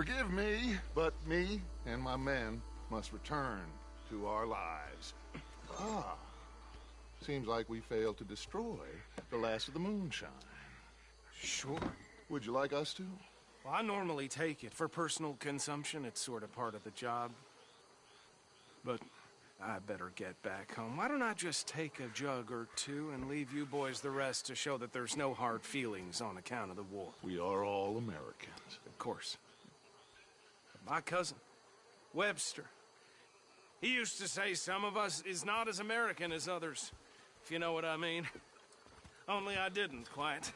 Forgive me, but me and my men must return to our lives. Ah. Seems like we failed to destroy the last of the moonshine. Sure. Would you like us to? Well, I normally take it. For personal consumption, it's sort of part of the job. But I better get back home. Why don't I just take a jug or two and leave you boys the rest to show that there's no hard feelings on account of the war? We are all Americans. Of course. But my cousin, Webster, he used to say some of us is not as American as others, if you know what I mean. Only I didn't quite.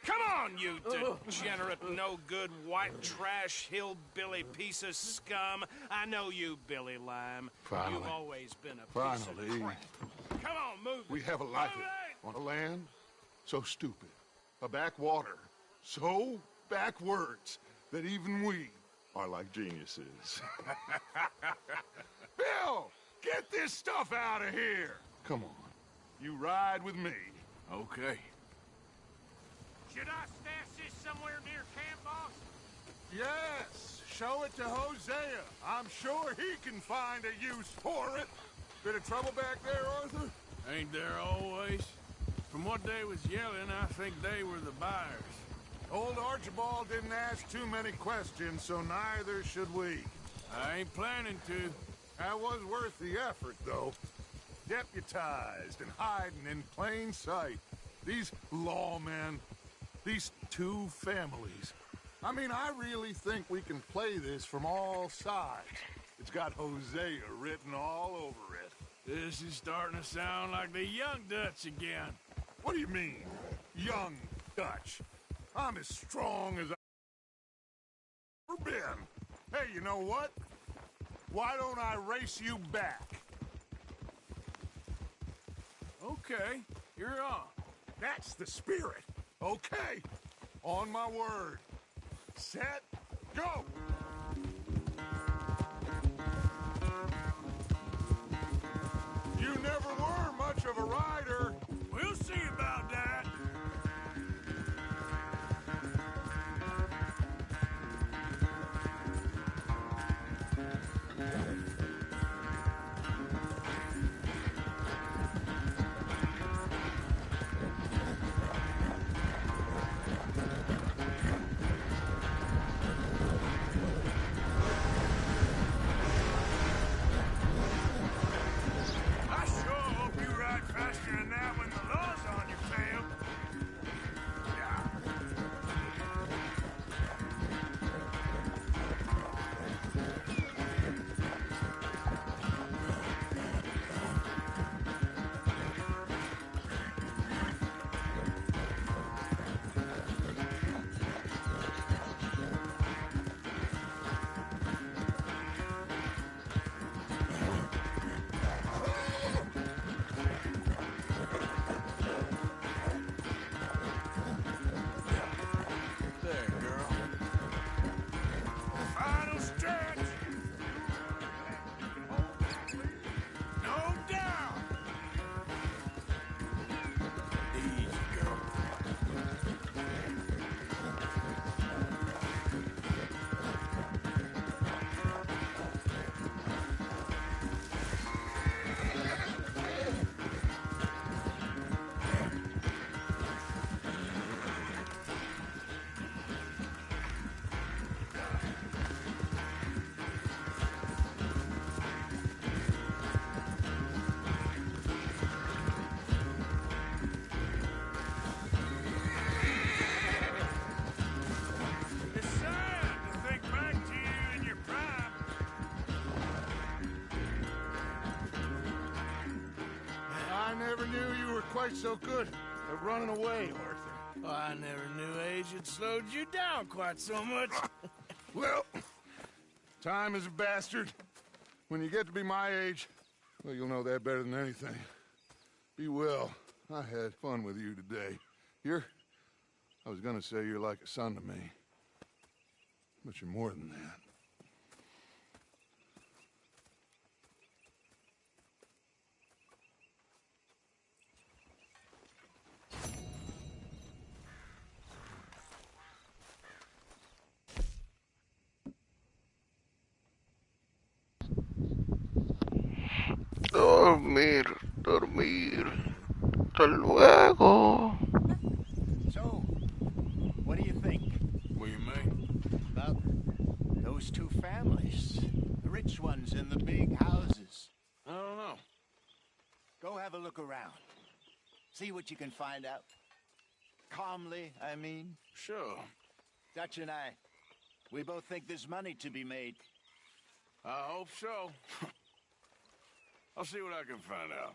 Come on, you degenerate, no-good, white trash, hillbilly piece of scum. I know you, Billy Lime. Finally. You've always been a piece of crap. Come on, move. We have a life on a land so stupid, a backwater so backwards that even we are like geniuses. Bill, get this stuff out of here. Come on, you ride with me. Okay. Should I stash this somewhere near camp, boss? Yes, show it to Hosea. I'm sure he can find a use for it. Bit of trouble back there, Arthur? Ain't there always? From what they was yelling, I think they were the buyers. Old Archibald didn't ask too many questions, so neither should we. I ain't planning to. That was worth the effort, though. Deputized and hiding in plain sight. These lawmen, these two families. I mean, I really think we can play this from all sides. It's got Hosea written all over it. This is starting to sound like the Young Dutch again. What do you mean, Young Dutch? I'm as strong as I've ever been. Hey, you know what? Why don't I race you back? Okay, you're on. That's the spirit. Okay, on my word. Set, go! You never were much of a rider. We'll see about that. Quite so good at running away, Arthur. Oh, I never knew age had slowed you down quite so much. Well, time is a bastard. When you get to be my age, well, you'll know that better than anything. Be well. I had fun with you today. I was gonna say you're like a son to me. But you're more than that. dormir, dormir. Hasta luego. So, what do you think? What do you mean? About those two families. The rich ones in the big houses. I don't know. Go have a look around. See what you can find out. Calmly, I mean. Sure. Dutch and I, we both think there's money to be made. I hope so. I'll see what I can find out.